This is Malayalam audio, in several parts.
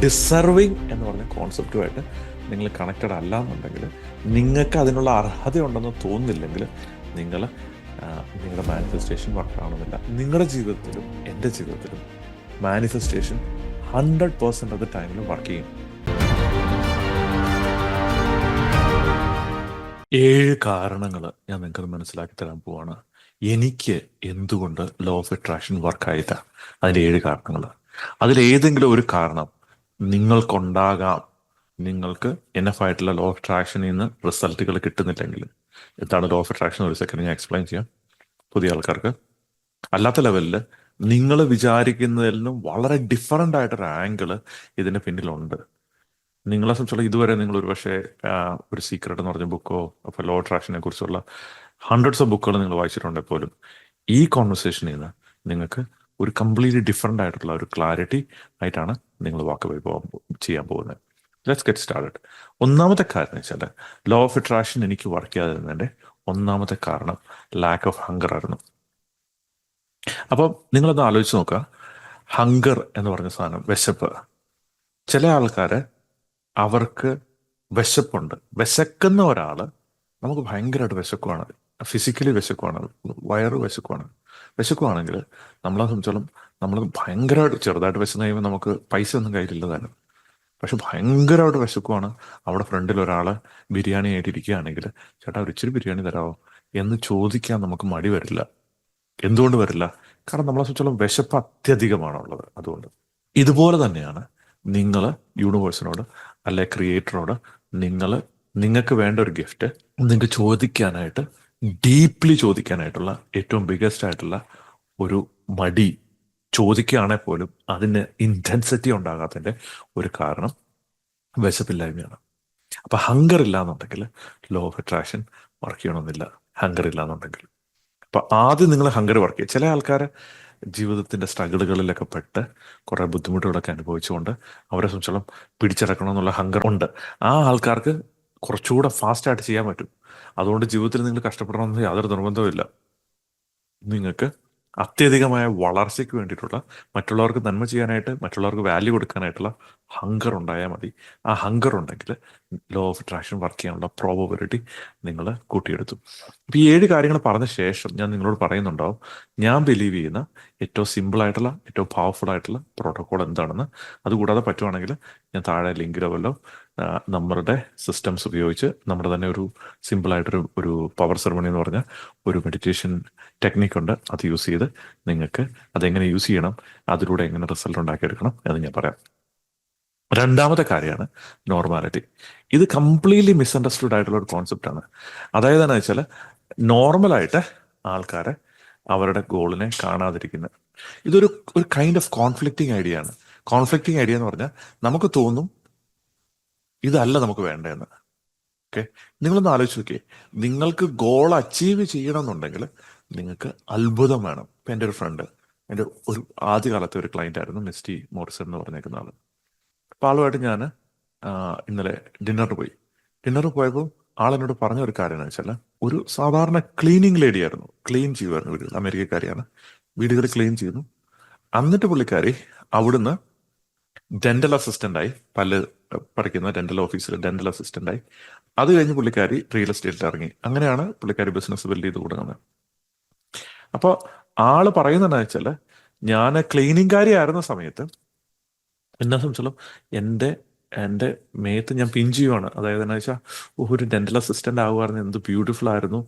ഡിസർവിങ് എന്ന് പറഞ്ഞ കോൺസെപ്റ്റുമായിട്ട് നിങ്ങൾ കണക്റ്റഡ് അല്ല എന്നുണ്ടെങ്കിൽ, നിങ്ങൾക്ക് അതിനുള്ള അർഹതയുണ്ടെന്ന് തോന്നുന്നില്ലെങ്കിൽ, നിങ്ങൾ നിങ്ങളുടെ മാനിഫെസ്റ്റേഷൻ വർക്ക് ആവണമെന്നില്ല. നിങ്ങളുടെ ജീവിതത്തിലും എൻ്റെ ജീവിതത്തിലും മാനിഫെസ്റ്റേഷൻ 100% ഓഫ് ദ ടൈമിലും വർക്ക് ചെയ്യും. 7 കാരണങ്ങൾ ഞാൻ നിങ്ങൾക്ക് മനസ്സിലാക്കി തരാൻ പോവാണ്. എനിക്ക് എന്തുകൊണ്ട് ലോ ഓഫ് അട്രാക്ഷൻ വർക്കായില്ല, അതിൻ്റെ 7 കാരണങ്ങൾ. അതിലേതെങ്കിലും ഒരു കാരണം നിങ്ങൾക്കുണ്ടാകാം. നിങ്ങൾക്ക് എനഫ് ആയിട്ടുള്ള ലോ ഓഫ് അട്രാക്ഷനിൽ നിന്ന് റിസൾട്ടുകൾ കിട്ടുന്നില്ലെങ്കിൽ. എന്താണ് ലോ ഓഫ് അട്രാക്ഷൻ? ഒരു സെക്കൻഡ് ഞാൻ എക്സ്പ്ലെയിൻ ചെയ്യാം പുതിയ ആൾക്കാർക്ക്. അല്ലാത്ത ലെവലിൽ നിങ്ങൾ വിചാരിക്കുന്നതിൽ നിന്നും വളരെ ഡിഫറൻ്റ് ആയിട്ടൊരു ആംഗിള് ഇതിന് പിന്നിലുണ്ട്. നിങ്ങളെ സംബന്ധിച്ചുള്ള ഇതുവരെ നിങ്ങൾ ഒരു പക്ഷേ ഒരു സീക്രട്ട് എന്ന് പറഞ്ഞ ബുക്കോ അപ്പോൾ ലോ അട്രാക്ഷനെ കുറിച്ചുള്ള ഹൺഡ്രഡ്സ് ഓഫ് ബുക്കുകൾ നിങ്ങൾ വായിച്ചിട്ടുണ്ടെങ്കിൽ പോലും ഈ കോൺവെർസേഷനിൽ നിന്ന് നിങ്ങൾക്ക് ഒരു കംപ്ലീറ്റ്ലി ഡിഫറെൻ്റ് ആയിട്ടുള്ള ഒരു ക്ലാരിറ്റി ആയിട്ടാണ് നിങ്ങൾ വാക്ക് ചെയ്യാൻ പോകുന്നത്. Let's get started. ഒന്നാമത്തെ കാര്യം വെച്ചാൽ, ലോ ഓഫ് അട്രാക്ഷൻ എനിക്ക് വർക്ക് ചെയ്യാതിരുന്നതിൻ്റെ ഒന്നാമത്തെ കാരണം ലാക്ക് ഓഫ് ഹങ്കർ ആയിരുന്നു. അപ്പം നിങ്ങളൊന്ന് ആലോചിച്ച് നോക്കുക. ഹങ്കർ എന്ന് പറഞ്ഞ സാധനം, വിശപ്പ്. ചില ആൾക്കാർ അവർക്ക് വിശപ്പുണ്ട്. വിശക്കുന്ന ഒരാൾ, നമുക്ക് ഭയങ്കരമായിട്ട് വിശക്കുവാണ്, ഫിസിക്കലി വിശക്കുവാണ്, വയറ് വിശക്കുവാണെങ്കിൽ നമ്മളെ സംബന്ധിച്ചോളം നമ്മൾ ഭയങ്കരമായിട്ട്, ചെറുതായിട്ട് വിശന്ന് കഴിയുമ്പോൾ നമുക്ക് പൈസ ഒന്നും കയ്യിലില്ലതാനും, പക്ഷെ ഭയങ്കരമായിട്ട് വിശക്കുവാണ്. അവിടെ ഫ്രണ്ടിൽ ഒരാൾ ബിരിയാണി ആയിട്ട് ഇരിക്കുകയാണെങ്കിൽ, ചേട്ടാ ഒരു ഇച്ചിരി ബിരിയാണി തരാമോ എന്ന് ചോദിക്കാൻ നമുക്ക് മടി വരില്ല. എന്തുകൊണ്ട് വരില്ല? കാരണം നമ്മളെ സംബന്ധിച്ചോളം വിശപ്പ് അത്യധികമാണുള്ളത്. അതുകൊണ്ട് ഇതുപോലെ തന്നെയാണ് നിങ്ങൾ യൂണിവേഴ്സിനോട് അല്ലെ ക്രിയേറ്ററോട് നിങ്ങൾക്ക് വേണ്ട ഒരു ഗിഫ്റ്റ് നിങ്ങൾക്ക് ചോദിക്കാനായിട്ട്, ഡീപ്ലി ചോദിക്കാനായിട്ടുള്ള ഏറ്റവും ബിഗസ്റ്റ് ആയിട്ടുള്ള ഒരു മടി, ചോദിക്കുകയാണെങ്കിൽ പോലും അതിന് ഇൻറ്റൻസിറ്റി ഉണ്ടാകാത്തതിൻ്റെ ഒരു കാരണം വിശപ്പില്ലായ്മയാണ്. അപ്പൊ ഹങ്കർ ഇല്ല എന്നുണ്ടെങ്കിൽ ലോ ഓഫ് അട്രാക്ഷൻ വർക്ക് ചെയ്യണമെന്നില്ല. ഹങ്കർ ഇല്ല എന്നുണ്ടെങ്കിൽ അപ്പൊ ആദ്യം നിങ്ങൾ ഹങ്കർ വർക്ക് ചെയ്യുക. ചില ആൾക്കാർ ജീവിതത്തിന്റെ സ്ട്രഗിളുകളിലൊക്കെ പെട്ട് കുറെ ബുദ്ധിമുട്ടുകളൊക്കെ അനുഭവിച്ചുകൊണ്ട് അവരെ സംബന്ധിച്ചോളം പിടിച്ചടക്കണമെന്നുള്ള ഹങ്കർ ഉണ്ട്. ആ ആൾക്കാർക്ക് കുറച്ചുകൂടെ ഫാസ്റ്റായിട്ട് ചെയ്യാൻ പറ്റും. അതുകൊണ്ട് ജീവിതത്തിൽ നിങ്ങൾ കഷ്ടപ്പെടണമെന്ന് യാതൊരു നിർബന്ധവുമില്ല. നിങ്ങൾക്ക് അത്യധികമായ വളർച്ചയ്ക്ക് വേണ്ടിയിട്ടുള്ള, മറ്റുള്ളവർക്ക് നന്മ ചെയ്യാനായിട്ട്, മറ്റുള്ളവർക്ക് വാല്യൂ കൊടുക്കാനായിട്ടുള്ള ഹങ്കർ ഉണ്ടായാൽ മതി. ആ ഹങ്കർ ഉണ്ടെങ്കിൽ ലോ ഓഫ് അട്രാക്ഷൻ വർക്ക് ചെയ്യാനുള്ള പ്രോബബിലിറ്റി നിങ്ങൾ കൂട്ടിയെടുത്തു. അപ്പം ഈ 7 കാര്യങ്ങൾ പറഞ്ഞ ശേഷം ഞാൻ നിങ്ങളോട് പറയുന്നുണ്ടാവും, ഞാൻ ബിലീവ് ചെയ്യുന്ന ഏറ്റവും സിമ്പിളായിട്ടുള്ള, ഏറ്റവും പവർഫുൾ ആയിട്ടുള്ള പ്രോട്ടോകോൾ എന്താണെന്ന്. അതുകൂടാതെ പറ്റുവാണെങ്കിൽ ഞാൻ താഴെ ലിങ്കിലോ വല്ലോ നമ്മളുടെ സിസ്റ്റംസ് ഉപയോഗിച്ച് നമ്മുടെ തന്നെ ഒരു സിമ്പിളായിട്ടൊരു പവർ സെറമണി എന്ന് പറഞ്ഞ ഒരു മെഡിറ്റേഷൻ ടെക്നിക്കുണ്ട്. അത് യൂസ് ചെയ്ത് നിങ്ങൾക്ക് അതെങ്ങനെ യൂസ് ചെയ്യണം, അതിലൂടെ എങ്ങനെ റിസൾട്ട് ഉണ്ടാക്കിയെടുക്കണം എന്ന് ഞാൻ പറയാം. രണ്ടാമത്തെ കാര്യമാണ് നോർമാലിറ്റി. ഇത് കംപ്ലീറ്റ്ലി മിസ്അണ്ടർസ്റ്റുഡ് ആയിട്ടുള്ള ഒരു കോൺസെപ്റ്റാണ്. അതായത് എന്താണെന്ന് വെച്ചാൽ, നോർമലായിട്ട് ആൾക്കാരെ അവരുടെ ഗോളിനെ കാണാതിരിക്കുന്നത്. ഇതൊരു കൈൻഡ് ഓഫ് കോൺഫ്ലിക്റ്റിംഗ് ഐഡിയ ആണ്. കോൺഫ്ലിക്റ്റിംഗ് ഐഡിയ എന്ന് പറഞ്ഞാൽ, നമുക്ക് തോന്നും ഇതല്ല നമുക്ക് വേണ്ടതെന്ന്. ഓക്കെ, നിങ്ങളൊന്ന് ആലോചിച്ച് നോക്കിയേ. നിങ്ങൾക്ക് ഗോൾ അച്ചീവ് ചെയ്യണമെന്നുണ്ടെങ്കിൽ നിങ്ങൾക്ക് അത്ഭുതം വേണം. ഇപ്പം എൻ്റെ ഒരു ഫ്രണ്ട്, എൻ്റെ ഒരു ആദ്യകാലത്തെ ഒരു ക്ലയൻ്റ് ആയിരുന്നു, മിസ്റ്റി മോറിസൺ എന്ന് പറഞ്ഞേക്കുന്ന ആൾ. അപ്പോൾ ആളുമായിട്ട് ഞാൻ ഇന്നലെ ഡിന്നറിന് പോയപ്പോൾ ആളെന്നോട് പറഞ്ഞ ഒരു കാര്യം എന്ന് വെച്ചാൽ, ഒരു സാധാരണ ക്ലീനിങ് ലേഡി ആയിരുന്നു, ക്ലീൻ ചെയ്യുമായിരുന്നു വീടുകൾ. അമേരിക്കക്കാരിയാണ്, വീടുകൾ ക്ലീൻ ചെയ്യുന്നു. എന്നിട്ട് പുള്ളിക്കാരി അവിടുന്ന് ഡെന്റൽ അസിസ്റ്റന്റായി, പല്ല് പഠിക്കുന്ന ഡെന്റൽ ഓഫീസിൽ ഡെന്റൽ അസിസ്റ്റന്റായി. അത് കഴിഞ്ഞ് പുള്ളിക്കാരി റിയൽ എസ്റ്റേറ്റിൽ ഇറങ്ങി. അങ്ങനെയാണ് പുള്ളിക്കാരി ബിസിനസ് ബിൽഡ് ചെയ്ത് കൊടുക്കുന്നത്. അപ്പോൾ ആള് പറയുന്നതെന്ന് വെച്ചാൽ, ഞാൻ ക്ലീനിങ് കാര്യമായിരുന്ന സമയത്ത് എന്നെ സംബന്ധിച്ചോളം എൻ്റെ മേത്ത് ഞാൻ പിൻ ചെയ്യുവാണ്. അതായത് എന്താ വെച്ചാൽ, ഒരു ഡെന്റൽ അസിസ്റ്റന്റ് ആകുമായിരുന്നു, എന്ത് ബ്യൂട്ടിഫുൾ ആയിരുന്നു,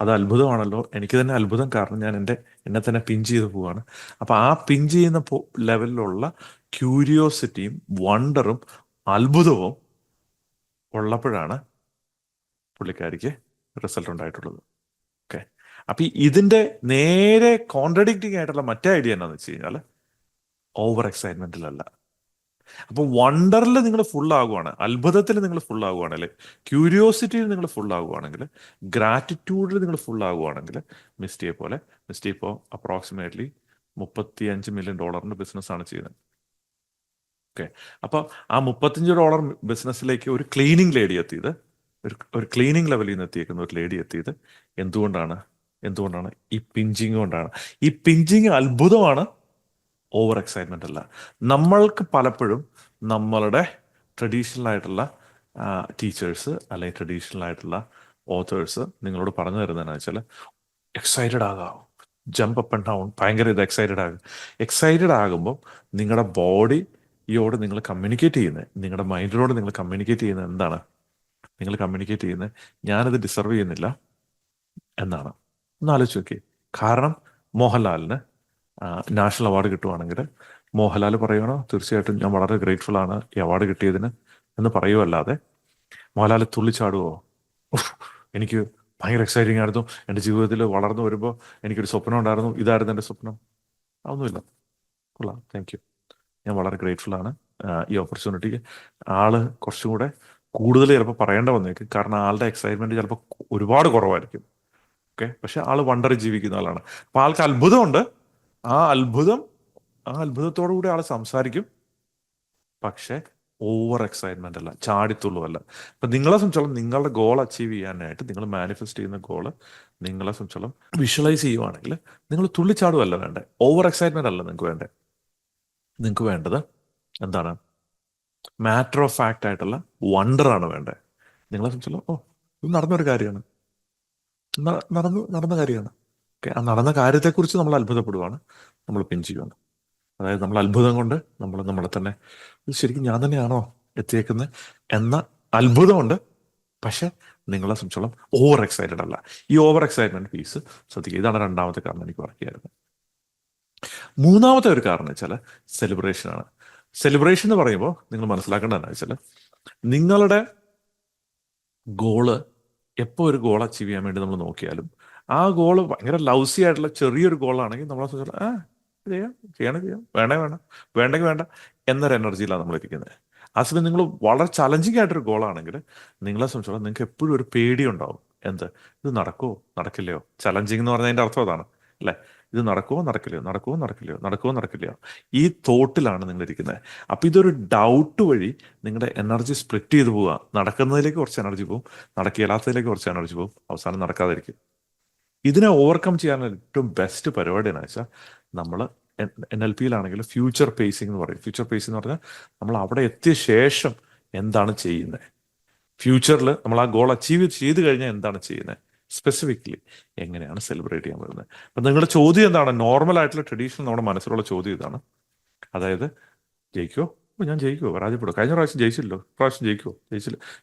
അത് അത്ഭുതമാണല്ലോ. എനിക്ക് തന്നെ അത്ഭുതം, കാരണം ഞാൻ എന്നെ തന്നെ പിൻ ചെയ്ത് പോവാണ്. അപ്പൊ ആ പിൻ ചെയ്യുന്ന ലെവലിലുള്ള ക്യൂരിയോസിറ്റിയും വണ്ടറും അത്ഭുതവും ഉള്ളപ്പോഴാണ് പുള്ളിക്കാരിക്ക് റിസൾട്ട് ഉണ്ടായിട്ടുള്ളത്. ഓക്കെ, അപ്പൊ ഇതിന്റെ നേരെ കോൺട്രഡിക്റ്റിംഗ് ആയിട്ടുള്ള മറ്റേ ഐഡിയ എന്താണെന്ന് വെച്ച് കഴിഞ്ഞാൽ, ഓവർ എക്സൈറ്റ്മെന്റിലല്ല. അപ്പൊ വണ്ടറിൽ നിങ്ങൾ ഫുൾ ആകുവാണ്, അത്ഭുതത്തിൽ നിങ്ങൾ ഫുൾ ആകുവാണെങ്കിൽ, ക്യൂരിയോസിറ്റിയിൽ നിങ്ങൾ ഫുൾ ആകുവാണെങ്കിൽ, ഗ്രാറ്റിറ്റ്യൂഡിൽ നിങ്ങൾ ഫുൾ ആകുവാണെങ്കിൽ, മിസ്റ്റി ഇപ്പോൾ അപ്രോക്സിമേറ്റ്ലി $35 മില്യൺ ബിസിനസ്സാണ് ചെയ്യുന്നത്. ഓക്കെ, അപ്പോൾ ആ $35 ബിസിനസ്സിലേക്ക് ഒരു ക്ലീനിങ് ലേഡി എത്തിയത്, ഒരു ക്ലീനിങ് ലെവലിൽ നിന്ന് എത്തിയേക്കുന്ന ഒരു ലേഡി എത്തിയത് എന്തുകൊണ്ടാണ്? ഈ പിഞ്ചിങ് കൊണ്ടാണ്. ഈ പിഞ്ചിങ് അത്ഭുതമാണ്, ഓവർ എക്സൈറ്റ്മെൻ്റ് അല്ല. നമ്മൾക്ക് പലപ്പോഴും നമ്മളുടെ ട്രഡീഷണൽ ആയിട്ടുള്ള ടീച്ചേഴ്സ് അല്ലെങ്കിൽ ട്രഡീഷണൽ ആയിട്ടുള്ള ഓത്തേഴ്സ് നിങ്ങളോട് പറഞ്ഞു തരുന്നതെന്ന് വെച്ചാൽ എക്സൈറ്റഡ് ആകാം, ജമ്പ് അപ്പ് ആൻഡ് ഡൗൺ, ഭയങ്കര ഇത് എക്സൈറ്റഡ് ആകും. എക്സൈറ്റഡ് ആകുമ്പോൾ നിങ്ങളുടെ ബോഡിയോട് നിങ്ങൾ കമ്മ്യൂണിക്കേറ്റ് ചെയ്യുന്നത്, നിങ്ങളുടെ മൈൻഡിനോട് നിങ്ങൾ കമ്മ്യൂണിക്കേറ്റ് ചെയ്യുന്നത് എന്താണ്? നിങ്ങൾ കമ്മ്യൂണിക്കേറ്റ് ചെയ്യുന്നത് ഞാനത് ഡിസർവ് ചെയ്യുന്നില്ല എന്നാണ്. ഒന്ന് ആലോചിച്ച് നോക്കി. കാരണം മോഹൻലാലിന് നാഷണൽ അവാർഡ് കിട്ടുവാണെങ്കിൽ മോഹൻലാൽ പറയുകയാണോ തീർച്ചയായിട്ടും ഞാൻ വളരെ ഗ്രേറ്റ്ഫുൾ ആണ് ഈ അവാർഡ് കിട്ടിയതിന് എന്ന് പറയുമല്ലാതെ മോഹൻലാൽ തുള്ളിച്ചാടുവോ, "ഉഫ്, എനിക്ക് ഭയങ്കര എക്സൈറ്റിംഗ് ആയിരുന്നു, എൻ്റെ ജീവിതത്തിൽ വളർന്നു വരുമ്പോൾ എനിക്കൊരു സ്വപ്നം ഉണ്ടായിരുന്നു, ഇതായിരുന്നു എൻ്റെ സ്വപ്നം"? അതൊന്നുമില്ല. കൊള്ളാം, താങ്ക് യു, ഞാൻ വളരെ ഗ്രേറ്റ്ഫുൾ ആണ് ഈ ഓപ്പർച്യൂണിറ്റിക്ക്. ആള് കുറച്ചും കൂടെ കൂടുതൽ ചിലപ്പോൾ പറയേണ്ട വന്നേക്കും, കാരണം ആളുടെ എക്സൈറ്റ്മെന്റ് ചിലപ്പോൾ ഒരുപാട് കുറവായിരിക്കും. ഓക്കെ, പക്ഷെ ആള് വണ്ടറിൽ ജീവിക്കുന്ന ആളാണ്. അപ്പൊ ആൾക്ക് അത്ഭുതമുണ്ട്. ആ അത്ഭുതം ആ അത്ഭുതത്തോടു കൂടി ആൾ സംസാരിക്കും. പക്ഷെ ഓവർ എക്സൈറ്റ്മെന്റ് അല്ല, ചാടിത്തുള്ളുമല്ല. അപ്പൊ നിങ്ങളെ സംബന്ധിച്ചോളം നിങ്ങളുടെ ഗോൾ അച്ചീവ് ചെയ്യാനായിട്ട് നിങ്ങൾ മാനിഫെസ്റ്റ് ചെയ്യുന്ന ഗോള് നിങ്ങളെ സംബന്ധിച്ചോളം വിഷ്വലൈസ് ചെയ്യുവാണെങ്കിൽ നിങ്ങൾ തുള്ളിച്ചാടുമല്ല വേണ്ടേ, ഓവർ എക്സൈറ്റ്മെന്റ് അല്ല നിങ്ങൾക്ക് വേണ്ടേ. നിങ്ങൾക്ക് വേണ്ടത് എന്താണ്? മാറ്റർ ഓഫ് ഫാക്റ്റ് ആയിട്ടുള്ള വണ്ടറാണ് വേണ്ടത്. നിങ്ങളെ സംബന്ധിച്ചോളം ഓ, ഇത് നടന്നൊരു കാര്യമാണ്, നടന്ന കാര്യമാണ്. ഓക്കെ, ആ നടന്ന കാര്യത്തെക്കുറിച്ച് നമ്മൾ അത്ഭുതപ്പെടുവാണ്, നമ്മൾ പിൻ ചെയ്യുവാണ്. അതായത് നമ്മൾ അത്ഭുതം കൊണ്ട് നമ്മളെ തന്നെ ഇത് ശരിക്കും ഞാൻ തന്നെയാണോ എത്തിയേക്കുന്നത് എന്ന അത്ഭുതമുണ്ട്. പക്ഷെ നിങ്ങളെ സംബന്ധിച്ചോളം ഓവർ എക്സൈറ്റഡ് അല്ല. ഈ ഓവർ എക്സൈറ്റ്മെന്റ് പീസ് ശ്രദ്ധിക്കുക. ഇതാണ് രണ്ടാമത്തെ കാരണം എനിക്ക് പറയായിരുന്നു. മൂന്നാമത്തെ ഒരു കാരണം വെച്ചാൽ സെലിബ്രേഷൻ ആണ്. സെലിബ്രേഷൻ എന്ന് പറയുമ്പോൾ നിങ്ങൾ മനസ്സിലാക്കേണ്ടതെന്ന് വെച്ചാൽ നിങ്ങളുടെ ഗോള്, എപ്പോൾ ഒരു ഗോൾ അച്ചീവ് ചെയ്യാൻ വേണ്ടി നമ്മൾ നോക്കിയാലും ആ ഗോള് ഭയങ്കര ലൗസി ആയിട്ടുള്ള ചെറിയൊരു ഗോളാണെങ്കിൽ നമ്മളെ സംബന്ധിച്ചാൽ ചെയ്യാം, വേണ്ടെങ്കിൽ വേണ്ട എന്നൊരു എനർജിയിലാണ് നമ്മൾ ഇരിക്കുന്നത്. ആ സമയം നിങ്ങൾ വളരെ ചലഞ്ചിങ് ആയിട്ടൊരു ഗോളാണെങ്കിൽ നിങ്ങളെ സംബന്ധിച്ചോളം നിങ്ങൾക്ക് എപ്പോഴും ഒരു പേടി ഉണ്ടാവും. എന്ത്, ഇത് നടക്കുമോ നടക്കില്ലയോ? ചലഞ്ചിങ് എന്ന് പറഞ്ഞതിൻ്റെ അർത്ഥം അതാണ് അല്ലേ. ഇത് നടക്കുമോ നടക്കില്ലയോ? ഈ തോട്ടിലാണ് നിങ്ങൾ ഇരിക്കുന്നത്. അപ്പൊ ഇതൊരു ഡൗട്ട് വഴി നിങ്ങളുടെ എനർജി സ്പ്ലിറ്റ് ചെയ്ത് പോവുക. നടക്കുന്നതിലേക്ക് കുറച്ച് എനർജി പോകും, നടക്കില്ലാത്തതിലേക്ക് കുറച്ച് എനർജി പോകും, അവസാനം നടക്കാതിരിക്കും. ഇതിനെ ഓവർകം ചെയ്യാനുള്ള ഏറ്റവും ബെസ്റ്റ് പരിപാടി എന്ന് വെച്ചാൽ നമ്മൾ NLP-യിലാണെങ്കിൽ ഫ്യൂച്ചർ പേസിംഗ് എന്ന് പറയും. ഫ്യൂച്ചർ പേസിംഗ് എന്ന് പറഞ്ഞാൽ നമ്മൾ അവിടെ എത്തിയ ശേഷം എന്താണ് ചെയ്യുന്നത്, ഫ്യൂച്ചറിൽ നമ്മൾ ആ ഗോൾ അച്ചീവ് ചെയ്ത് കഴിഞ്ഞാൽ എന്താണ് ചെയ്യുന്നത്, സ്പെസിഫിക്കലി എങ്ങനെയാണ് സെലിബ്രേറ്റ് ചെയ്യാൻ വരുന്നത്. അപ്പം നിങ്ങളുടെ ചോദ്യം എന്താണ്? നോർമൽ ആയിട്ടുള്ള ട്രഡീഷണൽ നമ്മുടെ മനസ്സിലുള്ള ചോദ്യം ഇതാണ്. അതായത് ജയിക്കുമോ? ഞാൻ ജയിക്കുമോ? പരാജയപ്പെടുമോ? കഴിഞ്ഞ പ്രാവശ്യം ജയിച്ചില്ലല്ലോ, പ്രാവശ്യം ജയിക്കുമോ?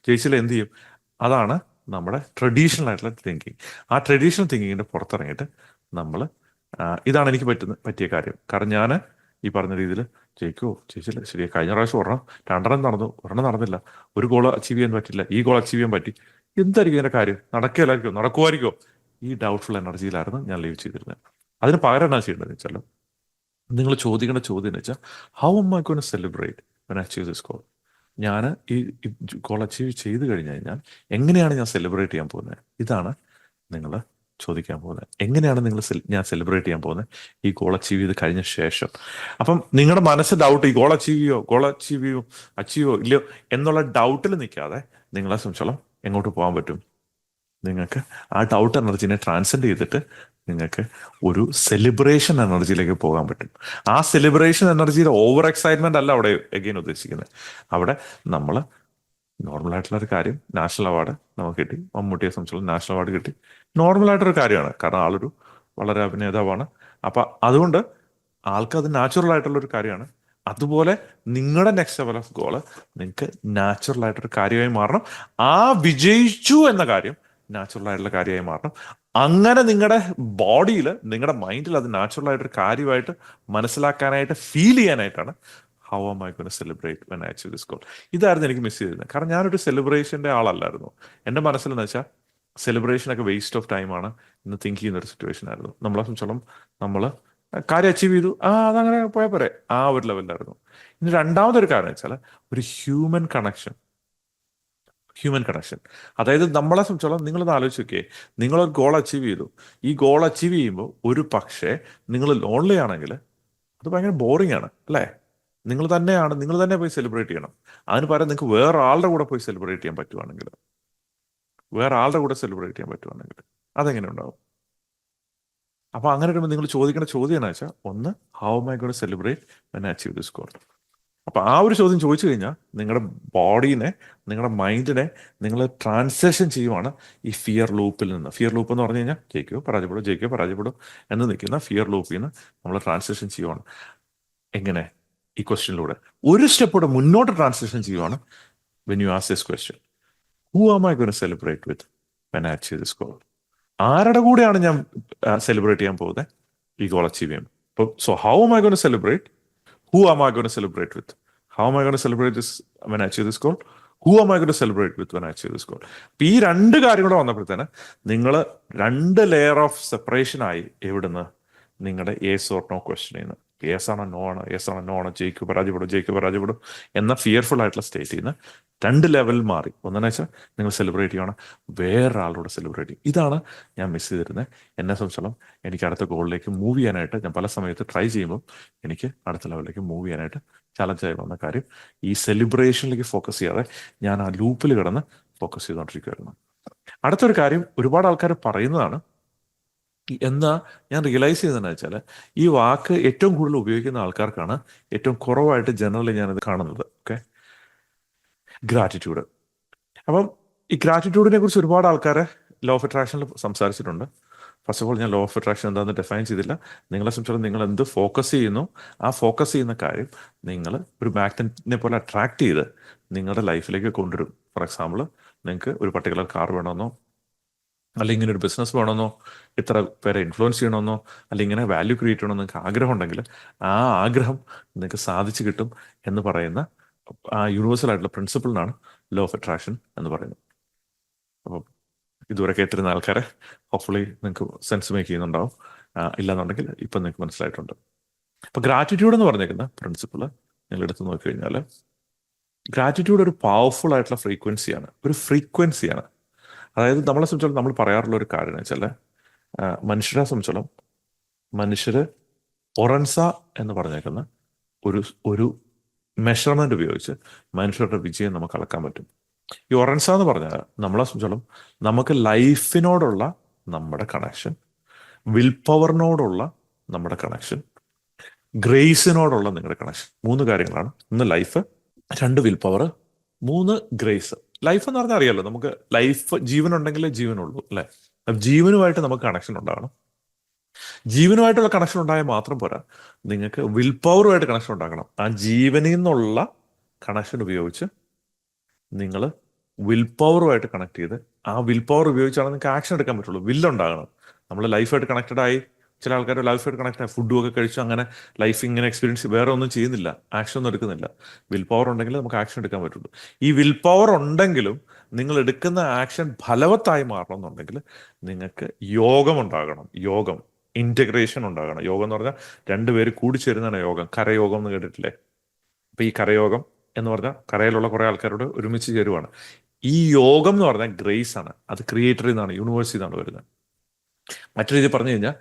ജയിച്ചില്ല എന്ത് ചെയ്യും? അതാണ് നമ്മുടെ ട്രഡീഷണൽ ആയിട്ടുള്ള തിങ്കിങ്. ആ ട്രഡീഷണൽ തിങ്കിങ്ങിന്റെ പുറത്തിറങ്ങിയിട്ട് നമ്മൾ ഇതാണ് എനിക്ക് പറ്റിയ കാര്യം. കാരണം ഞാൻ ഈ പറഞ്ഞ രീതിയിൽ ജയിച്ചില്ല, ശരി, കഴിഞ്ഞ പ്രാവശ്യം രണ്ടെണ്ണം നടന്നു, ഒരെണ്ണം നടന്നില്ല, ഒരു ഗോൾ അച്ചീവ് ചെയ്യാൻ പറ്റില്ല, ഈ ഗോൾ അച്ചീവ് ചെയ്യാൻ പറ്റി, എന്തായിരിക്കും ഇതിന്റെ കാര്യം? നടക്കുമായിരിക്കോ? ഈ ഡൗട്ട്ഫുൾ എനർജിയിലായിരുന്നു ഞാൻ ലീവ് ചെയ്തിരുന്നത്. അതിന് പകരം എന്നാ ചെയ്യേണ്ടത് വെച്ചാൽ നിങ്ങൾ ചോദിക്കേണ്ട ചോദ്യം എന്ന് വെച്ചാൽ how am I going to celebrate when I achieve this goal? ഞാൻ ഈ ഗോൾ അച്ചീവ് ചെയ്ത് കഴിഞ്ഞു കഴിഞ്ഞാൽ എങ്ങനെയാണ് ഞാൻ സെലിബ്രേറ്റ് ചെയ്യാൻ പോകുന്നത്? ഇതാണ് നിങ്ങൾ ചോദിക്കാൻ പോകുന്നത്. എങ്ങനെയാണ് ഞാൻ സെലിബ്രേറ്റ് ചെയ്യാൻ പോകുന്നത് ഈ ഗോൾ അച്ചീവ് ചെയ്ത് കഴിഞ്ഞ ശേഷം? അപ്പം നിങ്ങളുടെ മനസ്സ് ഡൗട്ട്, ഈ ഗോൾ അച്ചീവോ ഇല്ലയോ എന്നുള്ള ഡൗട്ടിൽ നിൽക്കാതെ നിങ്ങളെ സംബന്ധിച്ചോളം എങ്ങോട്ട് പോകാൻ പറ്റും? നിങ്ങൾക്ക് ആ ഡൗട്ട് എനർജിനെ ട്രാൻസെൻഡ് ചെയ്തിട്ട് നിങ്ങൾക്ക് ഒരു സെലിബ്രേഷൻ എനർജിയിലേക്ക് പോകാൻ പറ്റും. ആ സെലിബ്രേഷൻ എനർജിയുടെ ഓവർ എക്സൈറ്റ്മെന്റ് അല്ല അവിടെ എഗെയിൻ ഉദ്ദേശിക്കുന്നത്. അവിടെ നമ്മൾ നോർമൽ ആയിട്ടുള്ള ഒരു കാര്യം, നാഷണൽ അവാർഡ് നമുക്ക് കിട്ടി, മമ്മൂട്ടിയെ സംബന്ധിച്ചുള്ള നാഷണൽ അവാർഡ് കിട്ടി, നോർമൽ ആയിട്ടൊരു കാര്യമാണ്. കാരണം ആളൊരു വളരെ അഭിനേതാവാണ്. അപ്പൊ അതുകൊണ്ട് ആൾക്കത് നാച്ചുറൽ ആയിട്ടുള്ള ഒരു കാര്യമാണ്. അതുപോലെ നിങ്ങളുടെ നെക്സ്റ്റ് ലെവൽ ഓഫ് ഗോള് നിങ്ങൾക്ക് നാച്ചുറൽ ആയിട്ടൊരു കാര്യമായി മാറണം. ആ വിജയിച്ചു എന്ന കാര്യം നാച്ചുറൽ ആയിട്ടുള്ള കാര്യമായി മാറണം. അങ്ങനെ നിങ്ങളുടെ ബോഡിയിൽ, നിങ്ങളുടെ മൈൻഡിൽ അത് നാച്ചുറൽ ആയിട്ടൊരു കാര്യമായിട്ട് മനസ്സിലാക്കാനായിട്ട്, ഫീൽ ചെയ്യാനായിട്ടാണ് how am I going to celebrate when I achieve this goal. ഇതായിരുന്നു എനിക്ക് മിസ് ചെയ്തിരുന്നത്. കാരണം ഞാനൊരു സെലിബ്രേഷന്റെ ആളല്ലായിരുന്നു. എൻ്റെ മനസ്സിലെന്ന് വെച്ചാൽ സെലിബ്രേഷനൊക്കെ വേസ്റ്റ് ഓഫ് ടൈമാണ് എന്ന് തിങ്ക് ചെയ്യുന്ന ഒരു സിറ്റുവേഷൻ ആയിരുന്നു. നമ്മളെ സംബന്ധിച്ചോളം നമ്മൾ കാര്യം അച്ചീവ് ചെയ്തു, അതങ്ങനെ പോയാൽ പോരെ, ആ ഒരു ലെവലിലായിരുന്നു. ഇനി രണ്ടാമതൊരു കാരണം വെച്ചാൽ ഒരു ഹ്യൂമൻ കണക്ഷൻ. അതായത് നമ്മളെ സംബന്ധിച്ചോളം നിങ്ങളൊന്ന് ആലോചിച്ച് നോക്കിയേ, നിങ്ങളൊരു ഗോൾ അച്ചീവ് ചെയ്തു. ഈ ഗോൾ അച്ചീവ് ചെയ്യുമ്പോൾ ഒരു പക്ഷേ നിങ്ങൾ ലോൺലി ആണെങ്കിൽ അത് ഭയങ്കര ബോറിംഗ് ആണ് അല്ലേ. നിങ്ങൾ തന്നെ പോയി സെലിബ്രേറ്റ് ചെയ്യണം. അതിന് പകരം നിങ്ങൾക്ക് വേറെ ആളുടെ കൂടെ പോയി സെലിബ്രേറ്റ് ചെയ്യാൻ പറ്റുവാണെങ്കിൽ, അതെങ്ങനെ ഉണ്ടാവും? അപ്പൊ അങ്ങനെ വരുമ്പോൾ നിങ്ങൾ ചോദിക്കേണ്ട ചോദ്യം എന്ന് വെച്ചാൽ, ഒന്ന്, how am I gonna celebrate when I achieve this goal. അപ്പൊ ആ ഒരു ചോദ്യം ചോദിച്ചു കഴിഞ്ഞാൽ നിങ്ങളുടെ ബോഡീനെ, നിങ്ങളുടെ മൈൻഡിനെ നിങ്ങൾ ട്രാൻസാക്ഷൻ ചെയ്യുവാണ് ഈ ഫിയർ ലൂപ്പിൽ നിന്ന്. ഫിയർ ലൂപ്പ് എന്ന് പറഞ്ഞു കഴിഞ്ഞാൽ ജയിക്കോ പരാജയപ്പെടും, ജയിക്കോ പരാജയപ്പെടും എന്ന് നിൽക്കുന്ന ഫിയർ ലൂപ്പിൽ നിന്ന് നമ്മൾ ട്രാൻസാക്ഷൻ ചെയ്യുവാണ്. എങ്ങനെ? ഈ ക്വസ്റ്റ്യനിലൂടെ ഒരു സ്റ്റെപ്പ് കൂടെ മുന്നോട്ട് ട്രാൻസാക്ഷൻ ചെയ്യുവാണ്. When you ask this question, who am I gonna celebrate with when I achieve this goal? ആരുടെ കൂടെയാണ് ഞാൻ സെലിബ്രേറ്റ് ചെയ്യാൻ പോകുന്നത് ഈ ഗോൾ അച്ചീവ് ചെയ്യുമ്പോൾ? ഇപ്പോൾ so how am I gonna celebrate, who am I going to celebrate with? How am I going to celebrate this when I achieve this goal? Who am I going to celebrate with when I achieve this goal? അപ്പൊ ഈ രണ്ട് കാര്യം കൂടെ വന്നപ്പോഴത്തേന് നിങ്ങൾ രണ്ട് ലെയർ ഓഫ് സെപ്പറേഷൻ ആയി. എവിടുന്ന്? നിങ്ങളുടെ യെസ് ഓർ നോ ക്വസ്റ്റ്യൻ ചെയ്യുന്നത്. യെസ് ആണോ നോ ആണോ, യെസ് ആണോ നോ ആണോ, ജയിക്കും പരാജയപ്പെടും, ജയിക്കും പരാജയപ്പെടും എന്ന ഫിയർഫുൾ ആയിട്ടുള്ള സ്റ്റേറ്റ് ചെയ്യുന്ന രണ്ട് ലെവൽ മാറി. ഒന്നെന്ന് വെച്ചാൽ നിങ്ങൾ സെലിബ്രേറ്റ് ചെയ്യണം, വേറൊരാളോട് സെലിബ്രേറ്റ് ചെയ്യും. ഇതാണ് ഞാൻ മിസ് ചെയ്തിരുന്നത്. എന്നെ സംബന്ധിച്ചോളം എനിക്ക് അടുത്ത ഗോളിലേക്ക് മൂവ് ചെയ്യാനായിട്ട് ഞാൻ പല സമയത്ത് ട്രൈ ചെയ്യുമ്പോൾ എനിക്ക് അടുത്ത ലെവലിലേക്ക് മൂവ് ചെയ്യാനായിട്ട് ചലഞ്ചായി വന്ന കാര്യം, ഈ സെലിബ്രേഷനിലേക്ക് ഫോക്കസ് ചെയ്യാതെ ഞാൻ ആ ലൂപ്പിൽ കിടന്ന് ഫോക്കസ് ചെയ്തുകൊണ്ടിരിക്കുമായിരുന്നു. അടുത്തൊരു കാര്യം ഒരുപാട് ആൾക്കാർ പറയുന്നതാണ്, എന്താ ഞാൻ റിയലൈസ് ചെയ്തതെന്ന് വെച്ചാൽ, ഈ വാക്ക് ഏറ്റവും കൂടുതൽ ഉപയോഗിക്കുന്ന ആൾക്കാർക്കാണ് ഏറ്റവും കുറവായിട്ട് ജനറലി ഞാനിത് കാണുന്നത്. Okay, gratitude. അപ്പം ഈ ഗ്രാറ്റിറ്റ്യൂഡിനെ കുറിച്ച് ഒരുപാട് ആൾക്കാർ ലോ ഓഫ് അട്രാക്ഷനിൽ സംസാരിച്ചിട്ടുണ്ട്. ഫസ്റ്റ് ഓഫ് ഓൾ, ഞാൻ ലോ ഓഫ് അട്രാക്ഷൻ എന്താണെന്ന് ഡിഫൈൻ ചെയ്തില്ല. നിങ്ങളെ സംബന്ധിച്ചിടത്തോളം നിങ്ങൾ എന്ത് ഫോക്കസ് ചെയ്യുന്നു, ആ ഫോക്കസ് ചെയ്യുന്ന കാര്യം നിങ്ങൾ ഒരു മാഗ്നറ്റിനെ പോലെ അട്രാക്ട് ചെയ്ത് നിങ്ങളുടെ ലൈഫിലേക്ക് കൊണ്ടുവരും. ഫോർ എക്സാമ്പിൾ, നിങ്ങൾക്ക് ഒരു പർട്ടിക്കുലർ കാർ വേണമെന്നോ, അല്ലെങ്കിൽ ഇങ്ങനെ ഒരു ബിസിനസ് വേണമെന്നോ, ഇത്ര പേരെ ഇൻഫ്ലുവൻസ് ചെയ്യണമെന്നോ, അല്ലെങ്കിൽ ഇങ്ങനെ വാല്യൂ ക്രിയേറ്റ് ചെയ്യണമെന്നോ നിങ്ങൾക്ക് ആഗ്രഹം ഉണ്ടെങ്കിൽ ആ ആഗ്രഹം നിങ്ങൾക്ക് സാധിച്ചു കിട്ടും എന്ന് പറയുന്ന ആ യൂണിവേഴ്സൽ ആയിട്ടുള്ള പ്രിൻസിപ്പിളിനാണ് ലോ ഓഫ് അട്രാക്ഷൻ എന്ന് പറയുന്നത്. അപ്പം ഇതുവരെ കേട്ടിരുന്ന ആൾക്കാരെ ഹോപ്പ്ഫുള്ളി നിങ്ങൾക്ക് സെൻസ് മേക്ക് ചെയ്യുന്നുണ്ടാവും. ഇല്ലാന്നുണ്ടെങ്കിൽ ഇപ്പം നിങ്ങൾക്ക് മനസ്സിലായിട്ടുണ്ട്. അപ്പൊ ഗ്രാറ്റിറ്റ്യൂഡ് എന്ന് പറഞ്ഞേക്കുന്ന പ്രിൻസിപ്പിൾ നിങ്ങൾ എടുത്ത് നോക്കിക്കഴിഞ്ഞാൽ, ഗ്രാറ്റിറ്റ്യൂഡ് ഒരു പവർഫുൾ ആയിട്ടുള്ള ഫ്രീക്വൻസിയാണ്, ഒരു ഫ്രീക്വൻസിയാണ്. അതായത് നമ്മളെ സംബന്ധിച്ചോളം നമ്മൾ പറയാറുള്ള ഒരു കാര്യം എന്ന് വെച്ചാൽ, മനുഷ്യരെ സംബന്ധിച്ചോളം മനുഷ്യര് ഒറൻസ എന്ന് പറഞ്ഞേക്കുന്ന ഒരു ഒരു മെഷർമെന്റ് ഉപയോഗിച്ച് മനുഷ്യരുടെ വിജയം നമുക്ക് അളക്കാൻ പറ്റും. ഈ ഒറൻസ എന്ന് പറഞ്ഞാൽ നമ്മളെ സംബന്ധിച്ചോളം നമുക്ക് ലൈഫിനോടുള്ള നമ്മുടെ കണക്ഷൻ, വിൽ പവറിനോടുള്ള നമ്മുടെ കണക്ഷൻ, ഗ്രേസിനോടുള്ള നിങ്ങളുടെ കണക്ഷൻ, മൂന്ന് കാര്യങ്ങളാണ്. ഒന്ന് ലൈഫ്, രണ്ട് വിൽ പവർ, മൂന്ന് ഗ്രേസ്. ലൈഫ് എന്ന് പറഞ്ഞാൽ അറിയാലോ, നമുക്ക് ലൈഫ് ജീവനുണ്ടെങ്കിലേ ജീവനുള്ളൂ അല്ലെ. ജീവനുമായിട്ട് നമുക്ക് കണക്ഷൻ ഉണ്ടാകണം. ജീവനുമായിട്ടുള്ള കണക്ഷൻ ഉണ്ടായാൽ മാത്രം പോരാ, നിങ്ങൾക്ക് വിൽ പവറുമായിട്ട് കണക്ഷൻ ഉണ്ടാക്കണം. ആ ജീവനിൽ നിന്നുള്ള കണക്ഷൻ ഉപയോഗിച്ച് നിങ്ങൾ വിൽ പവറുമായിട്ട് കണക്ട് ചെയ്ത് ആ വിൽ പവർ ഉപയോഗിച്ചാണ് നിങ്ങൾക്ക് ആക്ഷൻ എടുക്കാൻ പറ്റുള്ളൂ. വില്ലുണ്ടാകണം. നമ്മൾ ലൈഫായിട്ട് കണക്റ്റഡ് ആയി, ചില ആൾക്കാർ ലൈഫായിട്ട് കണക്ട് ആയി ഫുഡും ഒക്കെ കഴിച്ചു അങ്ങനെ ലൈഫ് ഇങ്ങനെ എക്സ്പീരിയൻസ് വേറെ ഒന്നും ചെയ്യുന്നില്ല, ആക്ഷൻ ഒന്നും എടുക്കുന്നില്ല. വിൽ പവർ ഉണ്ടെങ്കിൽ നമുക്ക് ആക്ഷൻ എടുക്കാൻ പറ്റുള്ളൂ. ഈ വിൽ പവർ ഉണ്ടെങ്കിലും നിങ്ങൾ എടുക്കുന്ന ആക്ഷൻ ഫലവത്തായി മാറണം എന്നുണ്ടെങ്കിൽ നിങ്ങൾക്ക് യോഗം ഉണ്ടാകണം. യോഗം, ഇന്റഗ്രേഷൻ ഉണ്ടാകണം. യോഗം എന്ന് പറഞ്ഞാൽ രണ്ടുപേര് കൂടിച്ചേരുന്നതാണ് യോഗം. കരയോഗം എന്ന് കേട്ടിട്ടില്ലേ? അപ്പൊ ഈ കരയോഗം എന്ന് പറഞ്ഞാൽ കരയിലുള്ള കുറെ ആൾക്കാരോട് ഒരുമിച്ച് ചേരുവാണ്. ഈ യോഗം എന്ന് പറഞ്ഞാൽ ഗ്രേസ് ആണ്. അത് ക്രിയേറ്ററിൽ നിന്നാണ്, യൂണിവേഴ്സിൽ നിന്നാണ് വരുന്നത്. മറ്റൊരു രീതി പറഞ്ഞു കഴിഞ്ഞാൽ,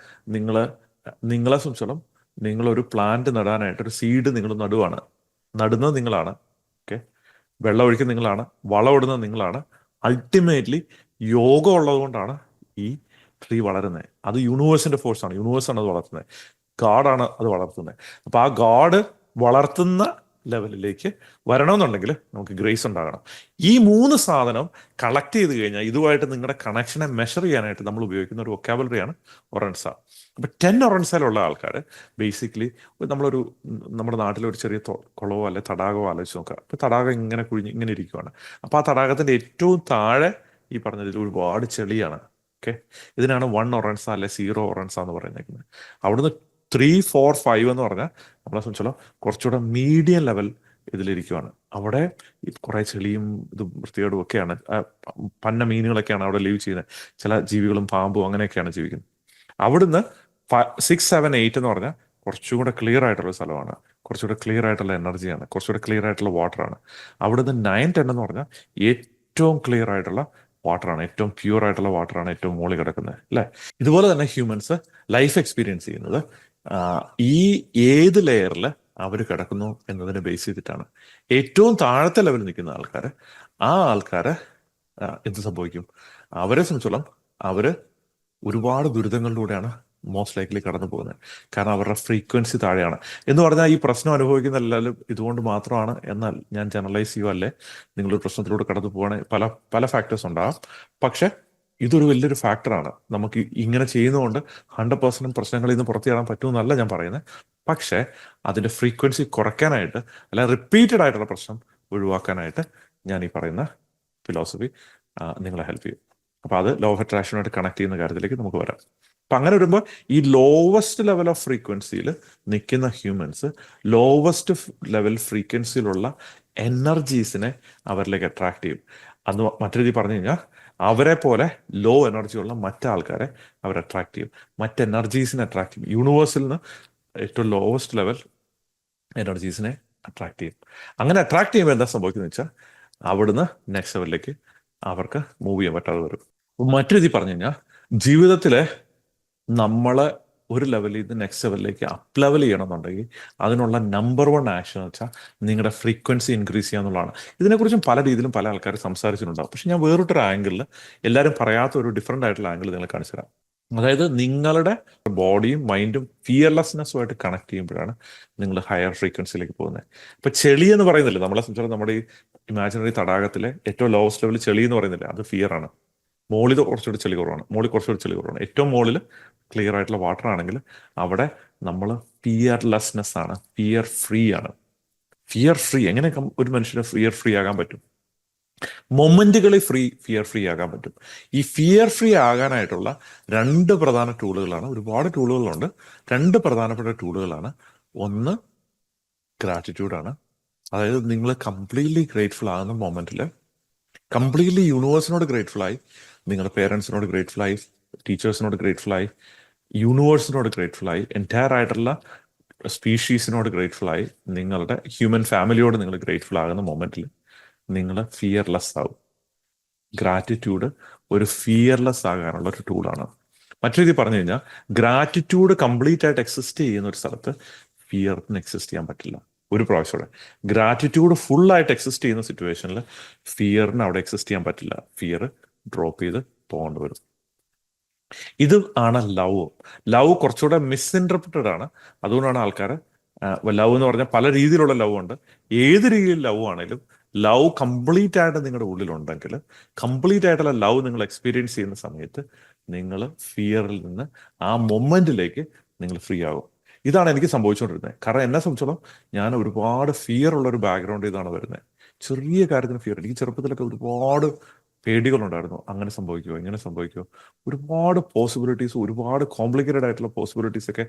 നിങ്ങളെ സംബന്ധിച്ചോളം നിങ്ങളൊരു പ്ലാന്റ് നടാനായിട്ട് ഒരു സീഡ് നിങ്ങൾ നടുവാണ്. നടുന്നത് നിങ്ങളാണ്. ഓക്കെ, വെള്ളം ഒഴിക്കുന്നത് നിങ്ങളാണ്, വളമിടുന്നത് നിങ്ങളാണ്. അൾട്ടിമേറ്റ്ലി യോഗം ഉള്ളത് കൊണ്ടാണ് ഈ ട്രീ വളരുന്നത്. അത് യൂണിവേഴ്സിന്റെ ഫോഴ്സാണ്. യൂണിവേഴ്സാണ് അത് വളർത്തുന്നത്. ഗാഡാണ് അത് വളർത്തുന്നത്. അപ്പൊ ആ ഗാഡ് വളർത്തുന്ന ലെവലിലേക്ക് വരണമെന്നുണ്ടെങ്കിൽ നമുക്ക് ഗ്രേസ് ഉണ്ടാകണം. ഈ മൂന്ന് സാധനം കളക്ട് ചെയ്ത് കഴിഞ്ഞാൽ ഇതുമായിട്ട് നിങ്ങളുടെ കണക്ഷനെ മെഷർ ചെയ്യാനായിട്ട് നമ്മൾ ഉപയോഗിക്കുന്ന ഒരു വൊക്കാബുലറിയാണ് ഒറൻസ. അപ്പൊ 10 ഒറൻസയിലുള്ള ആൾക്കാർ ബേസിക്കലി നമ്മുടെ നാട്ടിലെ ഒരു ചെറിയ കുളവോ അല്ലെ തടാകമോ ആലോചിച്ച് നോക്കുക. അപ്പൊ തടാകം ഇങ്ങനെ കുഴിഞ്ഞ് ഇങ്ങനെ ഇരിക്കുവാണ്. അപ്പൊ ആ തടാകത്തിന്റെ ഏറ്റവും താഴെ ഈ പറഞ്ഞതിൽ ഒരുപാട് ചെളിയാണ്. ഓക്കെ, ഇതിനാണ് 1 ഒറൻസ അല്ലെ 0 ഒറൻസ എന്ന് പറയുന്നത്. അവിടുന്ന് 3, 4, 5 എന്ന് പറഞ്ഞാൽ നമ്മളെ സംബന്ധിച്ചോളം കുറച്ചുകൂടെ മീഡിയം ലെവൽ ഇതിലിരിക്കുവാണ്. അവിടെ കുറെ ചെളിയും ഇതും വൃത്തികേടും ഒക്കെയാണ്. പന്ന മീനുകളൊക്കെയാണ് അവിടെ ലീവ് ചെയ്യുന്നത്. ചില ജീവികളും പാമ്പും അങ്ങനെയൊക്കെയാണ് ജീവിക്കുന്നത്. അവിടുന്ന് 6, 7, 8 എന്ന് പറഞ്ഞാൽ കുറച്ചുകൂടെ ക്ലിയർ ആയിട്ടുള്ള സ്ഥലമാണ്. കുറച്ചുകൂടെ ക്ലിയർ ആയിട്ടുള്ള എനർജിയാണ്. കുറച്ചുകൂടെ ക്ലിയർ ആയിട്ടുള്ള വാട്ടറാണ്. അവിടുന്ന് 9, 10 എന്ന് പറഞ്ഞാൽ ഏറ്റവും ക്ലിയർ ആയിട്ടുള്ള വാട്ടറാണ്. ഏറ്റവും പ്യൂർ ആയിട്ടുള്ള വാട്ടറാണ് ഏറ്റവും മുകളിൽ കിടക്കുന്നത് അല്ലെ. ഇതുപോലെ തന്നെ ഹ്യൂമൻസ് ലൈഫ് എക്സ്പീരിയൻസ് ചെയ്യുന്നത് ഈ ഏത് ലെയറിൽ അവർ കിടക്കുന്നു എന്നതിനെ ബേസ് ചെയ്തിട്ടാണ്. ഏറ്റവും താഴത്തെ ലെവലിൽ നിൽക്കുന്ന ആൾക്കാര് എന്ത് സംഭവിക്കും? അവരെ സംബന്ധിച്ചോളം അവര് ഒരുപാട് ദുരിതങ്ങളിലൂടെയാണ് മോസ്റ്റ് ലൈക്ലി കടന്നു പോകുന്നത്. കാരണം അവരുടെ ഫ്രീക്വൻസി താഴെയാണ്. എന്ന് പറഞ്ഞാൽ ഈ പ്രശ്നം അനുഭവിക്കുന്ന എല്ലാവരും ഇതുകൊണ്ട് മാത്രമാണ് എന്നാൽ ഞാൻ ജനറലൈസ് ചെയ്യുവല്ലേ. നിങ്ങളൊരു പ്രശ്നത്തിലൂടെ കടന്നു പോവുകയാണെങ്കിൽ പല പല ഫാക്ടേഴ്സ് ഉണ്ടാകും. പക്ഷെ ഇതൊരു വലിയൊരു ഫാക്ടറാണ്. നമുക്ക് ഇങ്ങനെ ചെയ്യുന്നതുകൊണ്ട് 100% പ്രശ്നങ്ങളിൽ നിന്ന് പുറത്തു ചാടാൻ പറ്റുമെന്നല്ല ഞാൻ പറയുന്നത്. പക്ഷേ അതിന്റെ ഫ്രീക്വൻസി കുറയ്ക്കാനായിട്ട്, അല്ല റിപ്പീറ്റഡ് ആയിട്ടുള്ള പ്രശ്നം ഒഴിവാക്കാനായിട്ട് ഞാൻ ഈ പറയുന്ന ഫിലോസഫി നിങ്ങളെ ഹെൽപ്പ് ചെയ്യും. അപ്പൊ അത് ലോ ഓഫ് അട്രാക്ഷനുമായിട്ട് കണക്ട് ചെയ്യുന്ന കാര്യത്തിലേക്ക് നമുക്ക് വരാം. അപ്പൊ അങ്ങനെ വരുമ്പോൾ ഈ ലോവസ്റ്റ് ലെവൽ ഓഫ് ഫ്രീക്വൻസിയിൽ നിൽക്കുന്ന ഹ്യൂമൻസ് ലോവസ്റ്റ് ലെവൽ ഫ്രീക്വൻസിയിലുള്ള എനർജീസിനെ അവരിലേക്ക് അട്രാക്ട് ചെയ്യും. അന്ന് മറ്റൊരു രീതി പറഞ്ഞു കഴിഞ്ഞാൽ അവരെ പോലെ ലോ എനർജിയുള്ള മറ്റാൾക്കാരെ അവർ അട്രാക്ട് ചെയ്യും, മറ്റ് എനർജീസിനെ അട്രാക്ട് ചെയ്യും. യൂണിവേഴ്സിൽ നിന്ന് ഏറ്റവും ലോവസ്റ്റ് ലെവൽ എനർജീസിനെ അട്രാക്ട് ചെയ്യും. അങ്ങനെ അട്രാക്ട് ചെയ്യുമ്പോൾ എന്താ സംഭവിക്കുന്നത് വെച്ചാൽ അവിടുന്ന് നെക്സ്റ്റ് ലെവലിലേക്ക് അവർക്ക് മൂവ് ചെയ്യാൻ പറ്റാതെ വരും. മറ്റൊരു രീതി പറഞ്ഞു കഴിഞ്ഞാൽ ജീവിതത്തിലെ നമ്മളെ ഒരു ലെവലിൽ നിന്ന് നെക്സ്റ്റ് ലെവലിലേക്ക് അപ്പ് ലെവൽ ചെയ്യണമെന്നുണ്ടെങ്കിൽ അതിനുള്ള നമ്പർ 1 ആക്ഷൻ എന്ന് വെച്ചാൽ നിങ്ങളുടെ ഫ്രീക്വൻസി ഇൻക്രീസ് ചെയ്യുക എന്നുള്ളതാണ്. ഇതിനെക്കുറിച്ചും പല രീതിയിലും പല ആൾക്കാർ സംസാരിച്ചിട്ടുണ്ടാവും. പക്ഷെ ഞാൻ വേറൊരു ആംഗിളിൽ, എല്ലാവരും പറയാത്ത ഒരു ഡിഫറെൻ്റ് ആയിട്ടുള്ള ആംഗിൾ നിങ്ങളെ കാണിച്ചു തരാം. അതായത് നിങ്ങളുടെ ബോഡിയും മൈൻഡും ഫിയർലെസ്നെസ്സുമായിട്ട് കണക്ട് ചെയ്യുമ്പോഴാണ് നിങ്ങൾ ഹയർ ഫ്രീക്വൻസിയിലേക്ക് പോകുന്നത്. ഇപ്പൊ ചെളി എന്ന് പറയുന്നില്ല, നമ്മളെ സംബന്ധിച്ചാൽ നമ്മുടെ ഈ ഇമാജിനറി തടാകത്തിലെ ഏറ്റവും ലോവസ്റ്റ് ലെവൽ ചെളി എന്ന് പറയുന്നില്ല, അത് ഫിയർ ആണ്. മോളിൽ കുറച്ചുകൂടി ചെളി കുറവാണ്, മോളിൽ കുറച്ചുകൂടി ചെളി കുറവാണ്. ഏറ്റവും മുകളിൽ ക്ലിയർ ആയിട്ടുള്ള വാട്ടർ ആണെങ്കിൽ അവിടെ നമ്മൾ ഫിയർലെസ്നെസ് ആണ്, ഫിയർ ഫ്രീ ആണ്. ഫിയർ ഫ്രീ എങ്ങനെ ഒരു മനുഷ്യന് ഫിയർ ഫ്രീ ആകാൻ പറ്റും? മൊമെന്റുകളിൽ ഫിയർ ഫ്രീ ആകാൻ പറ്റും. ഈ ഫിയർ ഫ്രീ ആകാനായിട്ടുള്ള 2 പ്രധാന ടൂളുകളാണ്. ഒരുപാട് ടൂളുകളുണ്ട്. 2 പ്രധാനപ്പെട്ട ടൂളുകളാണ്. ഒന്ന് ഗ്രാറ്റിറ്റ്യൂഡാണ്. അതായത് നിങ്ങൾ കംപ്ലീറ്റ്ലി ഗ്രേറ്റ്ഫുൾ ആകുന്ന മൊമെന്റിൽ കംപ്ലീറ്റ്ലി യൂണിവേഴ്സിനോട് ഗ്രേറ്റ്ഫുൾ ആയി, നിങ്ങളുടെ പേരൻസിനോട് ഗ്രേറ്റ്ഫുൾ ആയി, ടീച്ചേഴ്സിനോട് ഗ്രേറ്റ്ഫുൾ ആയി, യൂണിവേഴ്സിനോട് ഗ്രേറ്റ്ഫുൾ ആയി, എൻറ്റയർ ആയിട്ടുള്ള സ്പീഷീസിനോട് ഗ്രേറ്റ്ഫുൾ ആയി, നിങ്ങളുടെ ഹ്യൂമൻ ഫാമിലിയോട് നിങ്ങൾ ഗ്രേറ്റ്ഫുൾ ആകുന്ന മൊമെന്റിൽ നിങ്ങൾ ഫിയർലെസ് ആവും. ഗ്രാറ്റിറ്റ്യൂഡ് ഒരു ഫിയർലെസ് ആകാനുള്ള ഒരു ടൂളാണ്. മറ്റൊരു രീതി പറഞ്ഞു കഴിഞ്ഞാൽ ഗ്രാറ്റിറ്റ്യൂഡ് കംപ്ലീറ്റ് ആയിട്ട് എക്സിസ്റ്റ് ചെയ്യുന്ന ഒരു സ്ഥലത്ത് ഫിയറിന് എക്സിസ്റ്റ് ചെയ്യാൻ പറ്റില്ല. ഒരു പ്രാവശ്യം ഗ്രാറ്റിറ്റ്യൂഡ് ഫുൾ ആയിട്ട് എക്സിസ്റ്റ് ചെയ്യുന്ന സിറ്റുവേഷനിൽ ഫിയറിന് അവിടെ എക്സിസ്റ്റ് ചെയ്യാൻ പറ്റില്ല. ഫിയർ ഡ്രോപ്പ് ചെയ്ത് പോകേണ്ടി വരും. ഇത് ആണ് ലവ്. ലവ് കുറച്ചുകൂടെ മിസ്ഇൻറ്റർപ്രിറ്റഡ് ആണ്. അതുകൊണ്ടാണ് ആൾക്കാർ ലവ് എന്ന് പറഞ്ഞാൽ പല രീതിയിലുള്ള ലവ് ഉണ്ട്. ഏത് രീതിയിൽ ലവ് ആണെങ്കിലും ലവ് കംപ്ലീറ്റ് ആയിട്ട് നിങ്ങളുടെ ഉള്ളിലുണ്ടെങ്കിൽ, കംപ്ലീറ്റ് ആയിട്ടുള്ള ലവ് നിങ്ങൾ എക്സ്പീരിയൻസ് ചെയ്യുന്ന സമയത്ത് നിങ്ങൾ ഫിയറിൽ നിന്ന് ആ മൊമെന്റിലേക്ക് നിങ്ങൾ ഫ്രീ ആകും. ഇതാണ് എനിക്ക് സംഭവിച്ചുകൊണ്ടിരുന്നത്. കാരണം എന്നെ സംബന്ധിച്ചോളം ഞാൻ ഒരുപാട് ഫിയർ ഉള്ള ഒരു ബാക്ക്ഗ്രൗണ്ടിൽ നിന്നാണ് വരുന്നത്. ചെറിയ കാര്യത്തിന് ഫിയർ. എനിക്ക് ചെറുപ്പത്തിലൊക്കെ ഒരുപാട് പേടികളുണ്ടായിരുന്നു. അങ്ങനെ സംഭവിക്കുമോ, ഇങ്ങനെ സംഭവിക്കുമോ, ഒരുപാട് പോസിബിലിറ്റീസ്, ഒരുപാട് കോംപ്ലിക്കേറ്റഡ് ആയിട്ടുള്ള പോസിബിലിറ്റീസ് ഒക്കെ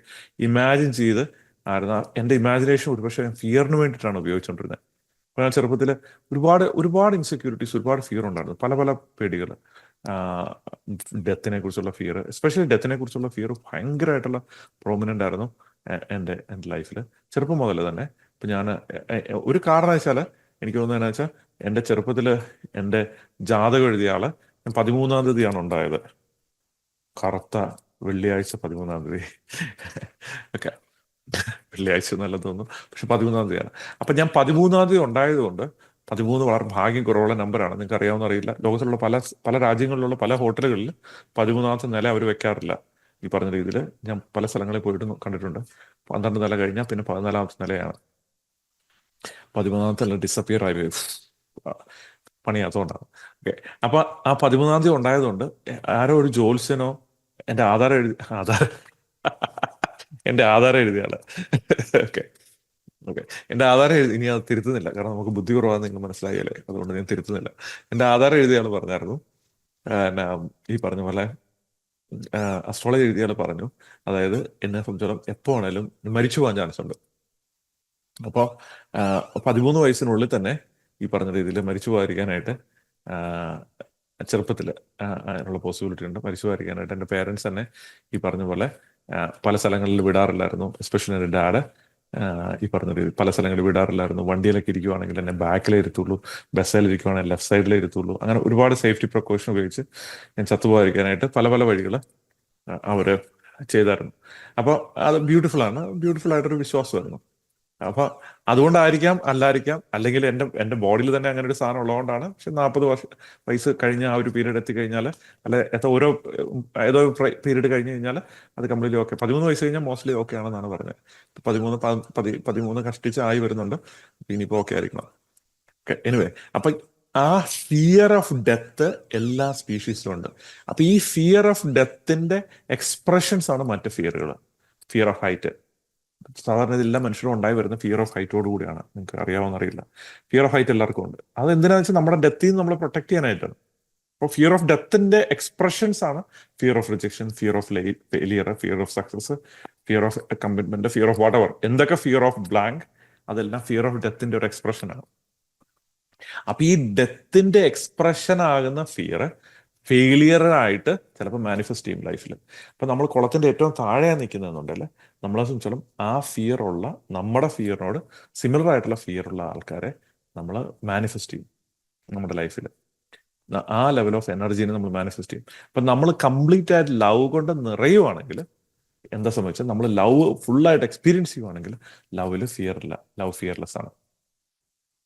ഇമാജിൻ ചെയ്ത് ആയിരുന്നു. എൻ്റെ ഇമാജിനേഷൻ ഒരുപക്ഷെ ഫിയറിന് വേണ്ടിയിട്ടാണ് ഉപയോഗിച്ചുകൊണ്ടിരുന്നത്. അപ്പോൾ ഞാൻ ചെറുപ്പത്തിൽ ഒരുപാട് ഇൻസെക്യൂരിറ്റീസ്, ഒരുപാട് ഫിയർ ഉണ്ടായിരുന്നു. പല പല പേടികൾ. ഡെത്തിനെ കുറിച്ചുള്ള ഫിയർ, എസ്പെഷ്യലി ഡെത്തിനെ കുറിച്ചുള്ള ഫിയർ ഭയങ്കരമായിട്ടുള്ള പ്രോമിനൻ്റ് ആയിരുന്നു എൻ്റെ ലൈഫിൽ ചെറുപ്പം മുതൽ തന്നെ. ഇപ്പം ഞാൻ ഒരു കാരണം വെച്ചാൽ എനിക്ക് തോന്നുന്നത് വെച്ചാൽ എൻ്റെ ചെറുപ്പത്തിൽ എൻ്റെ ജാതകം എഴുതിയ ആള് ഞാൻ 13-ാം തീയതിയാണ് ഉണ്ടായത്. കറുത്ത വെള്ളിയാഴ്ച 13-ാം തീയതി. ഓക്കെ, വെള്ളിയാഴ്ച നല്ല തോന്നുന്നു, പക്ഷെ 13-ാം തീയതിയാണ്. അപ്പം ഞാൻ 13-ാം തീയതി ഉണ്ടായതുകൊണ്ട് 13 വളരെ ഭാഗ്യം കുറവുള്ള നമ്പറാണ്. നിങ്ങൾക്ക് അറിയാവുന്ന അറിയില്ല, ലോകത്തിലുള്ള പല രാജ്യങ്ങളിലുള്ള പല ഹോട്ടലുകളിൽ 13-ാമത്തെ നില അവർ വെക്കാറില്ല. ഈ പറഞ്ഞ രീതിയിൽ ഞാൻ പല സ്ഥലങ്ങളിൽ പോയിട്ട് കണ്ടിട്ടുണ്ട്. 12 നില കഴിഞ്ഞാൽ പിന്നെ 14-ാമത്തെ നിലയാണ്. 13-ാമത്തെ നില ഡിസപ്പിയർ ആയി പണിയാത്തതുകൊണ്ടാണ്. ഓക്കെ, അപ്പൊ ആ 13-ാം തീയതി ഉണ്ടായതുകൊണ്ട് ആരോ ഒരു ജോത്സ്യനോ എൻ്റെ ആധാരം എഴുതിയാള്. ഓക്കെ ഓക്കെ, എൻ്റെ ആധാരം എഴുതി, ഇനി അത് തിരുത്തുന്നില്ല കാരണം നമുക്ക് ബുദ്ധി കുറവാന്ന് നിങ്ങൾ മനസ്സിലായാലേ, അതുകൊണ്ട് ഞാൻ തിരുത്തുന്നില്ല. എൻ്റെ ആധാരം എഴുതിയാൾ പറഞ്ഞായിരുന്നു, ഈ പറഞ്ഞ പോലെ അസ്ട്രോളജി എഴുതിയാൽ പറഞ്ഞു, അതായത് എന്നെ സംബന്ധിച്ചോളം എപ്പോ ആണേലും മരിച്ചു പോകാൻ ചാൻസ് ഉണ്ട്. അപ്പോൾ 13 വയസ്സിനുള്ളിൽ തന്നെ ഈ പറഞ്ഞ രീതിയിൽ മരിച്ചു പോകാതിരിക്കാനായിട്ട് ചെറുപ്പത്തിൽ അതിനുള്ള പോസിബിലിറ്റി ഉണ്ട്. മരിച്ചു പോകാതിരിക്കാനായിട്ട് എൻ്റെ പേരൻസ് തന്നെ ഈ പറഞ്ഞ പോലെ പല സ്ഥലങ്ങളിൽ വിടാറില്ലായിരുന്നു. എസ്പെഷ്യലി എൻ്റെ ഡാഡ് ഈ പറഞ്ഞ രീതി പല സ്ഥലങ്ങളിൽ വിടാറില്ലായിരുന്നു. വണ്ടിയിലൊക്കെ ഇരിക്കുവാണെങ്കിൽ എന്നെ ബാക്കിലേ ഇരുത്തുള്ളൂ, ബസ്സിൽ ഇരിക്കുവാണെങ്കിൽ ലെഫ്റ്റ് സൈഡിലേ ഇരുത്തുള്ളൂ. അങ്ങനെ ഒരുപാട് സേഫ്റ്റി പ്രിക്കോഷൻ ഉപയോഗിച്ച് ഞാൻ ചത്തുപോകാതിരിക്കാനായിട്ട് പല പല വഴികൾ അവർ ചെയ്തായിരുന്നു. അപ്പോൾ അത് ബ്യൂട്ടിഫുൾ ആയിട്ടൊരു വിശ്വാസമായിരുന്നു. അപ്പൊ അതുകൊണ്ടായിരിക്കാം, അല്ലായിരിക്കാം, അല്ലെങ്കിൽ എൻ്റെ ബോഡിയിൽ തന്നെ അങ്ങനെ ഒരു സാധനം ഉള്ളതുകൊണ്ടാണ്. പക്ഷെ 40 വയസ്സ് കഴിഞ്ഞ ആ ഒരു പീരീഡ് എത്തിക്കഴിഞ്ഞാൽ, അല്ലെ ഓരോ ഏതോ പീരീഡ് കഴിഞ്ഞ് കഴിഞ്ഞാൽ അത് കംപ്ലീറ്റ്ലി ഓക്കെ. 13 വയസ്സ് കഴിഞ്ഞാൽ മോസ്റ്റ്ലി ഓക്കെ ആണെന്നാണ് പറഞ്ഞത്. 13 കഷ്ടിച്ച് ആയി വരുന്നുണ്ട്. ഇനിയിപ്പോ ഓക്കെ ആയിരിക്കണം. എനിവേ, അപ്പൊ ആ ഫിയർ ഓഫ് ഡെത്ത് എല്ലാ സ്പീഷീസിലും ഉണ്ട്. അപ്പൊ ഈ ഫിയർ ഓഫ് ഡെത്തിന്റെ എക്സ്പ്രഷൻസ് ആണ് മറ്റ് ഫിയറുകൾ. ഫിയർ ഓഫ് ഹൈറ്റ് സാധാരണ ഇതെല്ലാം മനുഷ്യരും ഉണ്ടായി വരുന്ന ഫിയർ ഓഫ് ഹൈറ്റോട് കൂടിയാണ്. നിങ്ങൾക്ക് അറിയാവുന്ന അറിയില്ല, ഫിയർ ഓഫ് ഹൈറ്റ് എല്ലാവർക്കും ഉണ്ട്. അത് എന്തിനാണെന്ന് വെച്ചാൽ നമ്മുടെ ഡെത്തിൽ നിന്ന് നമ്മളെ പ്രൊട്ടക്ട് ചെയ്യാനായിട്ടാണ്. അപ്പോൾ ഫിയർ ഓഫ് ഡെത്തിന്റെ എക്സ്പ്രഷൻസ് ആണ് fear of rejection, fear of failure, fear of success, fear of commitment, fear of what ever, എന്തൊക്കെ ഫിയർ ഓഫ് ബ്ലാങ്ക്, അതെല്ലാം ഫിയർ ഓഫ് ഡെത്തിന്റെ ഒരു എക്സ്പ്രഷൻ ആണ്. അപ്പൊ ഈ ഡെത്തിന്റെ എക്സ്പ്രഷൻ ആകുന്ന ഫിയർ ഫെയിലിയറായിട്ട് ചിലപ്പോൾ മാനിഫെസ്റ്റ് ചെയ്യും ലൈഫിൽ. അപ്പൊ നമ്മൾ കുളത്തിന്റെ ഏറ്റവും താഴെയാണ് നിൽക്കുന്നതെന്നുണ്ടല്ലേ, നമ്മളെ സംബന്ധിച്ചോളം ആ ഫിയർ ഉള്ള, നമ്മുടെ ഫിയറിനോട് സിമിലർ ആയിട്ടുള്ള ഫിയർ ഉള്ള ആൾക്കാരെ നമ്മൾ മാനിഫെസ്റ്റ് ചെയ്യും നമ്മുടെ ലൈഫിൽ. ആ ലെവൽ ഓഫ് എനർജീനെ നമ്മൾ മാനിഫെസ്റ്റ് ചെയ്യും. അപ്പൊ നമ്മൾ കംപ്ലീറ്റ് ആയിട്ട് ലവ് കൊണ്ട് നിറയുവാണെങ്കിൽ എന്താ സംഭവിച്ചാൽ, നമ്മൾ ലവ് ഫുള്ളായിട്ട് എക്സ്പീരിയൻസ് ചെയ്യുവാണെങ്കിൽ ലവിൽ ഫിയർ ഇല്ല, ലവ് ഫിയർലെസ് ആണ്.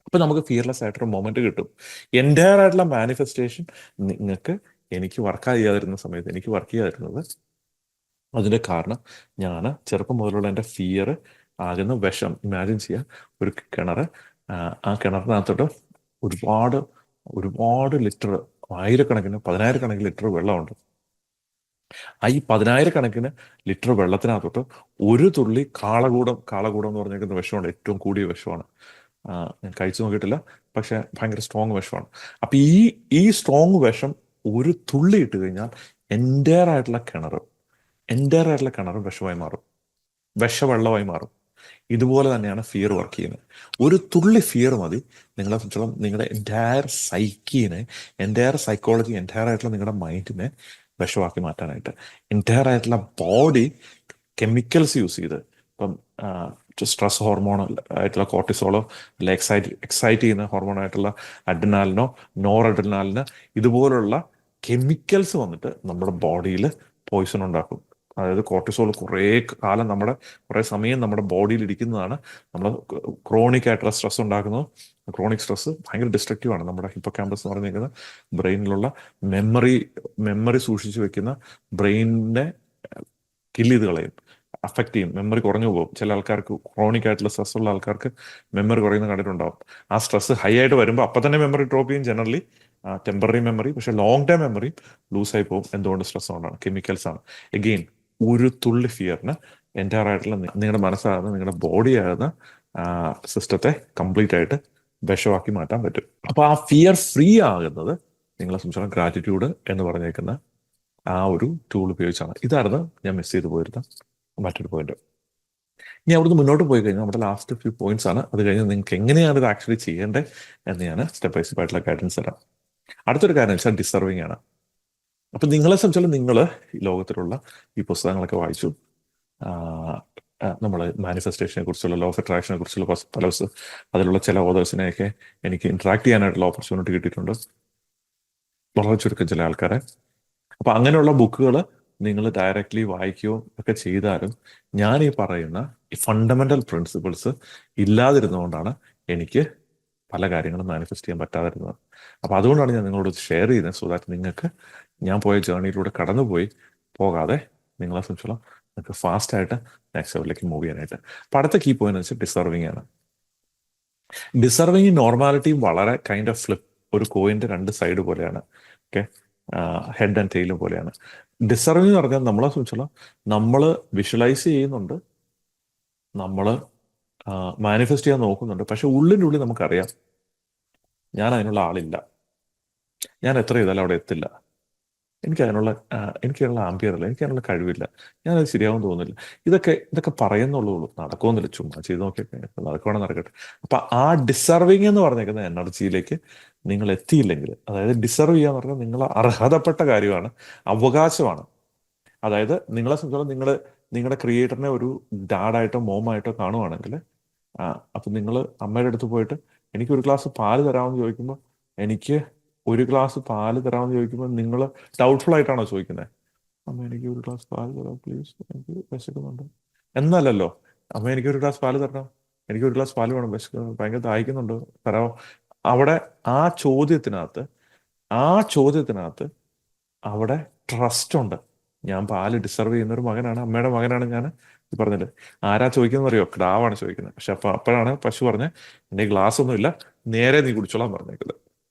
അപ്പൊ നമുക്ക് ഫിയർലെസ് ആയിട്ടൊരു മൊമെന്റ് കിട്ടും. എൻ്റയർ ആയിട്ടുള്ള മാനിഫെസ്റ്റേഷൻ നിങ്ങൾക്ക് എനിക്ക് വർക്ക് ചെയ്യാതിരുന്ന സമയത്ത്, എനിക്ക് വർക്ക് ചെയ്യാതിരുന്നത് അതിന്റെ കാരണം ഞാൻ ചെറുപ്പം മുതലുള്ള എൻ്റെ ഫിയർ ആകുന്ന വിഷം. ഇമാജിൻ ചെയ്യുക, ഒരു കിണർ, ആ കിണറിനകത്തോട്ട് ഒരുപാട് ഒരുപാട് ലിറ്റർ, ആയിരക്കണക്കിന് 10,000-കണക്കിന് ലിറ്റർ വെള്ളമുണ്ട്. ആ ഈ 10,000-കണക്കിന് ലിറ്റർ വെള്ളത്തിനകത്തോട്ട് ഒരു തുള്ളി കാളകൂടം എന്ന് പറഞ്ഞേക്കുന്ന വിഷമുണ്ട്, ഏറ്റവും കൂടിയ വിഷമാണ്. ഞാൻ കഴിച്ചു നോക്കിയിട്ടില്ല, പക്ഷെ ഭയങ്കര സ്ട്രോങ് വിഷമാണ്. അപ്പൊ ഈ സ്ട്രോങ് വിഷം ഒരു തുള്ളി ഇട്ട് കഴിഞ്ഞാൽ എൻ്റയർ ആയിട്ടുള്ള കിണർ വിഷമായി മാറും, വിഷവെള്ളമായി മാറും. ഇതുപോലെ തന്നെയാണ് ഫിയർ വർക്ക് ചെയ്യുന്നത്. ഒരു തുള്ളി ഫിയർ മതി നിങ്ങളെ സംബന്ധിച്ചോളം നിങ്ങളുടെ എൻ്റയർ സൈക്കീനെ, എൻ്റയർ സൈക്കോളജി, എൻ്റയർ ആയിട്ടുള്ള നിങ്ങളുടെ മൈൻഡിനെ വിഷമാക്കി മാറ്റാനായിട്ട്. എൻ്റയർ ആയിട്ടുള്ള ബോഡി കെമിക്കൽസ് യൂസ് ചെയ്ത്, ഇപ്പം സ്ട്രെസ് ഹോർമോൺ ആയിട്ടുള്ള കോർട്ടിസോളോ, അല്ല എക്സൈറ്റ് ചെയ്യുന്ന ഹോർമോൺ ആയിട്ടുള്ള അഡ്രിനാലിനോ, നോർ അഡ്രിനാലിന്, ഇതുപോലുള്ള കെമിക്കൽസ് വന്നിട്ട് നമ്മുടെ ബോഡിയിൽ പോയിസൺ ഉണ്ടാക്കും. അതായത് കോർട്ടിസോൾ കുറേ സമയം നമ്മുടെ ബോഡിയിൽ ഇരിക്കുന്നതാണ് നമ്മൾ ക്രോണിക് ആയിട്ടുള്ള സ്ട്രെസ് ഉണ്ടാക്കുന്നത്. ക്രോണിക് സ്ട്രെസ് ഭയങ്കര ഡിസ്ട്രക്റ്റീവ് ആണ്. നമ്മുടെ ഹിപ്പോകാമ്പസ് എന്ന് പറഞ്ഞിരിക്കുന്ന ബ്രെയിനിലുള്ള മെമ്മറി സൂക്ഷിച്ചു വെക്കുന്ന ബ്രെയിനിനെ കില്ല് ചെയ്ത് കളയും, അഫക്റ്റ് ചെയ്യും, മെമ്മറി കുറഞ്ഞു പോകും. ചില ആൾക്കാർക്ക്, ക്രോണിക് ആയിട്ടുള്ള സ്ട്രെസ് ഉള്ള ആൾക്കാർക്ക് മെമ്മറി കുറയുന്ന കണ്ടിട്ടുണ്ടാവും. ആ സ്ട്രെസ് ഹൈ ആയിട്ട് വരുമ്പോൾ അപ്പം തന്നെ മെമ്മറി ഡ്രോപ്പ് ചെയ്യും, ജനറലി ടെമ്പററി മെമ്മറി. പക്ഷെ ലോങ് ടൈം മെമ്മറി ലൂസായി പോകും. എന്തുകൊണ്ട്? സ്ട്രെസ് കൊണ്ടാണ്, കെമിക്കൽസ് ആണ്. എഗെയിൻ, ഒരു തുള്ളി ഫിയറിന് എൻ്റയർ ആയിട്ടുള്ള നിങ്ങളുടെ മനസ്സാകുന്ന, നിങ്ങളുടെ ബോഡി ആകുന്ന സിസ്റ്റത്തെ കംപ്ലീറ്റ് ആയിട്ട് വിഷമാക്കി മാറ്റാൻ പറ്റും. അപ്പൊ ആ ഫിയർ ഫ്രീ ആകുന്നത് നിങ്ങളെ സംബന്ധിച്ചിടത്തോളം ഗ്രാറ്റിറ്റ്യൂഡ് എന്ന് പറഞ്ഞേക്കുന്ന ആ ഒരു ടൂൾ ഉപയോഗിച്ചാണ്. ഇതായിരുന്നു ഞാൻ മിസ് ചെയ്ത് പോയിരുന്ന മറ്റൊരു പോയിന്റ്. ഇനി അവിടുന്ന് മുന്നോട്ട് പോയി കഴിഞ്ഞാൽ നമ്മുടെ ലാസ്റ്റ് ഫ്യൂ പോയിന്റ്സ് ആണ്. അത് കഴിഞ്ഞ് നിങ്ങൾക്ക് എങ്ങനെയാണ് ഇത് ആക്ച്വലി ചെയ്യേണ്ടത് എന്ന് ഞാൻ സ്റ്റെപ്പ് ബൈ സ്റ്റെപ്പ് ആയിട്ടുള്ള ഗൈഡൻസ് തരാം. അടുത്തൊരു കാര്യം വെച്ചാൽ ഡിസർവിങ് ആണ്. അപ്പൊ നിങ്ങളെ സംബന്ധിച്ചാൽ നിങ്ങൾ ഈ ലോകത്തിലുള്ള ഈ പുസ്തകങ്ങളൊക്കെ വായിച്ചു, നമ്മൾ മാനിഫെസ്റ്റേഷനെ കുറിച്ചുള്ള, ലോ ഓഫ് അട്രാക്ഷനെ കുറിച്ചുള്ള പല അതിലുള്ള ചില ഓതേഴ്സിനെയൊക്കെ എനിക്ക് ഇന്ററാക്ട് ചെയ്യാനായിട്ടുള്ള ഓപ്പർച്യൂണിറ്റി കിട്ടിയിട്ടുണ്ട്, വളരെ ചുരുക്കം ചില ആൾക്കാരെ. അപ്പൊ അങ്ങനെയുള്ള ബുക്കുകൾ നിങ്ങൾ ഡയറക്റ്റ്ലി വായിക്കുകയോ ഒക്കെ ചെയ്താലും ഞാൻ ഈ പറയുന്ന ഈ ഫണ്ടമെന്റൽ പ്രിൻസിപ്പിൾസ് ഇല്ലാതിരുന്നുകൊണ്ടാണ് എനിക്ക് പല കാര്യങ്ങളും മാനിഫെസ്റ്റ് ചെയ്യാൻ പറ്റാതിരുന്നത്. അപ്പൊ അതുകൊണ്ടാണ് ഞാൻ നിങ്ങളോട് ഷെയർ ചെയ്യുന്നത്, സോ ദാറ്റ് നിങ്ങൾക്ക് ഞാൻ പോയ ജേർണിയിലൂടെ കടന്നു പോകാതെ നിങ്ങളെ സംബന്ധിച്ചോളം നിങ്ങൾക്ക് ഫാസ്റ്റ് ആയിട്ട് നെക്സ്റ്റ് ലെവലിലേക്ക് മൂവ് ചെയ്യാനായിട്ട്. അപ്പൊ അടുത്ത കീ പോയിന്റ് എന്ന് വെച്ചാൽ ഡിസർവിങ് ആണ്. ഡിസർവിങ് നോർമാലിറ്റിയും വളരെ കൈൻഡ് ഓഫ് ഫ്ലിപ്പ്, ഒരു കോയിന്റെ രണ്ട് സൈഡ് പോലെയാണ്. ഓക്കെ, ഹെഡ് ആൻഡ് ടെയിലും പോലെയാണ്. ഡിസർവിങ് എന്ന് പറഞ്ഞാൽ നമ്മളെ സംബന്ധിച്ചോളം നമ്മൾ വിഷ്വലൈസ് ചെയ്യുന്നുണ്ട്, നമ്മൾ മാനിഫെസ്റ്റ് ചെയ്യാൻ നോക്കുന്നുണ്ട്, പക്ഷെ ഉള്ളിൻ്റെ ഉള്ളിൽ നമുക്കറിയാം ഞാൻ അതിനുള്ള ആളില്ല, ഞാൻ എത്ര ചെയ്താലും അവിടെ എത്തില്ല, എനിക്കതിനുള്ള ആംബിയർ ഇല്ല, എനിക്കതിനുള്ള കഴിവില്ല, ഞാനത് ശരിയാവും തോന്നുന്നില്ല. ഇതൊക്കെ പറയുന്നുള്ളൂ, നടക്കുമെന്നില്ല, ചുമ്മാ ചെയ്ത് നോക്കിയൊക്കെ നടക്കുവാണെങ്കിൽ നടക്കട്ടെ. അപ്പൊ ആ ഡിസർവിങ് എന്ന് പറഞ്ഞേക്കുന്ന എനർജിയിലേക്ക് നിങ്ങൾ എത്തിയില്ലെങ്കിൽ, അതായത് ഡിസർവ് ചെയ്യാന്ന് പറഞ്ഞാൽ നിങ്ങൾ അർഹതപ്പെട്ട കാര്യമാണ്, അവകാശമാണ്. അതായത് നിങ്ങളെ സംബന്ധിച്ചോളം നിങ്ങളുടെ ക്രിയേറ്ററിനെ ഒരു ഡാഡായിട്ടോ മോമായിട്ടോ കാണുവാണെങ്കിൽ, അപ്പൊ നിങ്ങൾ അമ്മയുടെ അടുത്ത് പോയിട്ട് എനിക്ക് ഒരു ഗ്ലാസ് പാല് തരാമെന്ന് ചോദിക്കുമ്പോൾ, എനിക്ക് ഒരു ഗ്ലാസ് പാല് തരാമെന്ന് ചോദിക്കുമ്പോൾ നിങ്ങൾ ഡൗട്ട്ഫുൾ ആയിട്ടാണോ ചോദിക്കുന്നത്? അമ്മ എനിക്ക് ഒരു ഗ്ലാസ് പാല് തരാം പ്ലീസ്, എനിക്ക് വിശക്കുന്നുണ്ട് എന്നല്ലല്ലോ. അമ്മ എനിക്ക് ഒരു ഗ്ലാസ് പാല് തരണം, എനിക്ക് ഒരു ഗ്ലാസ് പാല് വേണം, ഭയങ്കര ദാഹിക്കുന്നുണ്ട്, തരാമോ? അവിടെ ആ ചോദ്യത്തിനകത്ത് ആ ചോദ്യത്തിനകത്ത് അവിടെ ട്രസ്റ്റ് ഉണ്ട്. ഞാൻ പാല് ഡിസർവ് ചെയ്യുന്ന ഒരു മകനാണ്, അമ്മയുടെ മകനാണ് ഞാൻ. ഈ പറഞ്ഞില്ലേ, ആരാ ചോദിക്കുന്നത് അറിയോ? ക്ടാവാണ് ചോദിക്കുന്നത്. പക്ഷെ അപ്പോഴാണ് പശു പറഞ്ഞ്, എന്റെ ഗ്ലാസ് ഒന്നും ഇല്ല, നേരെ നീ കുടിച്ചോളാൻ പറഞ്ഞേക്കുന്നത്.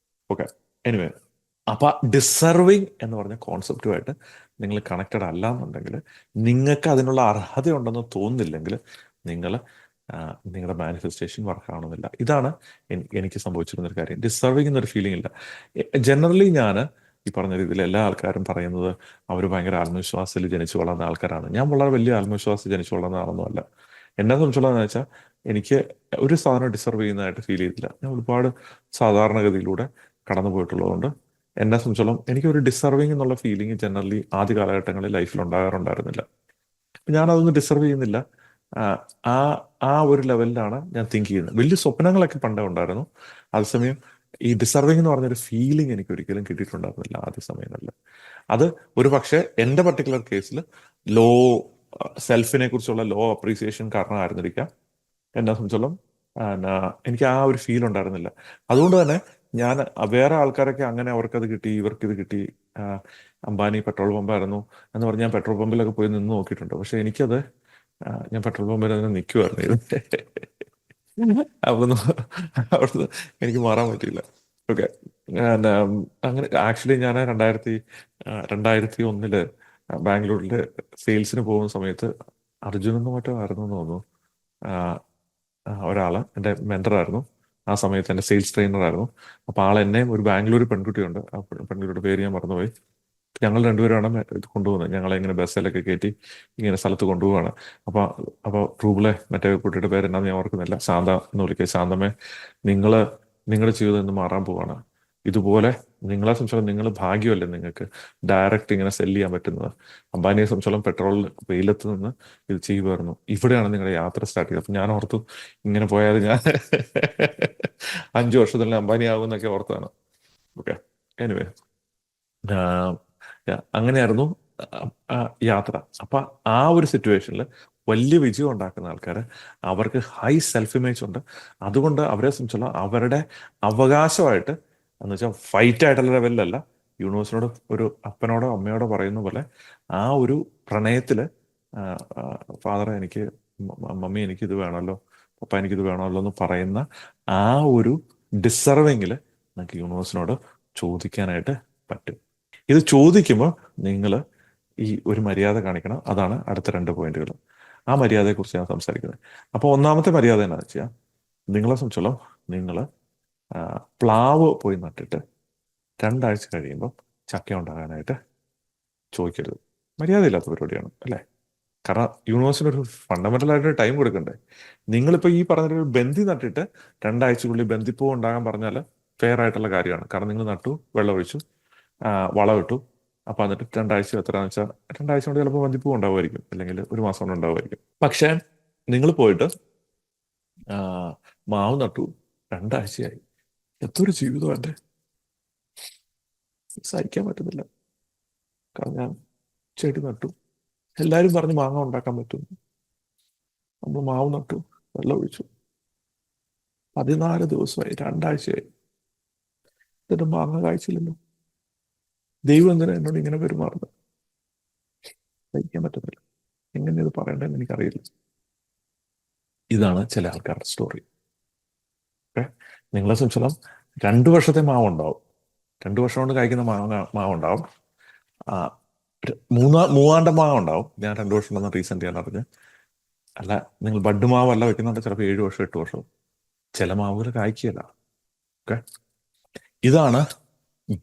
ഓക്കെ, എനിവേ, അപ്പൊ ഡിസർവിങ് എന്ന് പറഞ്ഞ കോൺസെപ്റ്റുമായിട്ട് നിങ്ങൾ കണക്റ്റഡ് അല്ല എന്നുണ്ടെങ്കിൽ, നിങ്ങൾക്ക് അതിനുള്ള അർഹതയുണ്ടെന്ന് തോന്നുന്നില്ലെങ്കിൽ, നിങ്ങൾ നിങ്ങളുടെ മാനിഫെസ്റ്റേഷൻ വർക്ക് ആവണമെന്നില്ല. ഇതാണ് എനിക്ക് സംഭവിച്ചിരുന്നൊരു കാര്യം. ഡിസർവിങ് എന്നൊരു ഫീലിംഗ് ഇല്ല. ജനറലി ഞാൻ ഈ പറഞ്ഞ രീതിയിൽ എല്ലാ ആൾക്കാരും പറയുന്നത് അവർ ഭയങ്കര ആത്മവിശ്വാസത്തിൽ ജനിച്ചു വളർന്ന ആൾക്കാരാണ്. ഞാൻ വളരെ വലിയ ആത്മവിശ്വാസത്തിൽ ജനിച്ചു വളർന്ന ആളൊന്നുമല്ല. എന്നെ സംബന്ധിച്ചുള്ളതെന്ന് വെച്ചാൽ, എനിക്ക് ഒരു സാധനം ഡിസർവ് ചെയ്യുന്നതായിട്ട് ഫീൽ ചെയ്തില്ല. ഞാൻ ഒരുപാട് സാധാരണഗതിയിലൂടെ കടന്നു പോയിട്ടുള്ളതുകൊണ്ട് എന്നെ സംബന്ധിച്ചോളം എനിക്കൊരു ഡിസർവിങ് എന്നുള്ള ഫീലിംഗ് ജനറലി ആദ്യ കാലഘട്ടങ്ങളിൽ ലൈഫിൽ ഉണ്ടാകാറുണ്ടായിരുന്നില്ല. ഞാനതൊന്നും ഡിസർവ് ചെയ്യുന്നില്ല. ആ ആ ആ ഒരു ലെവലിലാണ് ഞാൻ തിങ്ക് ചെയ്യുന്നത്. വലിയ സ്വപ്നങ്ങളൊക്കെ പണ്ടേ ഉണ്ടായിരുന്നു. അതേസമയം ഈ ഡിസർവിങ് എന്ന് പറഞ്ഞൊരു ഫീലിംഗ് എനിക്ക് ഒരിക്കലും കിട്ടിയിട്ടുണ്ടായിരുന്നില്ല ആദ്യ സമയങ്ങളിൽ. അത് ഒരു പക്ഷേ എൻ്റെ പർട്ടിക്കുലർ കേസിൽ ലോ സെൽഫിനെ കുറിച്ചുള്ള ലോ അപ്രീസിയേഷൻ കാരണമായിരുന്നിരിക്കാം. എന്നെ സംബന്ധിച്ചോളം എനിക്ക് ആ ഒരു ഫീൽ ഉണ്ടായിരുന്നില്ല. അതുകൊണ്ട് തന്നെ ഞാൻ വേറെ ആൾക്കാരൊക്കെ അങ്ങനെ അവർക്കത് കിട്ടി, ഇവർക്കിത് കിട്ടി, അംബാനി പെട്രോൾ പമ്പായിരുന്നു എന്ന് പറഞ്ഞ് ഞാൻ പെട്രോൾ പമ്പിലൊക്കെ പോയി നിന്ന് നോക്കിയിട്ടുണ്ട്. പക്ഷെ എനിക്കത് ഞാൻ പെട്രോൾ പമ്പിൽ തന്നെ നിൽക്കുമായിരുന്നു ഇത്. അവിടുന്ന് അവിടുന്ന് എനിക്ക് മാറാൻ പറ്റിയില്ല. ഓക്കെ, അങ്ങനെ ആക്ച്വലി ഞാൻ 2001 ബാംഗ്ലൂരിൽ സെയിൽസിന് പോകുന്ന സമയത്ത് അർജുൻ എന്ന് മറ്റോ ആയിരുന്നു എന്ന് തോന്നുന്നു. ഒരാള് എൻ്റെ മെന്ററായിരുന്നു. ആ സമയത്ത് എൻ്റെ സെയിൽസ് ട്രെയിനർ ആയിരുന്നു. അപ്പോൾ എന്നെയും ഒരു ബാംഗ്ലൂർ പെൺകുട്ടിയുണ്ട്, ആ പെൺകുട്ടിയുടെ പേര് ഞാൻ മറന്നുപോയി. ഞങ്ങൾ രണ്ടുപേരാണ് ഇത് കൊണ്ടുപോകുന്നത്. ഞങ്ങളെ ഇങ്ങനെ ബസ്സിലൊക്കെ കയറ്റി ഇങ്ങനെ സ്ഥലത്ത് കൊണ്ടുപോവാണ്. അപ്പോൾ അപ്പോൾ റൂബിളെ, മറ്റേ കുട്ടിയുടെ പേര് എന്നാന്ന് ഞാൻ ഓർക്കുന്നില്ല, ശാന്ത എന്ന് വിളിക്കുക. ശാന്തമേ, നിങ്ങളുടെ ജീവിതം ഇന്ന് മാറാൻ പോവാണ്. ഇതുപോലെ നിങ്ങളെ സംബന്ധിച്ചോളം നിങ്ങൾ ഭാഗ്യമല്ലേ നിങ്ങൾക്ക് ഡയറക്റ്റ് ഇങ്ങനെ സെല് ചെയ്യാൻ പറ്റുന്നത്. അംബാനിയെ സംബന്ധിച്ചോളം പെട്രോൾ വെയിലത്ത് നിന്ന് ഇത് ചെയ്യുമായിരുന്നു. ഇവിടെയാണ് നിങ്ങളുടെ യാത്ര സ്റ്റാർട്ട് ചെയ്തത്. അപ്പം ഞാൻ ഓർത്തു, ഇങ്ങനെ പോയാൽ ഞാൻ 5 വർഷത്തിൽ അംബാനി ആകും എന്നൊക്കെ ഓർത്താണ്. ഓക്കെ, എനിവേ, അങ്ങനെയായിരുന്നു യാത്ര. അപ്പൊ ആ ഒരു സിറ്റുവേഷനിൽ വലിയ വിജയം ഉണ്ടാക്കുന്ന ആൾക്കാർ, അവർക്ക് ഹൈ സെൽഫ് ഇമേജ് ഉണ്ട്. അതുകൊണ്ട് അവരെ സംബന്ധിച്ചുള്ള അവരുടെ അവകാശമായിട്ട്, എന്ന് വെച്ചാൽ ഫൈറ്റ് ആയിട്ടുള്ള ലെവലിലല്ല, യൂണിവേഴ്സിനോട് ഒരു അപ്പനോടോ അമ്മയോടോ പറയുന്ന പോലെ ആ ഒരു പ്രണയത്തില്, ഫാദറെ എനിക്ക്, മമ്മി എനിക്കിത് വേണമല്ലോ, പപ്പ എനിക്കിത് വേണമല്ലോ എന്ന് പറയുന്ന ആ ഒരു ഡിസർവിങ്ങിൽ നമുക്ക് യൂണിവേഴ്സിനോട് ചോദിക്കാനായിട്ട് പറ്റും. ഇത് ചോദിക്കുമ്പോൾ നിങ്ങൾ ഈ ഒരു മര്യാദ കാണിക്കണം. അതാണ് അടുത്ത 2 പോയിന്റുകൾ. ആ മര്യാദയെക്കുറിച്ച് ഞാൻ സംസാരിക്കുന്നത്. അപ്പോൾ ഒന്നാമത്തെ മര്യാദ എന്താണെന്ന് വെച്ചാൽ, നിങ്ങളെ സംബന്ധിച്ചോളം നിങ്ങൾ പ്ലാവ് പോയി നട്ടിട്ട് 2 ആഴ്ച കഴിയുമ്പോൾ ചക്ക ഉണ്ടാകാനായിട്ട് ചോദിക്കരുത്. മര്യാദയില്ലാത്ത പരിപാടിയാണ് അല്ലേ? കാരണം യൂണിവേഴ്സിനൊരു ഫണ്ടമെന്റൽ ആയിട്ട് ടൈം കൊടുക്കണ്ടേ? നിങ്ങളിപ്പോൾ ഈ പറഞ്ഞൊരു ബന്ദി നട്ടിട്ട് 2 ആഴ്ചക്കുള്ളിൽ ബന്ദിപ്പൂ ഉണ്ടാകാൻ പറഞ്ഞാൽ ഫെയർ ആയിട്ടുള്ള കാര്യമാണ്. കാരണം നിങ്ങൾ നട്ടു, വെള്ളമൊഴിച്ചു, വളമിട്ടു. അപ്പൊ എന്നിട്ട് 2 ആഴ്ച എത്രയാണെന്ന് വെച്ചാൽ 2 ആഴ്ച കൊണ്ട് ചിലപ്പോൾ ബന്ദിപ്പൂ ഉണ്ടാവുമായിരിക്കും, അല്ലെങ്കിൽ ഒരു മാസം കൊണ്ട് ഉണ്ടാവുമായിരിക്കും. പക്ഷേ നിങ്ങൾ പോയിട്ട് മാവ് നട്ടു, 2 ആഴ്ചയായി. എത്തൊരു ജീവിതം എൻ്റെ, സഹിക്കാൻ പറ്റുന്നില്ല. കാരണം ഞാൻ ചെടി നട്ടു, എല്ലാവരും പറഞ്ഞ് മാങ്ങ ഉണ്ടാക്കാൻ പറ്റും. നമ്മൾ മാവ് നട്ടു, വെള്ളം ഒഴിച്ചു, 14 ദിവസമായി, 2 ആഴ്ചയായി, എന്നിട്ട് മാങ്ങ കായ്ച്ചില്ലല്ലോ. ദൈവം എന്തിനാ എന്നോട് ഇങ്ങനെ പെരുമാറുന്നത്? സഹിക്കാൻ പറ്റുന്നില്ല. എങ്ങനെ ഇത് പറയണ്ടെന്ന് എനിക്കറിയില്ല. ഇതാണ് ചില ആൾക്കാരുടെ സ്റ്റോറി. ഓക്കെ, നിങ്ങളെ സംബന്ധിച്ചിടത്തോളം 2 വർഷത്തെ മാവ് ഉണ്ടാവും, 2 വർഷം കൊണ്ട് കഴിക്കുന്ന മാവ് ഉണ്ടാവും, മൂവാണ്ട മാവ് ഉണ്ടാവും. ഞാൻ 2 വർഷം ഉണ്ടെന്ന് റീസെന്റ് ചെയ്യാൻ അറിഞ്ഞ്. അല്ല, നിങ്ങൾ ബഡ് മാവല്ല വെക്കുന്നുണ്ട്, ചിലപ്പോൾ 7 വർഷം 8 വർഷം. ചില മാവുകൾ കായ്ക്കുകയല്ല. ഓക്കെ, ഇതാണ്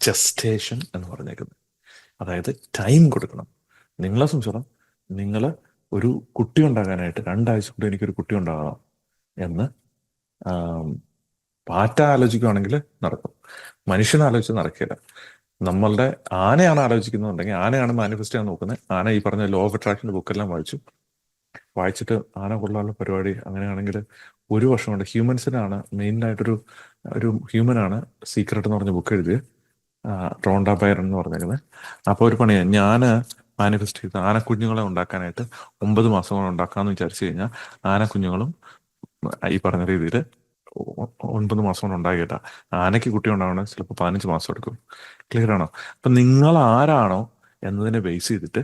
ജസ്റ്റേഷൻ എന്ന് പറഞ്ഞേക്കുന്നത്. അതായത് ടൈം കൊടുക്കണം. നിങ്ങളെ സംബന്ധിച്ചോളം നിങ്ങൾ ഒരു കുട്ടി ഉണ്ടാകാനായിട്ട് 2 ആഴ്ച കൊണ്ട് എനിക്കൊരു കുട്ടി ഉണ്ടാകണം എന്ന് പാറ്റ ആലോചിക്കുകയാണെങ്കിൽ നടക്കും. മനുഷ്യനെ ആലോചിച്ച് നടക്കില്ല. നമ്മളുടെ ആനയാണ് ആലോചിക്കുന്നുണ്ടെങ്കിൽ, ആനയാണ് മാനിഫെസ്റ്റ് ചെയ്യാൻ നോക്കുന്നത്. ആന ഈ പറഞ്ഞ ലോ ഓഫ് അട്രാക്ഷൻ്റെ ബുക്കെല്ലാം വായിച്ചിട്ട് ആന കൊള്ളാനുള്ള പരിപാടി. അങ്ങനെയാണെങ്കിൽ 1 വർഷം കൊണ്ട് ഹ്യൂമൻസിനാണ് ഒരു ഹ്യൂമനാണ് സീക്രട്ട് എന്ന് പറഞ്ഞ ബുക്ക് എഴുതിയത്, റോണ്ട ബൈറൺ എന്ന് പറഞ്ഞേക്കുന്നത്. അപ്പോൾ ഒരു പണിയാണ്, ഞാൻ മാനിഫെസ്റ്റ് ചെയ്ത് ആനക്കുഞ്ഞുങ്ങളെ ഉണ്ടാക്കാനായിട്ട് 9 മാസം കൊണ്ട് ഉണ്ടാക്കാമെന്ന് വിചാരിച്ചു കഴിഞ്ഞാൽ ആനക്കുഞ്ഞുങ്ങളും ഈ പറഞ്ഞ രീതിയിൽ 9 മാസം കൊണ്ട് ഉണ്ടാകില്ല. ആനയ്ക്ക് കുട്ടി ഉണ്ടാവണമെങ്കിൽ ചിലപ്പോൾ 15 മാസം എടുക്കും. ക്ലിയർ ആണോ? അപ്പം നിങ്ങൾ ആരാണോ എന്നതിനെ ബേസ് ചെയ്തിട്ട്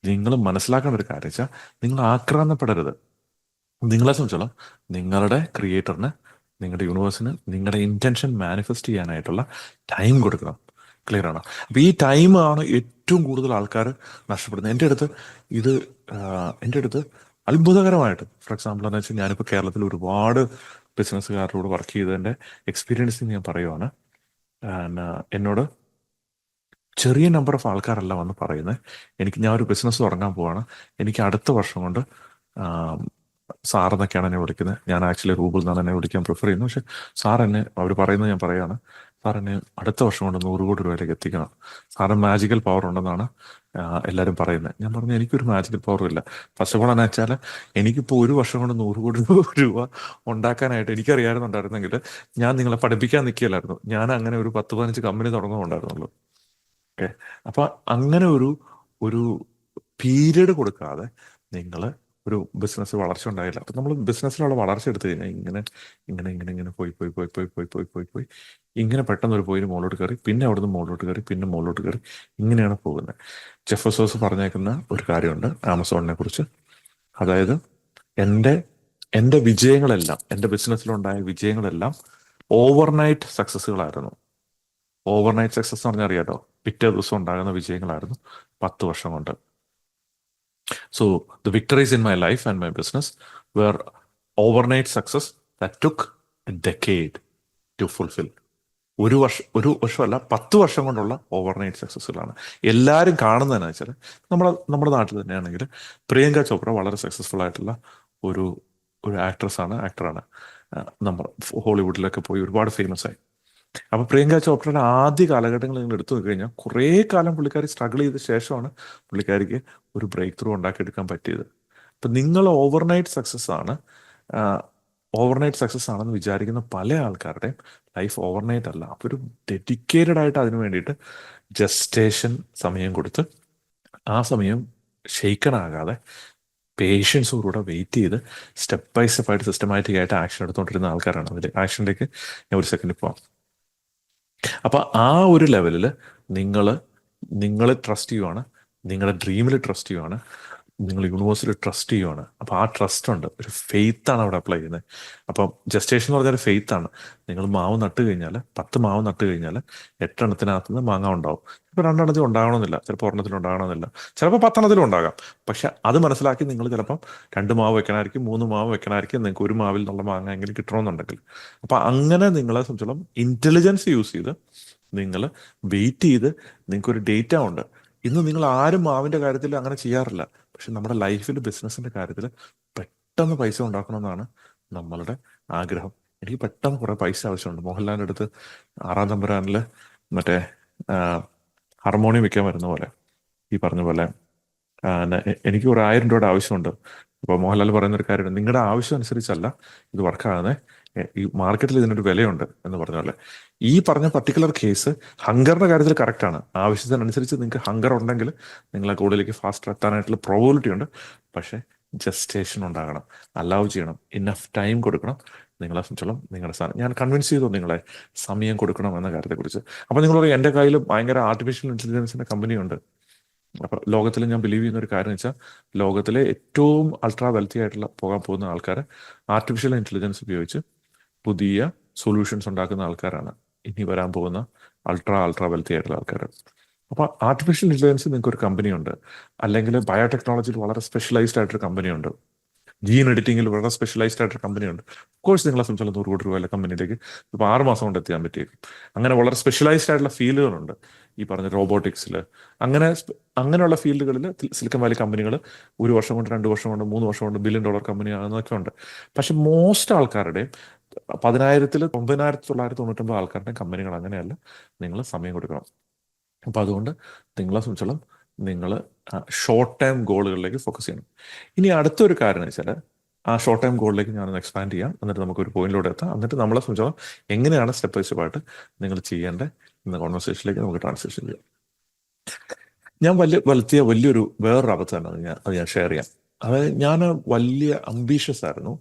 നിങ്ങൾ മനസ്സിലാക്കേണ്ട ഒരു കാര്യം വെച്ചാൽ, നിങ്ങൾ ആക്രാന്തപ്പെടരുത്. നിങ്ങളെ സംബന്ധിച്ചോളം നിങ്ങളുടെ ക്രിയേറ്ററിന്, നിങ്ങളുടെ യൂണിവേഴ്സിന് നിങ്ങളുടെ ഇന്റൻഷൻ മാനിഫെസ്റ്റ് ചെയ്യാനായിട്ടുള്ള ടൈം കൊടുക്കണം. ക്ലിയർ ആണ്? അപ്പം ഈ ടൈമാണ് ഏറ്റവും കൂടുതൽ ആൾക്കാർ നഷ്ടപ്പെടുന്നത്. ഇത് എൻ്റെ അടുത്ത് അത്ഭുതകരമായിട്ട്, ഫോർ എക്സാമ്പിൾ എന്ന് വെച്ചാൽ, ഞാനിപ്പോൾ കേരളത്തിൽ ഒരുപാട് ബിസിനസ്സുകാരോട് വർക്ക് ചെയ്തതിൻ്റെ എക്സ്പീരിയൻസ് ഞാൻ പറയുവാണ്. എന്നോട് ചെറിയ നമ്പർ ഓഫ് ആൾക്കാരല്ല വന്ന് പറയുന്നത്, ഞാൻ ഒരു ബിസിനസ് തുടങ്ങാൻ പോവാണ്, എനിക്ക് അടുത്ത വർഷം കൊണ്ട് സാറെന്നൊക്കെയാണ് എന്നെ വിളിക്കുന്നത്. ഞാൻ ആക്ച്വലി റൂബിൾ എന്നാണ് എന്നെ വിളിക്കാൻ പ്രിഫർ ചെയ്യുന്നത്. പക്ഷെ അവർ പറയുന്നത് ഞാൻ പറയുകയാണ്, സാർ എന്നെ അടുത്ത വർഷം കൊണ്ട് 100 കോടി രൂപയിലേക്ക് എത്തിക്കണം. സാറിന് മാജിക്കൽ പവർ ഉണ്ടെന്നാണ് എല്ലാവരും പറയുന്നത്. ഞാൻ പറഞ്ഞു, എനിക്കൊരു മാജിക്കൽ പവറും ഇല്ല. ഫസ്റ്റ് ഓഫ് ഓൾ എന്ന് വെച്ചാൽ, എനിക്കിപ്പോൾ ഒരു വർഷം കൊണ്ട് 100 കോടി രൂപ ഉണ്ടാക്കാനായിട്ട് എനിക്കറിയാമായിരുന്നുണ്ടായിരുന്നെങ്കിൽ ഞാൻ നിങ്ങളെ പഠിപ്പിക്കാൻ നിൽക്കില്ലായിരുന്നു. ഞാൻ അങ്ങനെ ഒരു 10-15 കമ്പനി തുടങ്ങുന്നുണ്ടായിരുന്നുള്ളൂ. ഓക്കെ. അപ്പൊ അങ്ങനെ ഒരു പീരീഡ് കൊടുക്കാതെ നിങ്ങൾ ഒരു ബിസിനസ് വളർച്ച ഉണ്ടായില്ല. അപ്പം നമ്മൾ ബിസിനസ്സിലുള്ള വളർച്ച എടുത്തു കഴിഞ്ഞാൽ ഇങ്ങനെ ഇങ്ങനെ ഇങ്ങനെ ഇങ്ങനെ പോയി പോയി പോയി പോയി പോയി പോയി പോയി പോയി ഇങ്ങനെ പെട്ടെന്ന് ഒരു പോയിന്റ് മുകളിലോട്ട് കയറി, പിന്നെ അവിടുന്ന് മുകളിലോട്ട് കയറി, പിന്നെ മുകളിലോട്ട് കയറി, ഇങ്ങനെയാണ് പോകുന്നത്. ജെഫ് ബെസോസ് പറഞ്ഞേക്കുന്ന ഒരു കാര്യമുണ്ട് ആമസോണിനെ കുറിച്ച്. അതായത് എൻ്റെ വിജയങ്ങളെല്ലാം, എൻ്റെ ബിസിനസ്സിലുണ്ടായ വിജയങ്ങളെല്ലാം ഓവർനൈറ്റ് സക്സസ്സുകളായിരുന്നു. ഓവർനൈറ്റ് സക്സസ് എന്ന് പറഞ്ഞാൽ അറിയാലോ, പിറ്റേ ദിവസം ഉണ്ടാകുന്ന വിജയങ്ങളായിരുന്നു 10 വർഷം കൊണ്ട്. So the victories in my life and my business were overnight success that took a decade to fulfill. ഒരു വർഷമല്ല, 10 വർഷം കൊണ്ടുള്ള ഓവർനൈറ്റ് സക്സസ്സുകളാണ്. എല്ലാവരും കാണുന്നതെന്ന് വെച്ചാൽ, നമ്മുടെ നാട്ടിൽ തന്നെയാണെങ്കിൽ പ്രിയങ്ക ചോപ്ര വളരെ സക്സസ്ഫുൾ ആയിട്ടുള്ള ഒരു ആക്ടറാണ്. നമ്മൾ ഹോളിവുഡിലൊക്കെ പോയി ഒരുപാട് ഫേമസ് ആയി. അപ്പൊ പ്രിയങ്ക ചോപ്രയുടെ ആദ്യ കാലഘട്ടങ്ങൾ നിങ്ങൾ എടുത്തു നോക്കി കഴിഞ്ഞാൽ, കുറേ കാലം പുള്ളിക്കാരി സ്ട്രഗിൾ ചെയ്ത ശേഷമാണ് പുള്ളിക്കാരിക്ക് ഒരു ബ്രേക്ക് ത്രൂ ഉണ്ടാക്കിയെടുക്കാൻ പറ്റിയത്. അപ്പൊ നിങ്ങൾ ഓവർനൈറ്റ് സക്സസ് ആണെന്ന് വിചാരിക്കുന്ന പല ആൾക്കാരുടെയും ലൈഫ് ഓവർനൈറ്റ് അല്ല. അപ്പൊ ഒരു ഡെഡിക്കേറ്റഡ് ആയിട്ട് അതിനു വേണ്ടിയിട്ട് ജസ്റ്റേഷൻ സമയം കൊടുത്ത്, ആ സമയം ഷെയ്ക്കണാകാതെ പേഷ്യൻസോടുകൂടെ വെയിറ്റ് ചെയ്ത് സ്റ്റെപ്പ് ബൈ സ്റ്റെപ്പായിട്ട് സിസ്റ്റമാറ്റിക് ആയിട്ട് ആക്ഷൻ എടുത്തുകൊണ്ടിരുന്ന ആൾക്കാരാണ്. അതിൽ ആക്ഷനിലേക്ക് ഞാൻ ഒരു സെക്കൻഡ് പോവാം. അപ്പൊ ആ ഒരു ലെവലിൽ നിങ്ങൾ ട്രസ്റ്റ് ചെയ്യുവാണ്, നിങ്ങളുടെ ഡ്രീമിൽ ട്രസ്റ്റ് ചെയ്യുവാണ്, നിങ്ങൾ യൂണിവേഴ്സിൽ ട്രസ്റ്റ് ചെയ്യുവാണ്. അപ്പോൾ ആ ട്രസ്റ്റ് ഉണ്ട്, ഒരു ഫെയ്ത്താണ് അവിടെ അപ്ലൈ ചെയ്യുന്നത്. അപ്പം ജസ്റ്റേഷൻ എന്ന് പറഞ്ഞാൽ ഫെയ്ത്താണ്. നിങ്ങൾ മാവ് നട്ട് കഴിഞ്ഞാൽ, 10 മാവ് നട്ട് കഴിഞ്ഞാൽ 8 എണ്ണത്തിനകത്ത് നിന്ന് മാങ്ങ ഉണ്ടാവും. ഇപ്പോൾ 2 എണ്ണത്തിൽ ഉണ്ടാകണമെന്നില്ല, ചിലപ്പോൾ 1 എണ്ണത്തിൽ ഉണ്ടാകണമെന്നില്ല, ചിലപ്പോൾ 10 എണ്ണത്തിലും ഉണ്ടാകാം. പക്ഷെ അത് മനസ്സിലാക്കി നിങ്ങൾ ചിലപ്പം 2 മാവ് വെക്കണമായിരിക്കും, 3 മാവ് വെക്കണമായിരിക്കും, നിങ്ങൾക്ക് ഒരു മാവിൽ നിന്നുള്ള മാങ്ങ എങ്കിലും കിട്ടണമെന്നുണ്ടെങ്കിൽ. അപ്പം അങ്ങനെ നിങ്ങളെ സംബന്ധിച്ചോളം ഇന്റലിജൻസ് യൂസ് ചെയ്ത് നിങ്ങൾ വെയിറ്റ് ചെയ്ത്, നിങ്ങൾക്കൊരു ഡേറ്റ ഉണ്ട്. ഇന്ന് നിങ്ങൾ ആരും മാവിൻ്റെ കാര്യത്തിൽ അങ്ങനെ ചെയ്യാറില്ല. പക്ഷെ നമ്മുടെ ലൈഫിൽ, ബിസിനസ്സിൻ്റെ കാര്യത്തിൽ പെട്ടെന്ന് പൈസ ഉണ്ടാക്കണമെന്നാണ് നമ്മളുടെ ആഗ്രഹം. എനിക്ക് പെട്ടെന്ന് കുറേ പൈസ ആവശ്യമുണ്ട്. മോഹൻലാലിൻ്റെ അടുത്ത് 6-ാം തമ്പുരാനിൽ മറ്റേ ഹാർമോണിയം വെക്കാൻ വരുന്ന പോലെ, ഈ പറഞ്ഞ പോലെ എനിക്ക് ഒരു 1000 രൂപയുടെ ആവശ്യമുണ്ട്. ഇപ്പോൾ മോഹൻലാൽ പറയുന്ന ഒരു കാര്യമുണ്ട്, നിങ്ങളുടെ ആവശ്യം അനുസരിച്ചല്ല ഇത് വർക്കാകുന്നത്, ഈ മാർക്കറ്റിൽ ഇതിനൊരു വിലയുണ്ട് എന്ന് പറഞ്ഞ പോലെ. ഈ പറഞ്ഞ പർട്ടിക്കുലർ കേസ് ഹങ്കറിന്റെ കാര്യത്തിൽ കറക്റ്റാണ്. ആവശ്യത്തിനനുസരിച്ച് നിങ്ങൾക്ക് ഹങ്കർ ഉണ്ടെങ്കിൽ നിങ്ങളെ കൂടുതലേക്ക് ഫാസ്റ്റ് എത്താനായിട്ടുള്ള പ്രോബിലിറ്റി ഉണ്ട്. പക്ഷേ ജസ്റ്റേഷൻ ഉണ്ടാകണം, അലൗ ചെയ്യണം, ഇന്നഫ് ടൈം കൊടുക്കണം. നിങ്ങളെ സംബന്ധിച്ചോളം നിങ്ങളുടെ സാധനം ഞാൻ കൺവിൻസ് ചെയ്തു, നിങ്ങളെ സമയം കൊടുക്കണം എന്ന കാര്യത്തെക്കുറിച്ച്. അപ്പോൾ നിങ്ങൾ പറയും, എൻ്റെ കയ്യിൽ ഭയങ്കര ആർട്ടിഫിഷ്യൽ ഇൻ്റലിജൻസിൻ്റെ കമ്പനിയുണ്ട്. അപ്പോൾ ലോകത്തിൽ ഞാൻ ബിലീവ് ചെയ്യുന്ന ഒരു കാര്യം വെച്ചാൽ, ലോകത്തിലെ ഏറ്റവും അൾട്രാ വെൽത്തി ആയിട്ടുള്ള പോകാൻ പോകുന്ന ആൾക്കാർ ആർട്ടിഫിഷ്യൽ ഇൻ്റലിജൻസ് ഉപയോഗിച്ച് പുതിയ സൊല്യൂഷൻസ് ഉണ്ടാക്കുന്ന ആൾക്കാരാണ് ഇനി വരാൻ പോകുന്ന അൾട്രാ വെൽത്തി ആയിട്ടുള്ള ആൾക്കാർ. അപ്പോൾ ആർട്ടിഫിഷ്യൽ ഇൻ്റലിജൻസ് നിങ്ങൾക്ക് ഒരു കമ്പനിയുണ്ട്, അല്ലെങ്കിൽ ബയോടെക്നോളജിയിൽ വളരെ സ്പെഷ്യലൈസ്ഡ് ആയിട്ടൊരു കമ്പനിയുണ്ട്, ജീൻ എഡിറ്റിങ്ങിൽ വളരെ സ്പെഷ്യലൈസ്ഡ് ആയിട്ടൊരു കമ്പനിയുണ്ട്. കോഴ്സ് നിങ്ങളെ സംബന്ധിച്ചുള്ള 100 കോടി രൂപയിലെ കമ്പനിയിലേക്ക് ഇപ്പോൾ 6 മാസം കൊണ്ട് എത്തിയാൻ പറ്റിയേക്കും. അങ്ങനെ വളരെ സ്പെഷ്യലൈസ്ഡ് ആയിട്ടുള്ള ഫീൽഡുകളുണ്ട്. ഈ പറഞ്ഞ റോബോട്ടിക്സിൽ, അങ്ങനെയുള്ള ഫീൽഡുകളിൽ സിലിക്കൺ വാലി കമ്പനികൾ 1 വർഷം കൊണ്ട്, 2 വർഷം കൊണ്ട്, 3 വർഷം കൊണ്ട് $1 ബില്യൺ കമ്പനി ആകുന്നതൊക്കെ ഉണ്ട്. പക്ഷെ മോസ്റ്റ് ആൾക്കാരുടെയും 10,000-ൽ 9,999 ആൾക്കാരുടെയും കമ്പനികൾ അങ്ങനെയല്ല. നിങ്ങൾ സമയം കൊടുക്കണം. അപ്പം അതുകൊണ്ട് നിങ്ങളെ സംബന്ധിച്ചോളം നിങ്ങൾ ഷോർട്ട് ടൈം ഗോളുകളിലേക്ക് ഫോക്കസ് ചെയ്യണം. ഇനി അടുത്തൊരു കാര്യം എന്ന് വെച്ചാൽ, ആ ഷോർട്ട് ടൈം ഗോളിലേക്ക് ഞാനൊന്ന് എക്സ്പാൻഡ് ചെയ്യാം, എന്നിട്ട് നമുക്കൊരു പോയിന്റിലൂടെ എത്താം. എന്നിട്ട് നമ്മളെ സംബന്ധിച്ചോളം എങ്ങനെയാണ് സ്റ്റെപ്പ് ബൈ സ്റ്റെപ്പായിട്ട് നിങ്ങൾ ചെയ്യേണ്ടത് എന്ന കോൺവെർസേഷനിലേക്ക് നമുക്ക് ട്രാൻസിഷൻ ചെയ്യാം. ഞാൻ വലിയൊരു വേറൊരു അബദ്ധമാണ് അത് ഞാൻ ഷെയർ ചെയ്യാം. അതായത് ഞാൻ വലിയ അംബീഷ്യസ് ആയിരുന്നു.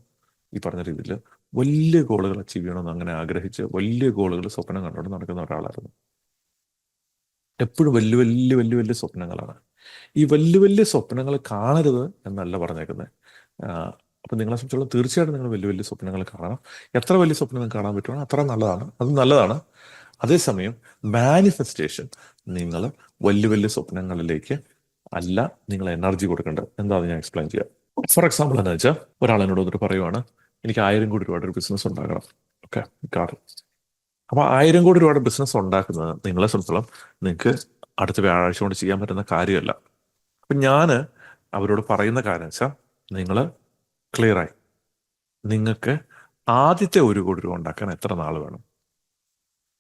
ഈ പറഞ്ഞ രീതിയിൽ വലിയ ഗോളുകൾ അച്ചീവ് ചെയ്യണമെന്ന് അങ്ങനെ ആഗ്രഹിച്ച് വലിയ ഗോളുകൾ സ്വപ്നം കണ്ടുകൊണ്ട് നടക്കുന്ന ഒരാളായിരുന്നു. എപ്പോഴും വലിയ വലിയ വലിയ വലിയ സ്വപ്നങ്ങളാണ്. ഈ വലിയ വലിയ സ്വപ്നങ്ങൾ കാണരുത് എന്നല്ല പറഞ്ഞേക്കുന്നത്. അപ്പം നിങ്ങളെ സംബന്ധിച്ചോളം തീർച്ചയായിട്ടും നിങ്ങൾ വലിയ വലിയ സ്വപ്നങ്ങൾ കാണണം. എത്ര വലിയ സ്വപ്നം നിങ്ങൾക്ക് കാണാൻ പറ്റുമോ അത്ര നല്ലതാണ്, അത് നല്ലതാണ്. അതേസമയം മാനിഫെസ്റ്റേഷൻ നിങ്ങൾ വലിയ വലിയ സ്വപ്നങ്ങളിലേക്ക് അല്ല നിങ്ങൾ എനർജി കൊടുക്കേണ്ടത്. എന്താണെന്ന് ഞാൻ എക്സ്പ്ലെയിൻ ചെയ്യാം. ഫോർ എക്സാമ്പിൾ എന്താ വെച്ചാൽ ഒരാൾ എന്നോട് വന്നിട്ട് പറയുവാണ്, എനിക്ക് 1000 കോടി രൂപയുടെ ഒരു ബിസിനസ് ഉണ്ടാക്കണം. Okay, car. അപ്പൊ 1000 കോടി രൂപയുടെ ബിസിനസ് ഉണ്ടാക്കുന്നത് നിങ്ങളെ സംബന്ധിച്ചോളം നിങ്ങൾക്ക് അടുത്ത വ്യാഴാഴ്ച കൊണ്ട് ചെയ്യാൻ പറ്റുന്ന കാര്യമല്ല. അപ്പൊ ഞാൻ അവരോട് പറയുന്ന കാര്യം വെച്ചാൽ നിങ്ങൾ ക്ലിയറായി, നിങ്ങൾക്ക് ആദ്യത്തെ 1 കോടി രൂപ ഉണ്ടാക്കാൻ എത്ര നാൾ വേണം?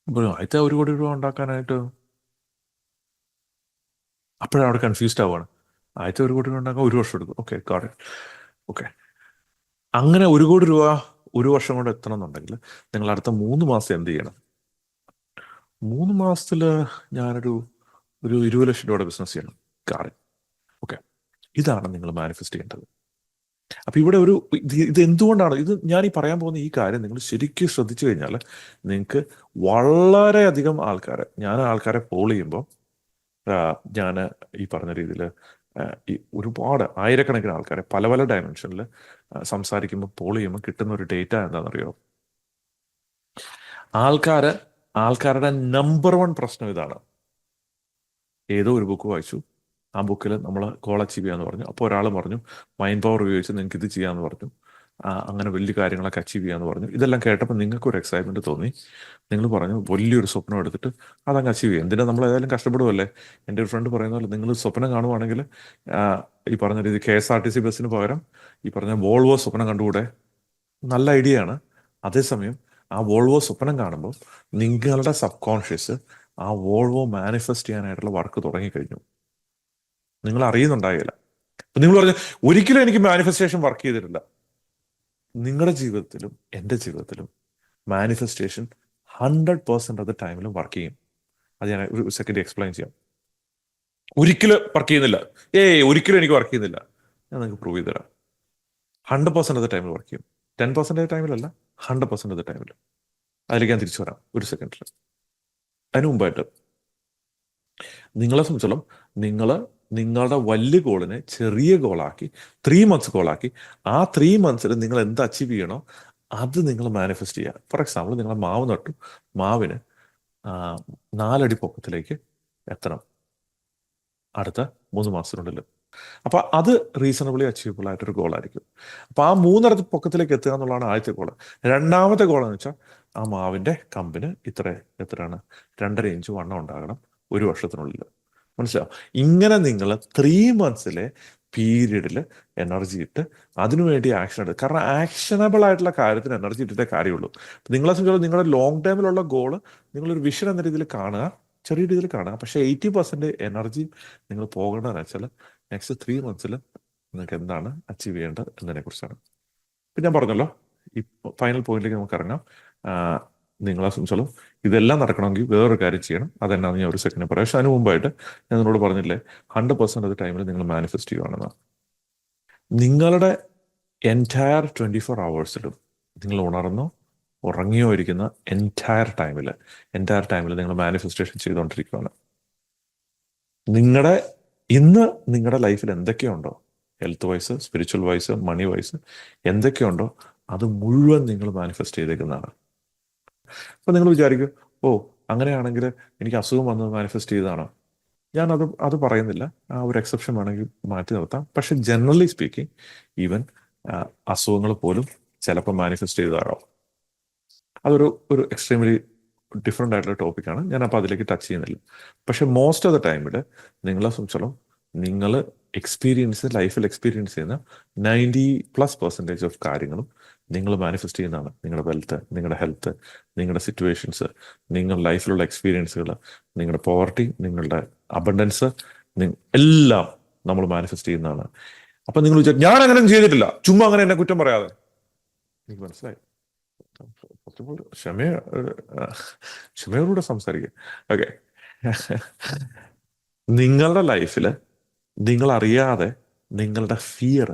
അപ്പോൾ ആദ്യത്തെ 1 കോടി രൂപ ഉണ്ടാക്കാനായിട്ട് അപ്പോഴാണ് അവിടെ കൺഫ്യൂസ്ഡ് ആവുകയാണ്. ആദ്യത്തെ 1 കോടി രൂപ ഉണ്ടാക്കാൻ 1 വർഷം എടുക്കും. Okay, got it. ഓക്കെ, അങ്ങനെ 1 കോടി രൂപ 1 വർഷം കൊണ്ട് എത്തണം എന്നുണ്ടെങ്കിൽ നിങ്ങൾ അടുത്ത 3 മാസം എന്ത് ചെയ്യണം? 3 മാസത്തിൽ ഞാനൊരു 20 ലക്ഷം രൂപയുടെ ബിസിനസ് ചെയ്യണം. കാറ്. ഓക്കെ, ഇതാണ് നിങ്ങൾ മാനിഫെസ്റ്റ് ചെയ്യേണ്ടത്. അപ്പൊ ഇവിടെ ഇത് എന്തുകൊണ്ടാണ് ഇത് ഞാൻ ഈ പറയാൻ പോകുന്ന ഈ കാര്യം നിങ്ങൾ ശരിക്കും ശ്രദ്ധിച്ചു കഴിഞ്ഞാൽ നിങ്ങൾക്ക് വളരെയധികം ഞാൻ ആൾക്കാരെ ഫോളോ ചെയ്യുമ്പോൾ ഞാൻ ഈ പറഞ്ഞ രീതിയിൽ ഈ ഒരുപാട് ആയിരക്കണക്കിന് ആൾക്കാരെ പല പല ഡയമെൻഷനിൽ സംസാരിക്കുമ്പോൾ പോൾ ചെയ്യുമ്പോൾ കിട്ടുന്ന ഒരു ഡേറ്റ എന്താണെന്നറിയോ? ആൾക്കാരുടെ നമ്പർ 1 പ്രശ്നം ഇതാണ്. ഏതോ ഒരു ബുക്ക് വായിച്ചു, ആ ബുക്കിൽ നമ്മൾ ഗോൾ അച്ചീവ് ചെയ്യാന്ന് പറഞ്ഞു. അപ്പോൾ ഒരാൾ പറഞ്ഞു മൈൻഡ് പവർ ഉപയോഗിച്ച് നിങ്ങൾക്ക് ഇത് ചെയ്യാമെന്ന് പറഞ്ഞു. അങ്ങനെ വലിയ കാര്യങ്ങളൊക്കെ അച്ചീവ് ചെയ്യാന്ന് പറഞ്ഞു. ഇതെല്ലാം കേട്ടപ്പോൾ നിങ്ങൾക്ക് ഒരു എക്സൈറ്റ്മെന്റ് തോന്നി. നിങ്ങൾ പറഞ്ഞു വലിയൊരു സ്വപ്നം എടുത്തിട്ട് അതങ്ങ് അച്ചീവ് ചെയ്യും. എന്തിനാ നമ്മൾ ഏതായാലും കഷ്ടപ്പെടുമല്ലേ? എൻ്റെ ഒരു ഫ്രണ്ട് പറയുന്ന പോലെ നിങ്ങൾ സ്വപ്നം കാണുവാണെങ്കിൽ ഈ പറഞ്ഞ രീതി KSRTC ബസ്സിന് പകരം ഈ പറഞ്ഞ വോൾവോ സ്വപ്നം കണ്ടുകൂടെ? നല്ല ഐഡിയ ആണ്. അതേസമയം ആ വോൾവോ സ്വപ്നം കാണുമ്പോൾ നിങ്ങളുടെ സബ് കോൺഷ്യസ് ആ വോൾവോ മാനിഫെസ്റ്റ് ചെയ്യാനായിട്ടുള്ള വർക്ക് തുടങ്ങിക്കഴിഞ്ഞു. നിങ്ങൾ അറിയുന്നുണ്ടാകില്ല. നിങ്ങൾ പറഞ്ഞ ഒരിക്കലും എനിക്ക് മാനിഫെസ്റ്റേഷൻ വർക്ക് ചെയ്തിട്ടില്ല. നിങ്ങളുടെ ജീവിതത്തിലും എൻ്റെ ജീവിതത്തിലും മാനിഫെസ്റ്റേഷൻ 100% ഓഫ് ദ ടൈമിലും വർക്ക് ചെയ്യും. അത് ഞാൻ ഒരു സെക്കൻഡ് എക്സ്പ്ലെയിൻ ചെയ്യാം. ഒരിക്കലും വർക്ക് ചെയ്യുന്നില്ല, ഒരിക്കലും എനിക്ക് വർക്ക് ചെയ്യുന്നില്ല, ഞാൻ നിങ്ങൾക്ക് പ്രൂവ് ചെയ്ത് തരാം. 100% ഓഫ് ദ ടൈമിൽ വർക്ക് ചെയ്യും. 10% ടൈമിലല്ല, 100% ഓഫ് ദ ടൈമിൽ. അതിലേക്ക് ഞാൻ തിരിച്ചു വരാം ഒരു സെക്കൻഡിൽ. അതിന് മുമ്പായിട്ട് നിങ്ങളെ സംബന്ധിച്ചോളം നിങ്ങളുടെ വലിയ ഗോളിനെ ചെറിയ ഗോളാക്കി 3 മന്ത്സ് ഗോളാക്കി ആ 3 മന്ത്സിൽ നിങ്ങൾ എന്ത് അച്ചീവ് ചെയ്യണോ അത് നിങ്ങൾ മാനിഫെസ്റ്റ് ചെയ്യുക. ഫോർ എക്സാമ്പിൾ നിങ്ങൾ മാവ് നട്ടു, മാവിന് 4 അടി പൊക്കത്തിലേക്ക് എത്തണം അടുത്ത 3 മാസത്തിനുള്ളിൽ. അപ്പൊ അത് റീസണബിളി അച്ചീവബിൾ ആയിട്ടൊരു ഗോളായിരിക്കും. അപ്പൊ ആ 3 അടി പൊക്കത്തിലേക്ക് എത്തുക എന്നുള്ളതാണ് ആദ്യത്തെ ഗോള്. രണ്ടാമത്തെ ഗോൾ എന്ന് വെച്ചാൽ ആ മാവിന്റെ കമ്പിന് എത്രയാണ് 2.5 ഇഞ്ച് വണ്ണം ഉണ്ടാകണം 1 വർഷത്തിനുള്ളിൽ. മനസ്സിലാവും? ഇങ്ങനെ നിങ്ങൾ 3 മന്ത്സിലെ പീരീഡിൽ എനർജി ഇട്ട് അതിനുവേണ്ടി ആക്ഷൻ എടുക്കുക. കാരണം ആക്ഷനബിൾ ആയിട്ടുള്ള കാര്യത്തിന് എനർജി ഇട്ടിട്ടേ കാര്യമുള്ളൂ. നിങ്ങളെ സംബന്ധിച്ചോളം നിങ്ങളുടെ ലോങ് ടൈമിലുള്ള ഗോള് നിങ്ങളൊരു വിഷൻ എന്ന രീതിയിൽ കാണുക, ചെറിയ രീതിയിൽ കാണുക. പക്ഷേ 80% എനർജി നിങ്ങൾ പോകേണ്ടതെന്ന് വെച്ചാൽ നെക്സ്റ്റ് 3 മന്ത്സിൽ നിങ്ങൾക്ക് എന്താണ് അച്ചീവ് ചെയ്യേണ്ടത് എന്നതിനെ കുറിച്ചാണ്. പിന്നെ ഞാൻ പറഞ്ഞല്ലോ ഈ ഫൈനൽ പോയിന്റിലേക്ക് നമുക്ക് ഇറങ്ങാം. നിങ്ങളെ സംബന്ധിച്ചോളം ഇതെല്ലാം നടക്കണമെങ്കിൽ വേറൊരു കാര്യം ചെയ്യണം. അതെന്നാന്ന് ഞാൻ ഒരു സെക്കൻഡ് പറയാം. പക്ഷെ അതിന് മുമ്പായിട്ട് ഞാൻ നിങ്ങളോട് പറഞ്ഞില്ലേ 100% ഓഫ് ടൈമിൽ നിങ്ങൾ മാനിഫെസ്റ്റ് ചെയ്യുകയാണെന്ന്. നിങ്ങളുടെ എൻറ്റയർ 24 hours നിങ്ങൾ ഉണർന്നോ ഉറങ്ങിയോ ഇരിക്കുന്ന എൻറ്റയർ ടൈമിൽ നിങ്ങൾ മാനിഫെസ്റ്റേഷൻ ചെയ്തുകൊണ്ടിരിക്കുകയാണ്. ഇന്ന് നിങ്ങളുടെ ലൈഫിൽ എന്തൊക്കെയുണ്ടോ, ഹെൽത്ത് വൈസ്, സ്പിരിച്വൽ വൈസ്, മണി വൈസ് എന്തൊക്കെയുണ്ടോ അത് മുഴുവൻ നിങ്ങൾ മാനിഫെസ്റ്റ് ചെയ്തേക്കുന്നതാണ്. അപ്പൊ നിങ്ങൾ വിചാരിക്കും, അങ്ങനെയാണെങ്കിൽ എനിക്ക് അസുഖം വന്നത് മാനിഫെസ്റ്റ് ചെയ്തതാണോ? ഞാൻ അത് പറയുന്നില്ല. ആ ഒരു എക്സെപ്ഷൻ വേണമെങ്കിൽ മാറ്റി നിർത്താം. പക്ഷെ ജനറലി സ്പീക്കിംഗ് ഈവൻ അസുഖങ്ങൾ പോലും ചിലപ്പോൾ മാനിഫെസ്റ്റ് ചെയ്തതാകാം. അതൊരു എക്സ്ട്രീംലി ഡിഫറെൻ്റ് ആയിട്ടുള്ള ടോപ്പിക്കാണ്. ഞാൻ അപ്പോൾ അതിലേക്ക് ടച്ച് ചെയ്യുന്നില്ല. പക്ഷെ മോസ്റ്റ് ഓഫ് ദ ടൈമിൽ നിങ്ങളെ സംബന്ധിച്ചോളം നിങ്ങൾ ലൈഫിൽ എക്സ്പീരിയൻസ് ചെയ്യുന്ന 90+% ഓഫ് കാര്യങ്ങളും നിങ്ങൾ മാനിഫെസ്റ്റ് ചെയ്യുന്നതാണ്. നിങ്ങളുടെ വെൽത്ത്, നിങ്ങളുടെ ഹെൽത്ത്, നിങ്ങളുടെ സിറ്റുവേഷൻസ്, നിങ്ങളുടെ ലൈഫിലുള്ള എക്സ്പീരിയൻസുകൾ, നിങ്ങളുടെ പോവർട്ടി, നിങ്ങളുടെ അബണ്ടൻസ് എല്ലാം നമ്മൾ മാനിഫെസ്റ്റ് ചെയ്യുന്നതാണ്. അപ്പൊ നിങ്ങൾ വിചാരിക്കും ഞാൻ അങ്ങനെ ചെയ്തിട്ടില്ല, ചുമ്മാ അങ്ങനെ എന്നെ കുറ്റം പറയാതെ. എനിക്ക് മനസ്സിലായി. ക്ഷമയോടുകൂടെ സംസാരിക്കുക. ഓക്കെ, നിങ്ങളുടെ ലൈഫിൽ നിങ്ങൾ അറിയാതെ നിങ്ങളുടെ ഫിയർ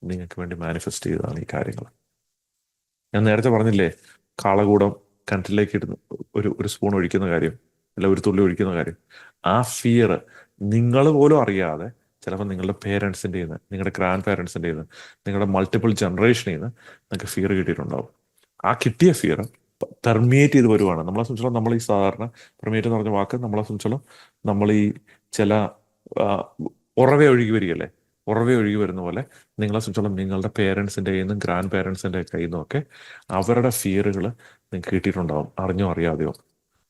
നിങ്ങൾക്ക് വേണ്ടി മാനിഫെസ്റ്റ് ചെയ്തതാണ് ഈ കാര്യങ്ങൾ. ഞാൻ നേരത്തെ പറഞ്ഞില്ലേ, കാളകൂടം കിണറ്റിലേക്ക് ഇടുന്നു, ഒരു സ്പൂൺ ഒഴിക്കുന്ന കാര്യം, അല്ല ഒരു തുള്ളി ഒഴിക്കുന്ന കാര്യം. ആ ഫിയർ നിങ്ങൾ പോലും അറിയാതെ ചിലപ്പോൾ നിങ്ങളുടെ പേരൻസിൻ്റെ നിന്ന്, നിങ്ങളുടെ ഗ്രാൻഡ് പാരൻസിൻ്റെ നിന്ന്, നിങ്ങളുടെ മൾട്ടിപ്പിൾ ജനറേഷനിൽ നിന്ന് നിങ്ങൾക്ക് ഫിയർ കിട്ടിയിട്ടുണ്ടാവും. ആ കിട്ടിയ ഫിയർ പെർമിയേറ്റ് ചെയ്ത് വരുവാണ്. നമ്മളെ സംബന്ധിച്ചോളം, നമ്മൾ ഈ സാധാരണ പെർമിയേറ്റ് എന്ന് പറഞ്ഞ വാക്ക് നമ്മളെ സംബന്ധിച്ചോളം, നമ്മൾ ഈ ചില ആ, ഉറവ ഒഴുകി വരികയല്ലേ, ഉറവ ഒഴുകി വരുന്ന പോലെ നിങ്ങളെ സംബന്ധിച്ചോളം നിങ്ങളുടെ പേരൻസിൻ്റെ കയ്യിൽ നിന്നും ഗ്രാൻഡ് പേരൻസിൻ്റെ കയ്യിൽ നിന്നും ഒക്കെ അവരുടെ ഫിയറുകൾ നിങ്ങൾക്ക് കിട്ടിയിട്ടുണ്ടാവും, അറിഞ്ഞോ അറിയാതെയോ.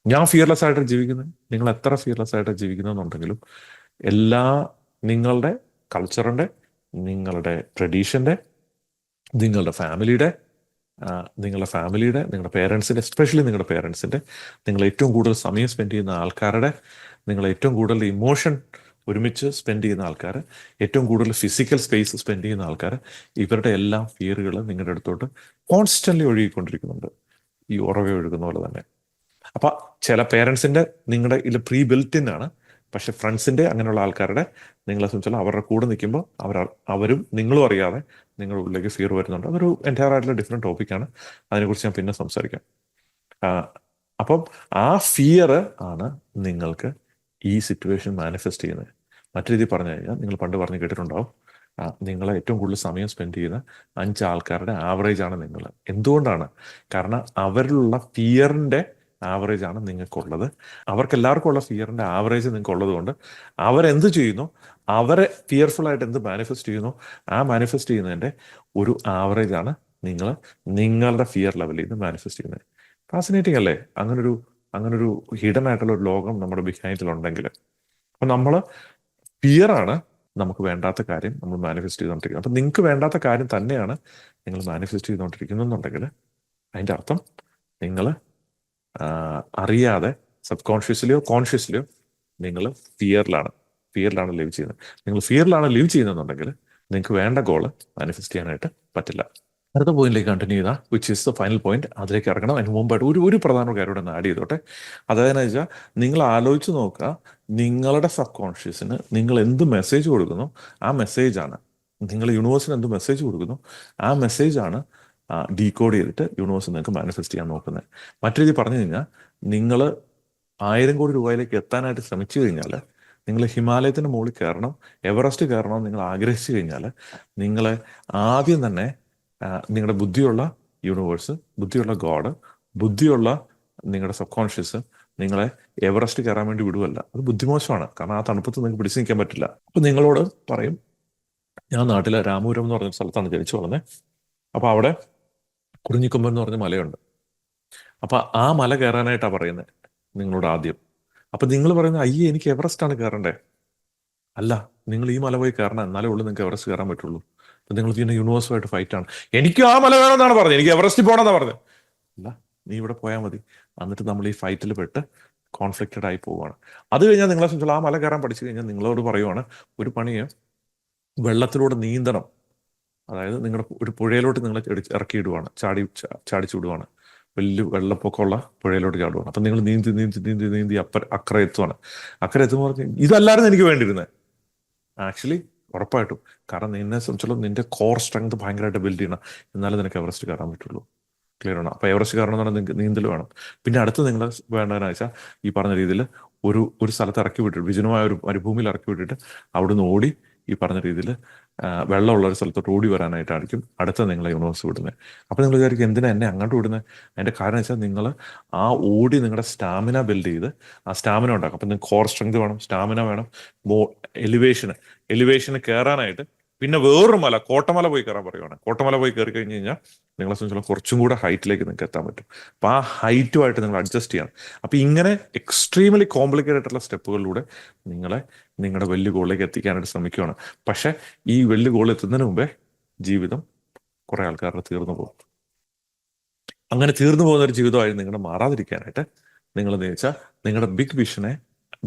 ഞാൻ ഫിയർലെസ് ആയിട്ട് ജീവിക്കുന്നത്, നിങ്ങൾ എത്ര ഫിയർലെസ് ആയിട്ട് ജീവിക്കുന്നുണ്ടെങ്കിലും എല്ലാ നിങ്ങളുടെ കൾച്ചറിൻ്റെ, നിങ്ങളുടെ ട്രഡീഷൻ്റെ, നിങ്ങളുടെ ഫാമിലിയുടെ നിങ്ങളുടെ പേരൻസിൻ്റെ, എസ്പെഷ്യലി നിങ്ങളുടെ പേരൻസിൻ്റെ, നിങ്ങൾ ഏറ്റവും കൂടുതൽ സമയം സ്പെൻഡ് ചെയ്യുന്ന ആൾക്കാരുടെ, നിങ്ങൾ ഏറ്റവും കൂടുതൽ ഇമോഷൻ ഒരുമിച്ച് സ്പെൻഡ് ചെയ്യുന്ന ആൾക്കാർ, ഏറ്റവും കൂടുതൽ ഫിസിക്കൽ സ്പേസ് സ്പെൻഡ് ചെയ്യുന്ന ആൾക്കാർ, ഇവരുടെ എല്ലാ ഫിയറുകൾ നിങ്ങളുടെ അടുത്തോട്ട് കോൺസ്റ്റന്റ്ലി ഒഴുകിക്കൊണ്ടിരിക്കുന്നുണ്ട്, ഈ ഉറവ ഒഴുകുന്ന പോലെ തന്നെ. അപ്പൊ ചില പേരൻസിന്റെ നിങ്ങളുടെ ഇതിൽ പ്രീ ബിൽറ്റിൻ ആണ്, പക്ഷെ ഫ്രണ്ട്സിന്റെ അങ്ങനെയുള്ള ആൾക്കാരുടെ നിങ്ങളെ സംബന്ധിച്ചാൽ അവരുടെ കൂടെ നിൽക്കുമ്പോൾ അവരും നിങ്ങളും അറിയാതെ നിങ്ങളുടെ ഉള്ളിലേക്ക് ഫിയർ വരുന്നുണ്ട്. അതൊരു എൻറ്റയർ ആയിട്ടുള്ള ഡിഫറെൻറ്റ് ടോപ്പിക്കാണ്, അതിനെക്കുറിച്ച് ഞാൻ പിന്നെ സംസാരിക്കാം. അപ്പം ആ ഫിയർ ആണ് നിങ്ങൾക്ക് ഈ സിറ്റുവേഷൻ മാനിഫെസ്റ്റ് ചെയ്യുന്നത്. മറ്റു രീതിയിൽ പറഞ്ഞു കഴിഞ്ഞാൽ, നിങ്ങൾ പണ്ട് പറഞ്ഞ് കേട്ടിട്ടുണ്ടാവും, നിങ്ങളെ ഏറ്റവും കൂടുതൽ സമയം സ്പെൻഡ് ചെയ്യുന്ന 5 ആൾക്കാരുടെ ആവറേജ് ആണ് നിങ്ങൾ. എന്തുകൊണ്ടാണ്? കാരണം അവരിലുള്ള ഫിയറിന്റെ ആവറേജ് ആണ് നിങ്ങൾക്കുള്ളത്. അവർക്കെല്ലാവർക്കും ഉള്ള ഫിയറിന്റെ ആവറേജ് നിങ്ങൾക്ക് ഉള്ളത് കൊണ്ട് അവരെന്ത് ചെയ്യുന്നു, അവരെ ഫിയർഫുൾ ആയിട്ട് എന്ത് മാനിഫെസ്റ്റ് ചെയ്യുന്നു, ആ മാനിഫെസ്റ്റ് ചെയ്യുന്നതിന്റെ ഒരു ആവറേജ് ആണ് നിങ്ങൾ നിങ്ങളുടെ ഫിയർ ലെവലിൽ നിന്ന് മാനിഫെസ്റ്റ് ചെയ്യുന്നത്. ഫാസിനേറ്റിംഗ് അല്ലേ? അങ്ങനൊരു ഹിഡൻ ആയിട്ടുള്ള ഒരു ലോകം നമ്മുടെ ബിഹൈൻഡിലുണ്ടെങ്കിൽ. അപ്പൊ നമ്മൾ ഫിയറാണ് നമുക്ക് വേണ്ടാത്ത കാര്യം നമ്മൾ മാനിഫെസ്റ്റ് ചെയ്തുകൊണ്ടിരിക്കുന്നത്. അപ്പൊ നിങ്ങൾക്ക് വേണ്ടാത്ത കാര്യം തന്നെയാണ് നിങ്ങൾ മാനിഫെസ്റ്റ് ചെയ്തുകൊണ്ടിരിക്കുന്നുണ്ടെങ്കിൽ അതിൻ്റെ അർത്ഥം നിങ്ങൾ അറിയാതെ സബ് കോൺഷ്യസ്ലിയോ കോൺഷ്യസ്ലിയോ നിങ്ങൾ ഫിയറിലാണ് ലീവ് ചെയ്യുന്നത്. നിങ്ങൾ ഫിയറിലാണ് ലീവ് ചെയ്യുന്നതെന്നുണ്ടെങ്കിൽ നിങ്ങൾക്ക് വേണ്ട ഗോള് മാനിഫെസ്റ്റ് ചെയ്യാനായിട്ട് പറ്റില്ല. അടുത്ത പോയിന്റിലേക്ക് കണ്ടിന്യൂ ചെയ്താൽ, which is the final point, അതിലേക്ക് ഇറങ്ങണം. അതിന് മുമ്പായിട്ട് ഒരു പ്രധാന കാര്യം കൂടെ ഒന്ന് ആഡ് ചെയ്തോട്ടെ. അതായത് വെച്ചാൽ, നിങ്ങൾ ആലോചിച്ച് നോക്കുക, നിങ്ങളുടെ സബ് കോൺഷ്യസിന് നിങ്ങൾ എന്ത് മെസ്സേജ് കൊടുക്കുന്നു, ആ മെസ്സേജാണ് നിങ്ങൾ യൂണിവേഴ്സിന് എന്ത് മെസ്സേജ് കൊടുക്കുന്നു, ആ മെസ്സേജാണ് ഡീകോഡ് ചെയ്തിട്ട് യൂണിവേഴ്സ് നിങ്ങൾക്ക് മാനിഫെസ്റ്റ് ചെയ്യാൻ നോക്കുന്നത്. മറ്റു രീതി പറഞ്ഞു കഴിഞ്ഞാൽ, നിങ്ങൾ 1000 കോടി രൂപയിലേക്ക് എത്താനായിട്ട് ശ്രമിച്ചു കഴിഞ്ഞാൽ, നിങ്ങൾ ഹിമാലയത്തിന് മുകളിൽ കയറണം, എവറസ്റ്റ് കയറണം നിങ്ങൾ ആഗ്രഹിച്ചു കഴിഞ്ഞാൽ, നിങ്ങളെ ആദ്യം തന്നെ നിങ്ങളുടെ ബുദ്ധിയുള്ള യൂണിവേഴ്സ്, ബുദ്ധിയുള്ള ഗോഡ്, ബുദ്ധിയുള്ള നിങ്ങളുടെ സബ് കോൺഷ്യസ് നിങ്ങളെ എവറസ്റ്റ് കയറാൻ വേണ്ടി വിടുവല്ല. അത് ബുദ്ധിമോശമാണ്. കാരണം ആ തണുപ്പത്ത് നിങ്ങൾക്ക് പിടിച്ചു നിൽക്കാൻ പറ്റില്ല. അപ്പൊ നിങ്ങളോട് പറയും, ഞാൻ നാട്ടിലെ രാമപുരം എന്ന് പറഞ്ഞ സ്ഥലത്താണ് ജനിച്ചു വളർന്നത്. അപ്പൊ അവിടെ കുറിഞ്ഞിക്കൊമ്പൻ എന്ന് പറഞ്ഞ മലയുണ്ട്. അപ്പൊ ആ മല കയറാനായിട്ടാണ് പറയുന്നത് നിങ്ങളോട് ആദ്യം. അപ്പൊ നിങ്ങൾ പറയുന്നത്, അയ്യേ എനിക്ക് എവറസ്റ്റ് ആണ് കയറണ്ടേ? അല്ല, നിങ്ങൾ ഈ മല പോയി കയറണം, എന്നാലേ ഉള്ളൂ നിങ്ങൾക്ക് എവറസ്റ്റ് കയറാൻ പറ്റുള്ളൂ. അപ്പൊ നിങ്ങൾ പിന്നെ യൂണിവേഴ്സുമായിട്ട് ഫൈറ്റ് ആണ്. എനിക്ക് ആ മല വേണമെന്നാണ് പറഞ്ഞത്, എനിക്ക് എവറസ്റ്റിൽ പോകണമെന്നാണ് പറഞ്ഞത്. അല്ല, നീ ഇവിടെ പോയാൽ മതി. എന്നിട്ട് നമ്മൾ ഈ ഫൈറ്റിൽ പെട്ട് കോൺഫ്ലിക്റ്റഡ് ആയി പോവുകയാണ്. അത് കഴിഞ്ഞാൽ നിങ്ങളെ സംബന്ധിച്ചുള്ള ആ മല കയറാൻ പഠിച്ചു കഴിഞ്ഞാൽ നിങ്ങളോട് പറയുവാണ്, ഒരു പണിയെ വെള്ളത്തിലൂടെ നീന്തണം. അതായത് നിങ്ങളുടെ ഒരു പുഴയിലോട്ട് നിങ്ങൾ ഇറക്കിയിടുവാണ്, ചാടിച്ചു വിടുവാണ്. വലിയ വെള്ളപ്പൊക്കമുള്ള പുഴയിലോട്ട് ചാടുവാണ്. അപ്പം നിങ്ങൾ നീന്തി നീന്തി നീന്തി നീന്തി അക്കരെ എത്തുവാണ്. അക്കരെ എത്തുമ്പോൾ പറഞ്ഞ്, ഇതല്ലായിരുന്നു എനിക്ക് വേണ്ടിയിരുന്നത്. ആക്ച്വലി ഉറപ്പായിട്ടും, കാരണം നിന്നെ സംബന്ധിച്ചോളം നിന്റെ കോർ സ്ട്രെങ്ത് ഭയങ്കരമായിട്ട് ബിൽഡ് ചെയ്യണം, എന്നാലും നിനക്ക് എവറസ്റ്റ് കയറാൻ പറ്റുള്ളൂ. ക്ലിയർ ആണ്? അപ്പൊ എവറസ്റ്റ് കയറണം എന്ന് പറഞ്ഞാൽ നിങ്ങൾക്ക് നീന്തൽ വേണം. പിന്നെ അടുത്ത് നിങ്ങൾ വേണ്ടതെന്ന് വെച്ചാൽ, ഈ പറഞ്ഞ രീതിയിൽ ഒരു സ്ഥലത്ത് ഇറക്കി വിട്ടിട്ട്, വിജനമായ ഒരു മരുഭൂമിയിൽ ഇറക്കി വിട്ടിട്ട് അവിടുന്ന് ഓടി ഈ പറഞ്ഞ രീതിയിൽ വെള്ളമുള്ള ഒരു സ്ഥലത്തോട്ട് ഓടി വരാനായിട്ടായിരിക്കും അടുത്ത നിങ്ങളെ യൂണിവേഴ്സ് വിടുന്നത്. അപ്പൊ നിങ്ങൾ വിചാരിക്കും, എന്തിനാ എന്നെ അങ്ങോട്ട് വിടുന്നത്? അതിന്റെ കാരണം വെച്ചാൽ, നിങ്ങൾ ആ ഓടി നിങ്ങളുടെ സ്റ്റാമിന ബിൽഡ് ചെയ്ത് ആ സ്റ്റാമിന ഉണ്ടാക്കും. അപ്പൊ നിങ്ങൾക്ക് കോർ സ്ട്രെങ്ത് വേണം, സ്റ്റാമിന വേണം, എലിവേഷന് കയറാനായിട്ട്. പിന്നെ വേറൊരു മല, കോട്ടമല പോയി കയറാൻ പറയുവാണ്. കോട്ടമല പോയി കയറി കഴിഞ്ഞ് കഴിഞ്ഞാൽ നിങ്ങളെ സംബന്ധിച്ചുള്ള കുറച്ചും കൂടെ ഹൈറ്റിലേക്ക് നിങ്ങൾക്ക് എത്താൻ പറ്റും. അപ്പൊ ആ ഹൈറ്റുമായിട്ട് നിങ്ങൾ അഡ്ജസ്റ്റ് ചെയ്യണം. അപ്പൊ ഇങ്ങനെ എക്സ്ട്രീംലി കോംപ്ലിക്കേറ്റഡ് ആയിട്ടുള്ള സ്റ്റെപ്പുകളിലൂടെ നിങ്ങളുടെ വലിയ ഗോളിലേക്ക് എത്തിക്കാനായിട്ട് ശ്രമിക്കുകയാണ്. പക്ഷെ ഈ വലിയ ഗോൾ എത്തുന്നതിന് മുമ്പേ ജീവിതം കുറെ ആൾക്കാരുടെ തീർന്നു പോകും. അങ്ങനെ തീർന്നു പോകുന്ന ഒരു ജീവിതമായി നിങ്ങളുടെ മാറാതിരിക്കാനായിട്ട് നിങ്ങൾ എന്ന് വെച്ചാൽ, നിങ്ങളുടെ ബിഗ് വിഷനെ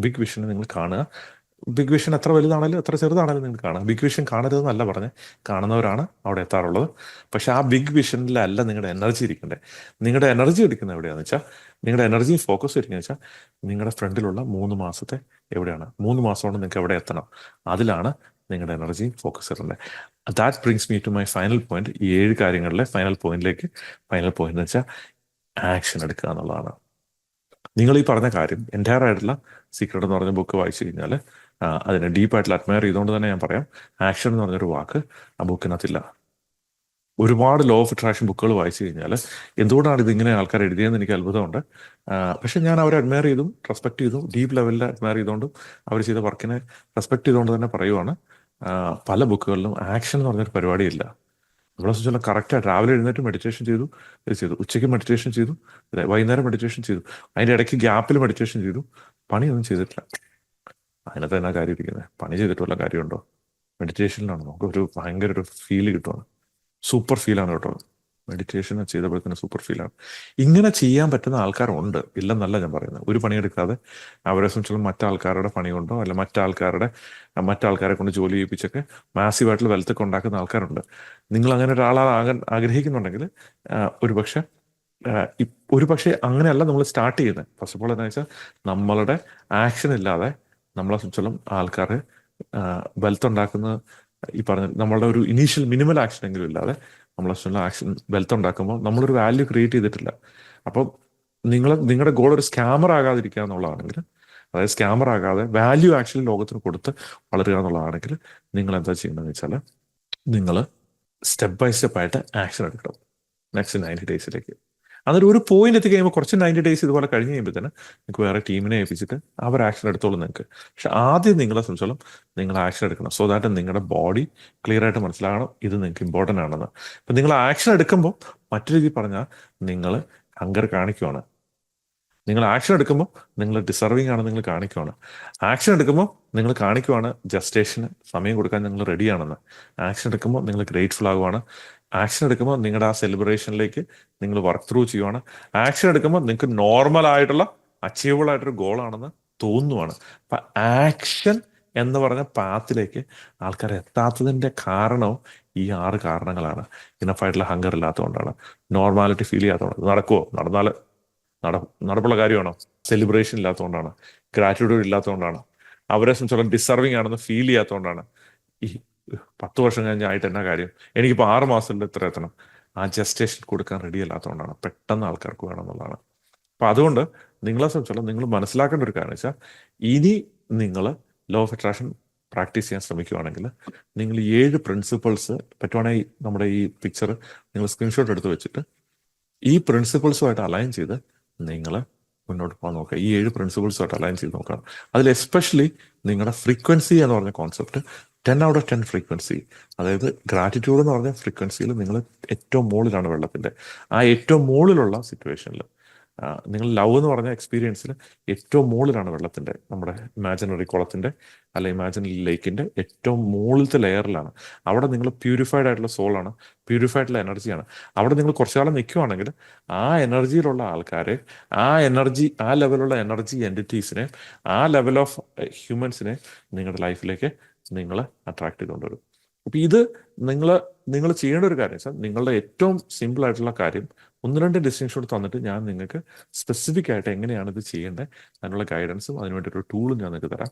നിങ്ങൾ കാണുക. ബിഗ് വിഷൻ എത്ര വലുതാണേലും എത്ര ചെറുതാണേലും നിങ്ങൾ കാണുക. ബിഗ് വിഷൻ കാണരുതെന്നല്ല പറഞ്ഞ്, കാണുന്നവരാണ് അവിടെ എത്താറുള്ളത്. പക്ഷെ ആ ബിഗ് വിഷനിലല്ല നിങ്ങളുടെ എനർജി ഇരിക്കണ്ടേ. നിങ്ങളുടെ എനർജി എടുക്കുന്നത് എവിടെയാണെന്ന് വെച്ചാൽ, നിങ്ങളുടെ എനർജി ഫോക്കസ് ഇരിക്കുന്നത് വെച്ചാൽ, നിങ്ങളുടെ ഫ്രണ്ടിലുള്ള 3 മാസത്തെ എവിടെയാണ്, 3 മാസം കൊണ്ട് നിങ്ങൾക്ക് എവിടെ എത്തണം, അതിലാണ് നിങ്ങളുടെ എനർജി ഫോക്കസ് ചെയ്തിട്ടുണ്ട്. That brings me to my final point. ഈ 7 കാര്യങ്ങളിലെ ഫൈനൽ പോയിന്റ് എന്ന് വെച്ചാൽ ആക്ഷൻ എടുക്കുക എന്നുള്ളതാണ്. നിങ്ങൾ ഈ പറഞ്ഞ കാര്യം എൻറ്റയർ ആയിട്ടുള്ള സീക്രട്ട് എന്ന് പറഞ്ഞ ബുക്ക് വായിച്ചു കഴിഞ്ഞാൽ അതിനെ ഡീപ്പായിട്ടുള്ള അഡ്മയർ ചെയ്തുകൊണ്ട് തന്നെ ഞാൻ പറയാം, ആക്ഷൻ എന്ന് പറഞ്ഞൊരു വാക്ക് ആ ബുക്കിനകത്തില്ല. ഒരുപാട് ലോ ഓഫ് അട്രാക്ഷൻ ബുക്കുകൾ വായിച്ചു കഴിഞ്ഞാൽ എന്തുകൊണ്ടാണ് ഇതിങ്ങനെ ആൾക്കാർ എഴുതിയതെന്ന് എനിക്ക് അത്ഭുതമുണ്ട്. പക്ഷെ ഞാൻ അവരെ അഡ്മയർ ചെയ്തും റെസ്പെക്ട് ചെയ്തും ഡീപ്പ് ലെവലിൽ അഡ്മയർ ചെയ്തുകൊണ്ടും അവർ ചെയ്ത വർക്കിനെ റെസ്പെക്ട് ചെയ്തുകൊണ്ട് തന്നെ പറയുവാണ്, പല ബുക്കുകളിലും ആക്ഷൻ എന്ന് പറഞ്ഞൊരു പരിപാടിയില്ല. നമ്മളെ സംബന്ധിച്ചുള്ള കറക്റ്റായിട്ട് രാവിലെ എഴുന്നേറ്റ് മെഡിറ്റേഷൻ ചെയ്തു, ഉച്ചയ്ക്ക് മെഡിറ്റേഷൻ ചെയ്തു, വൈകുന്നേരം മെഡിറ്റേഷൻ ചെയ്തു, അതിൻ്റെ ഇടയ്ക്ക് ഗ്യാപ്പിൽ മെഡിറ്റേഷൻ ചെയ്തു, പണിയൊന്നും ചെയ്തിട്ടില്ല. അതിനകത്ത് തന്നെ കാര്യം ഇരിക്കുന്നത്. പണി ചെയ്തിട്ടുള്ള കാര്യമുണ്ടോ? മെഡിറ്റേഷനിലാണ് നമുക്ക് ഭയങ്കര ഒരു ഫീല് കിട്ടുവാണ്. സൂപ്പർ ഫീലാണ് കേട്ടോ. മെഡിറ്റേഷൻ ചെയ്തപ്പോഴത്തേന് സൂപ്പർ ഫീലാണ്. ഇങ്ങനെ ചെയ്യാൻ പറ്റുന്ന ആൾക്കാരുണ്ട്, ഇല്ലെന്നല്ല ഞാൻ പറയുന്നത്. ഒരു പണിയെടുക്കാതെ അവരെ സംബന്ധിച്ചുള്ള മറ്റാൾക്കാരുടെ പണി കൊണ്ടോ അല്ല മറ്റാൾക്കാരെ കൊണ്ട് ജോലി ചെയ്യിപ്പിച്ചൊക്കെ മാസീവായിട്ടുള്ള വെൽത്തൊക്കെ ഉണ്ടാക്കുന്ന ആൾക്കാരുണ്ട്. നിങ്ങൾ അങ്ങനെ ഒരാളാകാൻ ആഗ്രഹിക്കുന്നുണ്ടെങ്കിൽ ഒരുപക്ഷെ അങ്ങനെയല്ല നമ്മൾ സ്റ്റാർട്ട് ചെയ്യുന്നത്. ഫസ്റ്റ് ഓഫ് ഓൾ എന്താ വെച്ചാൽ നമ്മളുടെ ആക്ഷൻ ഇല്ലാതെ നമ്മളെ സംബന്ധിച്ചോളം ആൾക്കാർ വെൽത്ത് ഉണ്ടാക്കുന്ന ഈ പറഞ്ഞ നമ്മളുടെ ഒരു ഇനീഷ്യൽ മിനിമൽ ആക്ഷൻ എങ്കിലും ഇല്ലാതെ നമ്മളെ സംബന്ധിച്ചുള്ള ആക്ഷൻ വെൽത്ത് ഉണ്ടാക്കുമ്പോൾ നമ്മളൊരു വാല്യൂ ക്രിയേറ്റ് ചെയ്തിട്ടില്ല. അപ്പം നിങ്ങളുടെ ഗോൾ ഒരു സ്കാമർ ആകാതിരിക്കുക എന്നുള്ളതാണെങ്കിൽ, അതായത് സ്കാമർ ആകാതെ വാല്യൂ ആക്ച്വലി ലോകത്തിന് കൊടുത്ത് വളരുക എന്നുള്ളതാണെങ്കിൽ നിങ്ങൾ എന്താ ചെയ്യേണ്ടതെന്ന് വെച്ചാൽ നിങ്ങൾ സ്റ്റെപ്പ് ബൈ സ്റ്റെപ്പ് ആയിട്ട് ആക്ഷൻ എടുക്കണം നെക്സ്റ്റ് 90 ഡേയ്സിലേക്ക്. അതൊരു പോയിന്റ് എത്തി കഴിയുമ്പോൾ കുറച്ച് 90 ഡേയ്സ് ഇതുപോലെ കഴിഞ്ഞ് കഴിയുമ്പോൾ തന്നെ നിങ്ങൾക്ക് വേറെ ടീമിനെ ഏൽപ്പിച്ചിട്ട് അവർ ആക്ഷൻ എടുത്തോളും നിങ്ങൾക്ക്. പക്ഷെ ആദ്യം നിങ്ങളെ സംബന്ധിച്ചോളം നിങ്ങൾ ആക്ഷൻ എടുക്കണം. സോ ദാറ്റ് നിങ്ങളുടെ ബോഡി ക്ലിയർ ആയിട്ട് മനസ്സിലാകണം ഇത് നിങ്ങൾക്ക് ഇമ്പോർട്ടൻ്റ് ആണെന്ന്. അപ്പം നിങ്ങൾ ആക്ഷൻ എടുക്കുമ്പോൾ മറ്റു രീതിയിൽ പറഞ്ഞാൽ നിങ്ങൾ ഹങ്കർ കാണിക്കുവാണ്. നിങ്ങൾ ആക്ഷൻ എടുക്കുമ്പോൾ നിങ്ങൾ ഡിസർവിങ് ആണ് നിങ്ങൾ കാണിക്കുവാണ്. ആക്ഷൻ എടുക്കുമ്പോൾ നിങ്ങൾ കാണിക്കുവാണ് ജസ്റ്റേഷന് സമയം കൊടുക്കാൻ നിങ്ങൾ റെഡിയാണെന്ന്. ആക്ഷൻ എടുക്കുമ്പോൾ നിങ്ങൾ ഗ്രേറ്റ്ഫുൾ ആകുവാണ്. ആക്ഷൻ എടുക്കുമ്പോൾ നിങ്ങളുടെ ആ സെലിബ്രേഷനിലേക്ക് നിങ്ങൾ വർക്ക് ത്രൂ ചെയ്യുവാണ്. ആക്ഷൻ എടുക്കുമ്പോൾ നിങ്ങൾക്ക് നോർമൽ ആയിട്ടുള്ള അച്ചീവബിൾ ആയിട്ടൊരു ഗോളാണെന്ന് തോന്നുവാണ്. അപ്പം ആക്ഷൻ എന്ന് പറഞ്ഞ പാത്തിലേക്ക് ആൾക്കാർ എത്താത്തതിൻ്റെ കാരണവും ഈ 6 കാരണങ്ങളാണ്. ഇനഫായിട്ടുള്ള ഹങ്കർ ഇല്ലാത്തതുകൊണ്ടാണ്, നോർമാലിറ്റി ഫീൽ ചെയ്യാത്തതുകൊണ്ട്. നടക്കുമോ? നടപ്പുള്ള കാര്യമാണോ? സെലിബ്രേഷൻ ഇല്ലാത്തതുകൊണ്ടാണ്, ഗ്രാറ്റിറ്റ്യൂഡ് ഇല്ലാത്തതുകൊണ്ടാണ്, അവരെ സംബന്ധിച്ചോളം ഡിസർവിങ് ആണെന്ന് ഫീൽ ചെയ്യാത്തതുകൊണ്ടാണ്. ഈ 10 വർഷം കഴിഞ്ഞായിട്ട് എന്നാ കാര്യം, എനിക്കിപ്പോൾ 6 മാസത്തിൽ ഇത്ര എത്തണം, ആ ജസ്റ്റേഷൻ കൊടുക്കാൻ റെഡി അല്ലാത്തതുകൊണ്ടാണ്. പെട്ടെന്ന് ആൾക്കാർക്ക് വേണമെന്നുള്ളതാണ്. അപ്പം അതുകൊണ്ട് നിങ്ങളെ സംബന്ധിച്ചോളം നിങ്ങൾ മനസ്സിലാക്കേണ്ട ഒരു കാര്യം വെച്ചാൽ, ഇനി നിങ്ങൾ ലോ ഓഫ് അട്രാക്ഷൻ പ്രാക്ടീസ് ചെയ്യാൻ ശ്രമിക്കുകയാണെങ്കിൽ നിങ്ങൾ 7 പ്രിൻസിപ്പിൾസ് പറ്റുവാണെങ്കിൽ നമ്മുടെ ഈ പിക്ചർ നിങ്ങൾ സ്ക്രീൻഷോട്ട് എടുത്ത് വെച്ചിട്ട് ഈ പ്രിൻസിപ്പിൾസുമായിട്ട് അലൈൻ ചെയ്ത് നിങ്ങൾ മുന്നോട്ട് പോകാൻ നോക്കുക. ഈ 7 പ്രിൻസിപ്പിൾസുമായിട്ട് അലൈൻ ചെയ്ത് നോക്കുക. അതിൽ എസ്പെഷ്യലി നിങ്ങളുടെ ഫ്രീക്വൻസി എന്ന് പറഞ്ഞ കോൺസെപ്റ്റ് 10 ഔട്ട് ഓഫ് 10 ഫ്രീക്വൻസി, അതായത് ഗ്രാറ്റിറ്റ്യൂഡ് എന്ന് പറഞ്ഞ ഫ്രീക്വൻസിയിൽ നിങ്ങൾ ഏറ്റവും മുകളിലാണ് വെള്ളത്തിൻ്റെ. ആ ഏറ്റവും മുകളിലുള്ള സിറ്റുവേഷനിൽ നിങ്ങൾ ലവ് എന്ന് പറഞ്ഞ എക്സ്പീരിയൻസിൽ ഏറ്റവും മുകളിലാണ് വെള്ളത്തിൻ്റെ, നമ്മുടെ ഇമാജിനറി കുളത്തിൻ്റെ അല്ല ഇമാജിനറി ലേക്കിൻ്റെ ഏറ്റവും മുകളിലത്തെ ലെയറിലാണ്. അവിടെ നിങ്ങൾ പ്യൂരിഫൈഡ് ആയിട്ടുള്ള സോളാണ്, പ്യൂരിഫൈഡ് ആയിട്ടുള്ള എനർജിയാണ്. അവിടെ നിങ്ങൾ കുറച്ചു കാലം നിൽക്കുവാണെങ്കിൽ ആ എനർജിയിലുള്ള ആൾക്കാരെ, ആ ലെവലുള്ള എനർജി എൻറ്റിറ്റീസിനെ, ആ ലെവൽ ഓഫ് ഹ്യൂമൻസിനെ നിങ്ങളുടെ ലൈഫിലേക്ക് നിങ്ങൾ അട്രാക്ട് ചെയ്തുകൊണ്ടുവരും. അപ്പം ഇത് നിങ്ങൾ ചെയ്യേണ്ട ഒരു കാര്യം വെച്ചാൽ, നിങ്ങളുടെ ഏറ്റവും സിമ്പിൾ ആയിട്ടുള്ള കാര്യം 1-2 ഡിസ്റ്റിങ്ഷൻ തന്നിട്ട് ഞാൻ നിങ്ങൾക്ക് സ്പെസിഫിക് ആയിട്ട് എങ്ങനെയാണ് ഇത് ചെയ്യേണ്ടത് അതിനുള്ള ഗൈഡൻസും അതിനുവേണ്ടി ഒരു ടൂളും ഞാൻ നിങ്ങൾക്ക് തരാം.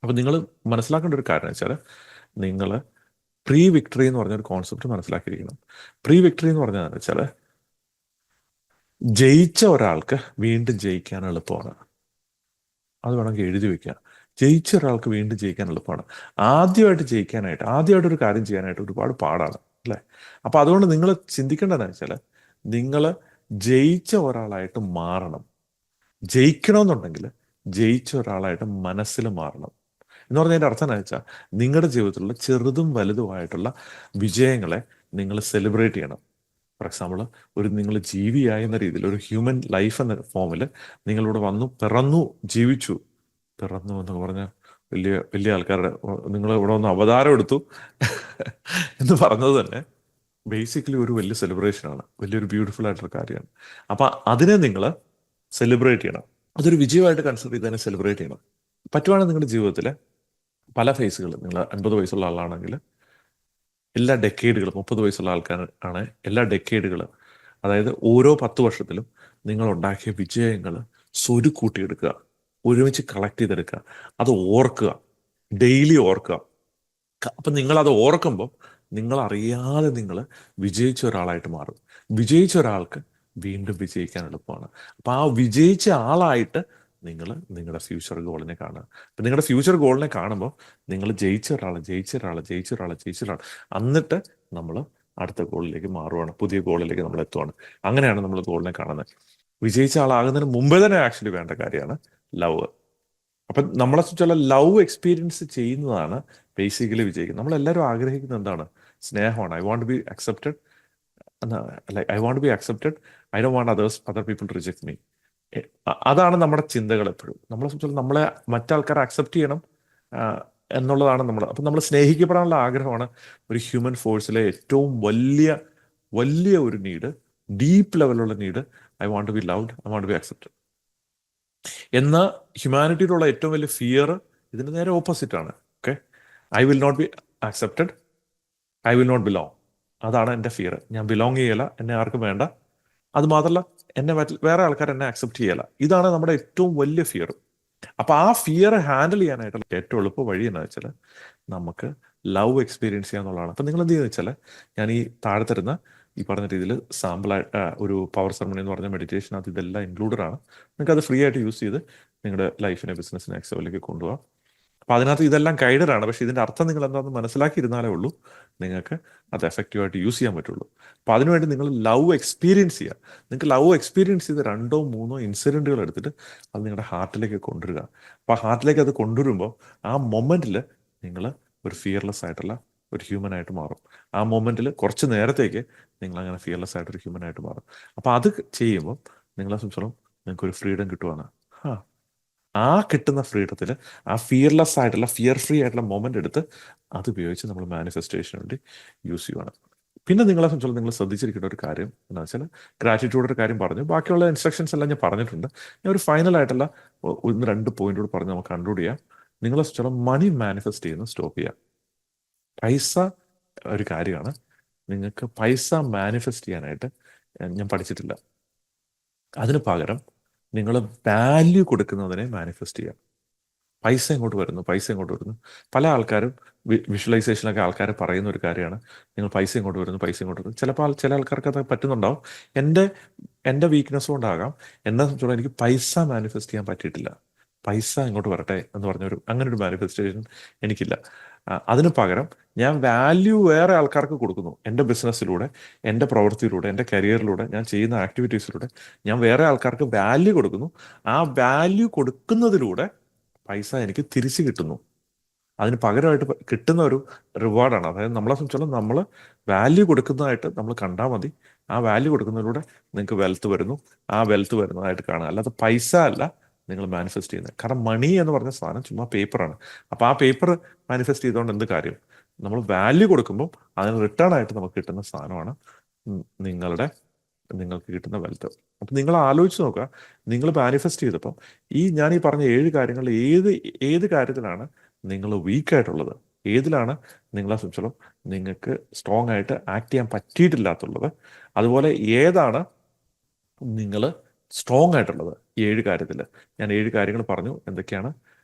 അപ്പം നിങ്ങൾ മനസ്സിലാക്കേണ്ട ഒരു കാര്യം വെച്ചാൽ, നിങ്ങൾ പ്രീ വിക്ടറി എന്ന് പറഞ്ഞൊരു കോൺസെപ്റ്റ് മനസ്സിലാക്കിയിരിക്കണം. പ്രീ വിക്ടറി എന്ന് പറഞ്ഞാൽ വെച്ചാൽ, ജയിച്ച ഒരാൾക്ക് വീണ്ടും ജയിക്കാൻ എളുപ്പമാണ്. അത് വേണമെങ്കിൽ എഴുതി വെക്കുക. ജയിച്ച ഒരാൾക്ക് വീണ്ടും ജയിക്കാൻ എളുപ്പമാണ്. ആദ്യമായിട്ട് ഒരു കാര്യം ചെയ്യാനായിട്ട് ഒരുപാട് പാടാണ് അല്ലേ? അപ്പം അതുകൊണ്ട് നിങ്ങൾ ചിന്തിക്കേണ്ടതെന്ന് വെച്ചാൽ, നിങ്ങൾ ജയിച്ച ഒരാളായിട്ട് മാറണം. ജയിക്കണമെന്നുണ്ടെങ്കിൽ ജയിച്ച ഒരാളായിട്ട് മനസ്സിൽ മാറണം എന്ന് പറഞ്ഞതിൻ്റെ അർത്ഥം എന്ന് വെച്ചാൽ, നിങ്ങളുടെ ജീവിതത്തിലുള്ള ചെറുതും വലുതുമായിട്ടുള്ള വിജയങ്ങളെ നിങ്ങൾ സെലിബ്രേറ്റ് ചെയ്യണം. ഫോർ എക്സാമ്പിൾ, നിങ്ങൾ ജീവിയായി എന്ന രീതിയിൽ ഒരു ഹ്യൂമൻ ലൈഫ് എന്ന ഫോമിൽ നിങ്ങളിവിടെ വന്നു, പിറന്നു എന്നൊക്കെ പറഞ്ഞാൽ വലിയ വലിയ ആൾക്കാരുടെ നിങ്ങൾ ഇവിടെ വന്ന് അവതാരം എടുത്തു എന്ന് പറഞ്ഞത് തന്നെ ബേസിക്കലി ഒരു വലിയ സെലിബ്രേഷനാണ്, വലിയൊരു ബ്യൂട്ടിഫുൾ ആയിട്ടുള്ള കാര്യമാണ്. അപ്പം അതിനെ നിങ്ങൾ സെലിബ്രേറ്റ് ചെയ്യണം. അതൊരു വിജയമായിട്ട് കൺസിഡർ ചെയ്ത് തന്നെ സെലിബ്രേറ്റ് ചെയ്യണം. പറ്റുവാണെങ്കിൽ നിങ്ങളുടെ ജീവിതത്തിലെ പല ഫേസുകൾ, നിങ്ങൾ 50 വയസ്സുള്ള ആളാണെങ്കിൽ എല്ലാ ഡെക്കേഡുകളും, 30 വയസ്സുള്ള ആൾക്കാരാണ് എല്ലാ ഡെക്കേഡുകൾ, അതായത് ഓരോ 10 വർഷത്തിലും നിങ്ങൾ ഉണ്ടാക്കിയ വിജയങ്ങൾ സ്വരുക്കൂട്ടിയെടുക്കുക, ഒരുമിച്ച് കളക്ട് ചെയ്തെടുക്കുക, അത് ഓർക്കുക, ഡെയിലി ഓർക്കുക. അപ്പം നിങ്ങളത് ഓർക്കുമ്പോൾ നിങ്ങൾ അറിയാതെ നിങ്ങൾ വിജയിച്ച ഒരാളായിട്ട് മാറും. വിജയിച്ച ഒരാൾക്ക് വീണ്ടും വിജയിക്കാൻ എളുപ്പമാണ്. അപ്പം ആ വിജയിച്ച ആളായിട്ട് നിങ്ങൾ നിങ്ങളുടെ ഫ്യൂച്ചർ ഗോളിനെ കാണുക. അപ്പം നിങ്ങളുടെ ഫ്യൂച്ചർ ഗോളിനെ കാണുമ്പോൾ നിങ്ങൾ ജയിച്ച ഒരാൾ എന്നിട്ട് നമ്മൾ അടുത്ത ഗോളിലേക്ക് മാറുവാണ്, പുതിയ ഗോളിലേക്ക് നമ്മൾ എത്തുവാണ്. അങ്ങനെയാണ് നമ്മൾ ഗോളിനെ കാണുന്നത്. വിജയിച്ച ആളാകുന്നതിന് മുമ്പേ തന്നെ ആക്ച്വലി വേണ്ട കാര്യമാണ് ലവ്. അപ്പം നമ്മളെ സംബന്ധിച്ചുള്ള ലവ് എക്സ്പീരിയൻസ് ചെയ്യുന്നതാണ് ബേസിക്കലി വിജയിക്കുന്നത്. നമ്മളെല്ലാവരും ആഗ്രഹിക്കുന്നത് എന്താണ്? സ്നേഹമാണ്. I want be accepted, like I want be accepted, I don't want other people reject me. അതാണ് നമ്മുടെ ചിന്തകൾ എപ്പോഴും. നമ്മളെ സംബന്ധിച്ചുള്ള നമ്മളെ മറ്റാൾക്കാരെ അക്സെപ്റ്റ് ചെയ്യണം ആ, എന്നുള്ളതാണ് നമ്മൾ. അപ്പം നമ്മൾ സ്നേഹിക്കപ്പെടാനുള്ള ആഗ്രഹമാണ് ഒരു ഹ്യൂമൻ ഫോഴ്സിലെ ഏറ്റവും വലിയ വലിയ ഒരു നീഡ്, ഡീപ്പ് ലെവലുള്ള need. I want to be loved, I want to be accepted. എന്നാൽ ഹ്യൂമാനിറ്റിയിലുള്ള ഏറ്റവും വലിയ ഫിയർ ഇതിന് നേരെ ഓപ്പോസിറ്റ് ആണ്. Okay, I will not be accepted, I will not belong. അതാണ് എൻ്റെ ഫിയർ. ഞാൻ ബിലോങ് ചെയ്യല, എന്നെ ആർക്കും വേണ്ട. അത് മാത്രമല്ല, എന്നെ വേറെ ആൾക്കാർ എന്നെ അക്സെപ്റ്റ് ചെയ്യല. ഇതാണ് നമ്മുടെ ഏറ്റവും വലിയ ഫിയർ. അപ്പൊ ആ ഫിയർ ഹാൻഡിൽ ചെയ്യാനായിട്ടുള്ള ഏറ്റവും എളുപ്പ വഴി എന്താ വെച്ചാൽ നമുക്ക് ലവ് എക്സ്പീരിയൻസ് ചെയ്യാന്നുള്ളതാണ്. അപ്പൊ നിങ്ങൾ എന്ത് ചെയ്യുന്ന വെച്ചാൽ, ഞാൻ ഈ താഴെ തരുന്ന ഈ പറഞ്ഞ രീതിയിൽ സാമ്പിളായിട്ട് ഒരു പവർ സെറമണി എന്ന് പറഞ്ഞ മെഡിറ്റേഷനകത്ത് ഇതെല്ലാം ഇൻക്ലൂഡഡ് ആണ്. നിങ്ങൾക്ക് അത് ഫ്രീ ആയിട്ട് യൂസ് ചെയ്ത് നിങ്ങളുടെ ലൈഫിനെ, ബിസിനസ്സിനെ നെക്സ്റ്റ് ലെവലിലേക്ക് കൊണ്ടുപോകാം. അപ്പൊ അതിനകത്ത് ഇതെല്ലാം ഗൈഡഡ് ആണ്. പക്ഷെ ഇതിന്റെ അർത്ഥം നിങ്ങൾ എന്താണെന്ന് മനസ്സിലാക്കിയിരുന്നാലേ ഉള്ളൂ നിങ്ങൾക്ക് അത് എഫക്റ്റീവായിട്ട് യൂസ് ചെയ്യാൻ പറ്റുള്ളൂ. അപ്പൊ അതിനുവേണ്ടി നിങ്ങൾ ലവ് എക്സ്പീരിയൻസ് ചെയ്യുക. നിങ്ങൾക്ക് ലവ് എക്സ്പീരിയൻസ് ചെയ്ത് 2-3 ഇൻസിഡന്റുകൾ എടുത്തിട്ട് അത് നിങ്ങളുടെ ഹാർട്ടിലേക്ക് കൊണ്ടുവരിക. അപ്പൊ ആ ഹാർട്ടിലേക്ക് അത് കൊണ്ടുവരുമ്പോൾ ആ മൊമെന്റിൽ നിങ്ങൾ ഒരു ഫിയർലെസ് ആയിട്ടുള്ള ഒരു ഹ്യൂമൻ ആയിട്ട് മാറും. ആ മൊമെന്റിൽ കുറച്ച് നേരത്തേക്ക് നിങ്ങൾ അങ്ങനെ ഫിയർലെസ് ആയിട്ട് ഒരു ഹ്യൂമൻ ആയിട്ട് മാറും. അപ്പൊ അത് ചെയ്യുമ്പോൾ നിങ്ങളെ സംബന്ധിച്ചോളം നിങ്ങൾക്ക് ഒരു ഫ്രീഡം കിട്ടുവാണ്. ആ കിട്ടുന്ന ഫ്രീഡത്തിൽ ആ ഫിയർലെസ് ആയിട്ടുള്ള, ഫിയർ ഫ്രീ ആയിട്ടുള്ള മൊമെന്റ് എടുത്ത് അത് ഉപയോഗിച്ച് നമ്മൾ മാനിഫെസ്റ്റേഷന് വേണ്ടി യൂസ് ചെയ്യുവാണ്. പിന്നെ നിങ്ങളെ സംബന്ധിച്ചോളം നിങ്ങൾ ശ്രദ്ധിച്ചിരിക്കേണ്ട ഒരു കാര്യം എന്താ വെച്ചാൽ, ഗ്രാറ്റിറ്റ്യൂഡിന്റെ കാര്യം പറഞ്ഞു, ബാക്കിയുള്ള ഇൻസ്ട്രക്ഷൻസ് എല്ലാം ഞാൻ പറഞ്ഞിട്ടുണ്ട്. ഞാൻ ഒരു ഫൈനൽ ആയിട്ടുള്ള 1-2 പോയിന്റ് കൂടെ പറഞ്ഞ് നമുക്ക് കൺക്ലൂഡ് ചെയ്യാം. നിങ്ങളെ സംബന്ധിച്ചോളം മണി മാനിഫെസ്റ്റ് ചെയ്യുന്നത് സ്റ്റോപ്പ് ചെയ്യുക. പൈസ ഒരു കാര്യമാണ്. നിങ്ങൾക്ക് പൈസ മാനിഫെസ്റ്റ് ചെയ്യാനായിട്ട് ഞാൻ പഠിച്ചിട്ടില്ല. അതിന് പകരം നിങ്ങൾ വാല്യൂ കൊടുക്കുന്നതിനെ മാനിഫെസ്റ്റ് ചെയ്യുക. പൈസ ഇങ്ങോട്ട് വരുന്നു. പല ആൾക്കാരും വിഷ്വലൈസേഷനൊക്കെ ആൾക്കാർ പറയുന്ന ഒരു കാര്യമാണ്, നിങ്ങൾ പൈസ ഇങ്ങോട്ട് വരുന്നു. ചിലപ്പോൾ ചില ആൾക്കാർക്ക് അത് പറ്റുന്നുണ്ടാവും. എൻ്റെ എൻ്റെ വീക്ക്നെസ് കൊണ്ടാകാം. എന്നെ സംബന്ധിച്ചോളം എനിക്ക് പൈസ മാനിഫെസ്റ്റ് ചെയ്യാൻ പറ്റിയിട്ടില്ല. പൈസ ഇങ്ങോട്ട് വരട്ടെ എന്ന് അങ്ങനെ ഒരു മാനിഫെസ്റ്റേഷൻ എനിക്കില്ല. അതിന് പകരം ഞാൻ വാല്യൂ വേറെ ആൾക്കാർക്ക് കൊടുക്കുന്നു. എൻ്റെ ബിസിനസ്സിലൂടെ, എൻ്റെ പ്രവൃത്തിയിലൂടെ, എൻ്റെ കരിയറിലൂടെ, ഞാൻ ചെയ്യുന്ന ആക്ടിവിറ്റീസിലൂടെ ഞാൻ വേറെ ആൾക്കാർക്ക് വാല്യൂ കൊടുക്കുന്നു. ആ വാല്യൂ കൊടുക്കുന്നതിലൂടെ പൈസ എനിക്ക് തിരിച്ചു കിട്ടുന്നു. അതിന് പകരമായിട്ട് കിട്ടുന്ന ഒരു റിവാർഡാണ്. അതായത് നമ്മളെ സംബന്ധിച്ചോളം നമ്മൾ വാല്യൂ കൊടുക്കുന്നതായിട്ട് നമ്മൾ കണ്ടാൽ മതി. ആ വാല്യൂ കൊടുക്കുന്നതിലൂടെ നിങ്ങൾക്ക് വെൽത്ത് വരുന്നു. ആ വെൽത്ത് വരുന്നതായിട്ട് കാണുക, അല്ലാതെ പൈസ അല്ല നിങ്ങൾ മാനിഫെസ്റ്റ് ചെയ്യുന്നത്. കാരണം മണി എന്ന് പറഞ്ഞ സാധനം ചുമ്മാ പേപ്പറാണ്. അപ്പോൾ ആ പേപ്പർ മാനിഫെസ്റ്റ് ചെയ്തുകൊണ്ട് എന്ത് കാര്യം? നമ്മൾ വാല്യൂ കൊടുക്കുമ്പോൾ അതിന് റിട്ടേൺ ആയിട്ട് നമുക്ക് കിട്ടുന്ന സാധനമാണ് നിങ്ങൾക്ക് കിട്ടുന്ന വെൽത്ത്. അപ്പം നിങ്ങൾ ആലോചിച്ച് നോക്കുക, നിങ്ങൾ മാനിഫെസ്റ്റ് ചെയ്തപ്പം ഞാൻ ഈ പറഞ്ഞ 7 കാര്യങ്ങളിൽ ഏത് കാര്യത്തിലാണ് നിങ്ങൾ വീക്കായിട്ടുള്ളത്, ഏതിലാണ് നിങ്ങളെ സംബന്ധിച്ചോളം നിങ്ങൾക്ക് സ്ട്രോങ് ആയിട്ട് ആക്ട് ചെയ്യാൻ പറ്റിയിട്ടില്ലാത്തുള്ളത്, അതുപോലെ ഏതാണ് നിങ്ങൾ സ്ട്രോങ് ആയിട്ടുള്ളത്. ഈ 7 കാര്യത്തിൽ ഞാൻ 7 കാര്യങ്ങൾ പറഞ്ഞു. എന്തൊക്കെയാണ്?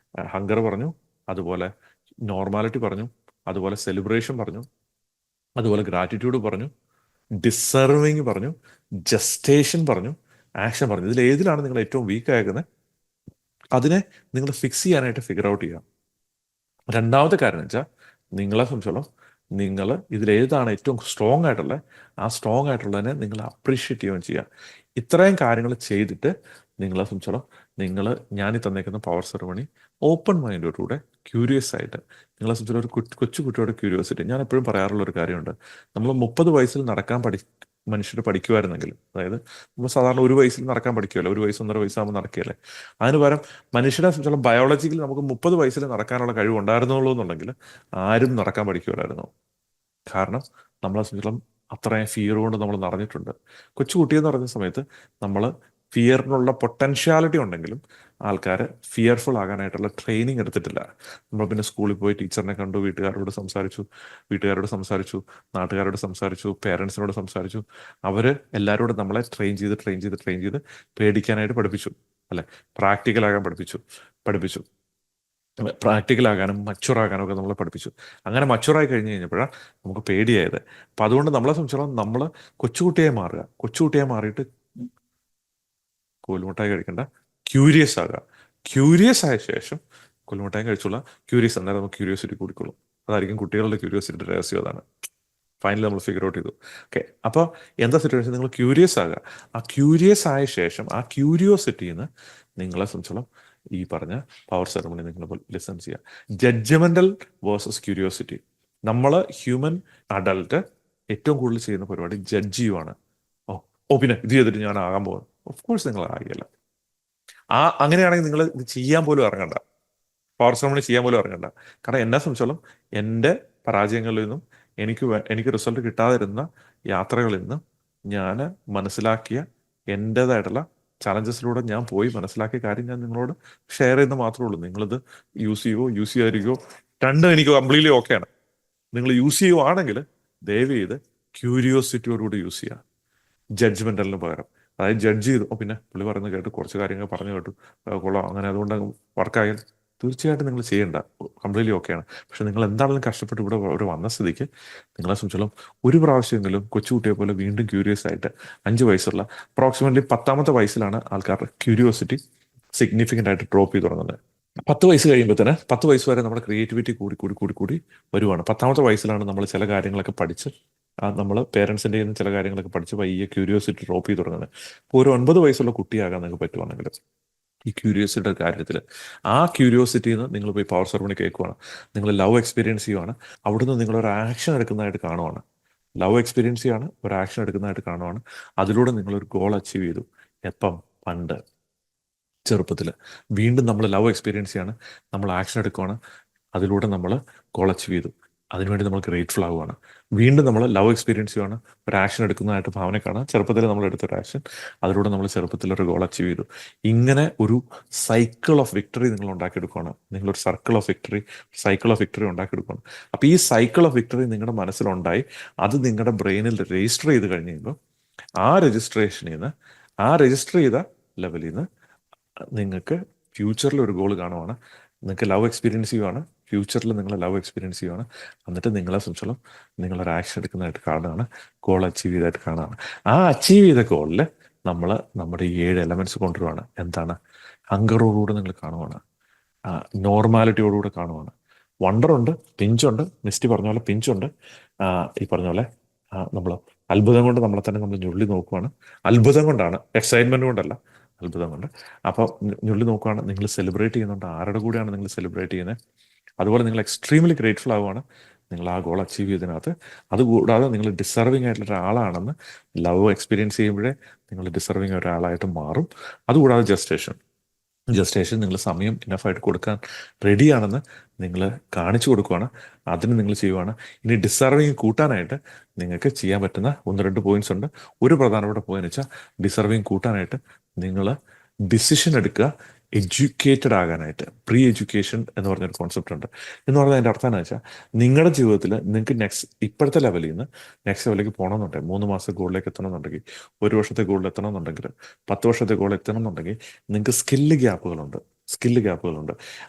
ഹങ്കർ പറഞ്ഞു, അതുപോലെ നോർമാലിറ്റി പറഞ്ഞു, അതുപോലെ സെലിബ്രേഷൻ പറഞ്ഞു, അതുപോലെ ഗ്രാറ്റിറ്റ്യൂഡ് പറഞ്ഞു, ഡിസർവിങ് പറഞ്ഞു, ജസ്റ്റേഷൻ പറഞ്ഞു, ആക്ഷൻ പറഞ്ഞു. ഇതിൽ ഏതിലാണ് നിങ്ങൾ ഏറ്റവും വീക്ക് ആയിരിക്കുന്നത് അതിനെ നിങ്ങൾ ഫിക്സ് ചെയ്യാനായിട്ട് ഫിഗർ ഔട്ട് ചെയ്യുക. രണ്ടാമത്തെ കാര്യം എന്ന് വെച്ചാൽ, നിങ്ങളെ സംബന്ധിച്ചോളം നിങ്ങൾ ഇതിലേതാണ് ഏറ്റവും സ്ട്രോങ് ആയിട്ടുള്ളത്, ആ സ്ട്രോങ് ആയിട്ടുള്ളതിനെ നിങ്ങൾ അപ്രീഷിയേറ്റ് ചെയ്യുകയും ചെയ്യുക. ഇത്രയും കാര്യങ്ങൾ ചെയ്തിട്ട് നിങ്ങളെ സംബന്ധിച്ചോളം ഞാൻ ഈ തന്നേക്കുന്ന പവർ സെറമണി ഓപ്പൺ മൈൻഡോടുകൂടെ, ക്യൂരിയസ് ആയിട്ട്, നിങ്ങളെ സംബന്ധിച്ചോളം ഒരു കൊച്ചു കുട്ടിയോടെ ക്യൂരിയോസിറ്റി. ഞാൻ എപ്പോഴും പറയാറുള്ള ഒരു കാര്യമുണ്ട്, നമ്മൾ 30 വയസ്സിൽ നടക്കാൻ മനുഷ്യർ പഠിക്കുമായിരുന്നെങ്കിൽ, അതായത് നമ്മൾ സാധാരണ 1 വയസ്സിൽ നടക്കാൻ പഠിക്കുമല്ലോ, 1 വയസ്സ് 1.5 വയസ്സാകുമ്പോൾ നടക്കുകയല്ലേ. അതിന് പകരം മനുഷ്യനെ സംബന്ധിച്ചോളം ബയോളജിക്കലി നമുക്ക് 30 വയസ്സിൽ നടക്കാനുള്ള കഴിവ് ഉണ്ടായിരുന്നുള്ളൂ എന്നുണ്ടെങ്കിൽ ആരും നടക്കാൻ പഠിക്കുമായിരുന്നു. കാരണം നമ്മളെ സംബന്ധിച്ചോളം അത്രയും ഫിയർ കൊണ്ട് നമ്മൾ നിറഞ്ഞിട്ടുണ്ട്. കൊച്ചുകുട്ടിയെന്ന് പറഞ്ഞ സമയത്ത് നമ്മൾ ഫിയറിനുള്ള പൊട്ടൻഷ്യാലിറ്റി ഉണ്ടെങ്കിലും ആൾക്കാർ ഫിയർഫുൾ ആകാനായിട്ടുള്ള ട്രെയിനിങ് എടുത്തിട്ടില്ല. നമ്മൾ പിന്നെ സ്കൂളിൽ പോയി ടീച്ചറിനെ കണ്ടു, വീട്ടുകാരോട് സംസാരിച്ചു, നാട്ടുകാരോട് സംസാരിച്ചു, പേരൻസിനോട് സംസാരിച്ചു. അവർ എല്ലാവരോടും നമ്മളെ ട്രെയിൻ ചെയ്ത് പേടിക്കാനായിട്ട് പഠിപ്പിച്ചു, അല്ലെ? പ്രാക്ടിക്കലാകാൻ പഠിപ്പിച്ചു. പ്രാക്ടിക്കലാകാനും മച്ചുറാകാനും ഒക്കെ നമ്മളെ പഠിപ്പിച്ചു. അങ്ങനെ മച്ചുറായി കഴിഞ്ഞ് കഴിഞ്ഞപ്പോഴാണ് നമുക്ക് പേടിയായത്. അപ്പം അതുകൊണ്ട് നമ്മളെ സംബന്ധിച്ചോളം നമ്മൾ കൊച്ചുകുട്ടിയായി മാറുക, കൊച്ചുകുട്ടിയായി മാറിയിട്ട് കോലുമുട്ടായി കഴിക്കണ്ട, ക്യൂരിയസ് ആകുക. ക്യൂരിയസ് ആയ ശേഷം കോലുമുട്ടായി കഴിച്ചുള്ള ക്യൂരിയസ്, അന്നേരം നമുക്ക് ക്യൂരിയോസിറ്റി കൂടിക്കൊള്ളും. അതായിരിക്കും കുട്ടികളുടെ ക്യൂരിയോസിറ്റിയുടെ രഹസ്യം, അതാണ്. ഫൈനലി നമ്മൾ ഫിഗർ ഔട്ട് ചെയ്തു. ഓക്കെ, അപ്പോൾ എന്താ സിറ്റുവേഷൻ? നിങ്ങൾ ക്യൂരിയസ് ആകുക. ആ ക്യൂരിയസ് ആയ ശേഷം ആ ക്യൂരിയോസിറ്റിയിൽ നിന്ന് നിങ്ങളെ സംബന്ധിച്ചോളം ഈ പറഞ്ഞ പവർ സെറമണി നിങ്ങൾ ലിസൺ ചെയ്യുക. Judgemental versus curiosity. നമ്മൾ ഹ്യൂമൻ അഡൽട്ട് ഏറ്റവും കൂടുതൽ ചെയ്യുന്ന പരിപാടി ജഡ്ജ് ചെയ്യുവാണ്. ഓ ഓ പിന്നെ ഇത് ചെയ്തിട്ട് ഞാൻ ആകാൻ പോകുന്നു. ഓഫ് കോഴ്സ് നിങ്ങൾ ആകില്ല. അങ്ങനെയാണെങ്കിൽ നിങ്ങൾ ഇത് ചെയ്യാൻ പോലും ഇറങ്ങണ്ട, പവർ സെറമണി ചെയ്യാൻ പോലും ഇറങ്ങണ്ട. കാരണം എന്നെ സംബന്ധിച്ചോളം എൻ്റെ പരാജയങ്ങളിൽ നിന്നും എനിക്ക് റിസൾട്ട് കിട്ടാതിരുന്ന യാത്രകളിൽ നിന്നും ഞാൻ മനസ്സിലാക്കിയ എൻ്റേതായിട്ടുള്ള ചലഞ്ചസിലൂടെ ഞാൻ പോയി മനസ്സിലാക്കിയ കാര്യം ഞാൻ നിങ്ങളോട് ഷെയർ ചെയ്യുന്ന മാത്രമേ ഉള്ളൂ. നിങ്ങളിത് യൂസ് ചെയ്യുമോ യൂസ് ചെയ്യാതിരിക്കുമോ രണ്ടും എനിക്ക് കംപ്ലീറ്റ്ലി ഓക്കെയാണ്. നിങ്ങൾ യൂസ് ചെയ്യുവാണെങ്കിൽ ദയവ് ചെയ്ത് ക്യൂരിയോസിറ്റിയോടുകൂടി യൂസ് ചെയ്യുക, ജഡ്ജ്മെന്റലിന് പകരം. അതായത് ജഡ്ജ് ചെയ്തു, പിന്നെ പുള്ളി പറയുന്നത് കേട്ടു, കുറച്ച് കാര്യങ്ങൾ പറഞ്ഞു കേട്ടു, കൊള്ളാം, അങ്ങനെ അതുകൊണ്ട് വർക്കായാൽ തീർച്ചയായിട്ടും നിങ്ങൾ ചെയ്യേണ്ട, കംപ്ലീറ്റ്ലി ഓക്കെയാണ്. പക്ഷെ നിങ്ങൾ എന്താണെങ്കിലും കഷ്ടപ്പെട്ട് ഇവിടെ വന്ന സ്ഥിതിക്ക് നിങ്ങളെ സംബന്ധിച്ചോളം ഒരു പ്രാവശ്യമെങ്കിലും കൊച്ചുകുട്ടിയെ പോലെ വീണ്ടും ക്യൂരിയസ് ആയിട്ട് 5 വയസ്സുള്ള അപ്രോക്സിമറ്റ്ലി 10ാമത്തെ വയസ്സിലാണ് ആൾക്കാരുടെ ക്യൂരിയോസിറ്റി സിഗ്നിഫിക്കൻ്റ് ആയിട്ട് ഡ്രോപ്പ് ചെയ്ത് തുടങ്ങുന്നത്. 10 വയസ്സ് കഴിയുമ്പോൾ തന്നെ 10 വയസ്സ് വരെ നമ്മുടെ ക്രിയേറ്റിവിറ്റി കൂടി കൂടി കൂടി കൂടി വരുവാണ്. 10ാമത്തെ വയസ്സിലാണ് നമ്മൾ ചില കാര്യങ്ങളൊക്കെ പഠിച്ച് നമ്മൾ പേരൻസിൻ്റെ നിന്ന് ചില കാര്യങ്ങളൊക്കെ പഠിച്ച് പയ്യെ ക്യൂരിയോസിറ്റി ഡ്രോപ്പ് ചെയ്ത് തുടങ്ങുന്നത്. ഇപ്പോൾ ഒരു 9 വയസ്സുള്ള കുട്ടിയാകാൻ നിങ്ങൾക്ക് പറ്റുവാണെങ്കിൽ ഈ ക്യൂരിയോസിറ്റിയുടെ കാര്യത്തിൽ ആ ക്യൂരിയോസിറ്റിയിൽ നിന്ന് നിങ്ങൾ പോയി പവർ സെറമണി കേൾക്കുവാണ്, നിങ്ങൾ ലവ് എക്സ്പീരിയൻസ് ചെയ്യുവാണ്, അവിടുന്ന് നിങ്ങളൊരു ആക്ഷൻ എടുക്കുന്നതായിട്ട് കാണുവാണ്. ലവ് എക്സ്പീരിയൻസ് ചെയ്യാണ്, ഒരു ആക്ഷൻ എടുക്കുന്നതായിട്ട് കാണുവാണ്. അതിലൂടെ നിങ്ങളൊരു ഗോൾ അച്ചീവ് ചെയ്തു. എപ്പം? പണ്ട് ചെറുപ്പത്തിൽ. വീണ്ടും നമ്മൾ ലവ് എക്സ്പീരിയൻസ് ചെയ്യാണ്, നമ്മൾ ആക്ഷൻ എടുക്കുവാണ്, അതിലൂടെ നമ്മൾ ഗോൾ അച്ചീവ് ചെയ്തു. അതിനുവേണ്ടി നമ്മൾ ഗ്രേറ്റ്ഫുൾ ആവുകയാണ്. വീണ്ടും നമ്മൾ ലവ് എക്സ്പീരിയൻസ് ചെയ്യുകയാണ്, ഒരു ആക്ഷൻ എടുക്കുന്നതായിട്ട് ഭാവന കാണാം. ചെറുപ്പത്തിൽ നമ്മൾ എടുത്തൊരു ആക്ഷൻ, അതിലൂടെ നമ്മൾ ചെറുപ്പത്തിലൊരു ഗോൾ അച്ചീവ് ചെയ്തു. ഇങ്ങനെ ഒരു സൈക്കിൾ ഓഫ് വിക്ടറി നിങ്ങൾ ഉണ്ടാക്കിയെടുക്കുകയാണ്. നിങ്ങളൊരു circle of victory, cycle of victory ഉണ്ടാക്കിയെടുക്കുകയാണ്. അപ്പോൾ ഈ സൈക്കിൾ ഓഫ് വിക്ടറി നിങ്ങളുടെ മനസ്സിലുണ്ടായി, അത് നിങ്ങളുടെ ബ്രെയിനിൽ രജിസ്റ്റർ ചെയ്ത് കഴിഞ്ഞ് കഴിയുമ്പോൾ ആ രജിസ്ട്രേഷനിൽ നിന്ന്, ആ രജിസ്റ്റർ ചെയ്ത ലെവലിൽ നിന്ന് നിങ്ങൾക്ക് ഫ്യൂച്ചറിൽ ഒരു ഗോൾ കാണുവാണ്. നിങ്ങൾക്ക് ലവ് എക്സ്പീരിയൻസ് ചെയ്യുവാണ്, ഫ്യൂച്ചറിൽ നിങ്ങൾ ലവ് എക്സ്പീരിയൻസ് ചെയ്യുവാണ്. എന്നിട്ട് നിങ്ങളെ സംബന്ധിച്ചോളം നിങ്ങളൊരു ആക്ഷൻ എടുക്കുന്നതായിട്ട് കാണുകയാണ്, ഗോൾ അച്ചീവ് ചെയ്തതായിട്ട് കാണുകയാണ്. ആ അച്ചീവ് ചെയ്ത ഗോളിൽ നമ്മൾ നമ്മുടെ ഈ 7 എലമെന്റ്സ് കൊണ്ടുവരുവാണ്. എന്താണ്? ഹങ്കറോടുകൂടെ നിങ്ങൾ കാണുവാണ്, നോർമാലിറ്റിയോടുകൂടെ കാണുവാണ്. വണ്ടറുണ്ട്, പിഞ്ചുണ്ട്, മിസ്റ്റി പറഞ്ഞ പോലെ പിഞ്ചുണ്ട്. ഈ പറഞ്ഞ പോലെ നമ്മൾ അത്ഭുതം കൊണ്ട് നമ്മളെ തന്നെ നമ്മൾ ഞുള്ളി നോക്കുവാണ്. അത്ഭുതം കൊണ്ടാണ്, എക്സൈറ്റ്മെന്റ് കൊണ്ടല്ല, അത്ഭുതം കൊണ്ട്. അപ്പോൾ ഞുള്ളി നോക്കുകയാണ്, നിങ്ങൾ സെലിബ്രേറ്റ് ചെയ്യുന്നുണ്ട്. ആരുടെ കൂടെയാണ് നിങ്ങൾ സെലിബ്രേറ്റ് ചെയ്യുന്നത്? അതുപോലെ നിങ്ങൾ എക്സ്ട്രീംലി ഗ്രേറ്റ്ഫുൾ ആവുകയാണ് നിങ്ങൾ ആ ഗോൾ അച്ചീവ് ചെയ്തതിനകത്ത്. അതുകൂടാതെ നിങ്ങൾ ഡിസർവിങ് ആയിട്ടുള്ള ഒരാളാണെന്ന് ലവ് എക്സ്പീരിയൻസ് ചെയ്യുമ്പോഴേ നിങ്ങൾ ഡിസർവിങ് ഒരാളായിട്ട് മാറും. അതുകൂടാതെ ജസ്റ്റേഷൻ നിങ്ങൾ സമയം ഇനഫായിട്ട് കൊടുക്കാൻ റെഡിയാണെന്ന് നിങ്ങൾ കാണിച്ചു കൊടുക്കുകയാണ്. അതിന് നിങ്ങൾ ചെയ്യുവാണ്. ഇനി ഡിസർവിങ് കൂട്ടാനായിട്ട് നിങ്ങൾക്ക് ചെയ്യാൻ പറ്റുന്ന 1-2 പോയിന്റ്സ് ഉണ്ട്. ഒരു പ്രധാനപ്പെട്ട പോയിന്റ് വെച്ചാൽ ഡിസർവിങ് കൂട്ടാനായിട്ട് നിങ്ങൾ ഡിസിഷൻ എടുക്കുക, എഡ്യൂക്കേറ്റഡ് ആകാനായിട്ട്. പ്രീ എഡ്യൂക്കേഷൻ എന്ന് പറഞ്ഞൊരു കോൺസെപ്റ്റ് ഉണ്ട്. എന്ന് പറഞ്ഞാൽ അതിൻ്റെ അർത്ഥം എന്ന് വെച്ചാൽ നിങ്ങളുടെ ജീവിതത്തിൽ നിങ്ങൾക്ക് ഇപ്പോഴത്തെ ലെവലിൽ നിന്ന് നെക്സ്റ്റ് ലെവലിലേക്ക് പോകണമെന്നുണ്ടെങ്കിൽ, 3 മാസത്തെ ഗോളിലേക്ക് എത്തണമെന്നുണ്ടെങ്കിൽ, 1 വർഷത്തെ ഗോളിൽ എത്തണമെന്നുണ്ടെങ്കിൽ, 10 വർഷത്തെ ഗോളിൽ എത്തണമെന്നുണ്ടെങ്കിൽ നിങ്ങൾക്ക് സ്കില്ല് ഗ്യാപ്പുകളുണ്ട്.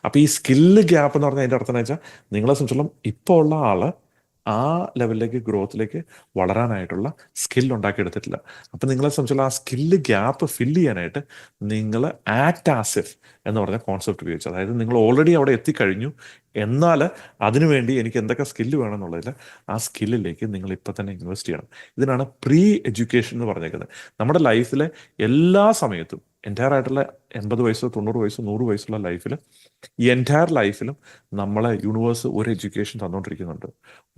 അപ്പോൾ ഈ സ്കില്ല് ഗ്യാപ്പ് എന്ന് പറഞ്ഞാൽ അതിൻ്റെ അർത്ഥം എന്ന് വെച്ചാൽ നിങ്ങളെ സംബന്ധിച്ചോളം ഇപ്പോൾ ഉള്ള ആള് ആ ലെവലിലേക്ക്, ഗ്രോത്തിലേക്ക് വളരാനായിട്ടുള്ള സ്കിൽ ഉണ്ടാക്കിയെടുത്തിട്ടില്ല. അപ്പം നിങ്ങളെ സംബന്ധിച്ചുള്ള ആ സ്കില്ല് ഗ്യാപ്പ് ഫില്ല് ചെയ്യാനായിട്ട് നിങ്ങൾ ആക്ട് ആസിഫ് എന്ന് പറഞ്ഞ കോൺസെപ്റ്റ് ഉപയോഗിച്ചു. അതായത് നിങ്ങൾ ഓൾറെഡി അവിടെ എത്തിക്കഴിഞ്ഞു, എന്നാൽ അതിനുവേണ്ടി എനിക്ക് എന്തൊക്കെ സ്കില്ല് വേണമെന്നുള്ളതിൽ ആ സ്കില്ലിലേക്ക് നിങ്ങൾ ഇപ്പം തന്നെ ഇൻവെസ്റ്റ് ചെയ്യണം. ഇതിനാണ് പ്രീ എഡ്യൂക്കേഷൻ എന്ന് പറഞ്ഞേക്കുന്നത്. നമ്മുടെ ലൈഫിലെ എല്ലാ സമയത്തും എൻറ്റയർ ആയിട്ടുള്ള 80 വയസ്സോ 90 വയസ്സോ 100 വയസ്സുള്ള ലൈഫിൽ, ഈ എൻറ്റയർ ലൈഫിലും നമ്മളെ യൂണിവേഴ്സ് ഒരു എഡ്യൂക്കേഷൻ തന്നുകൊണ്ടിരിക്കുന്നുണ്ട്.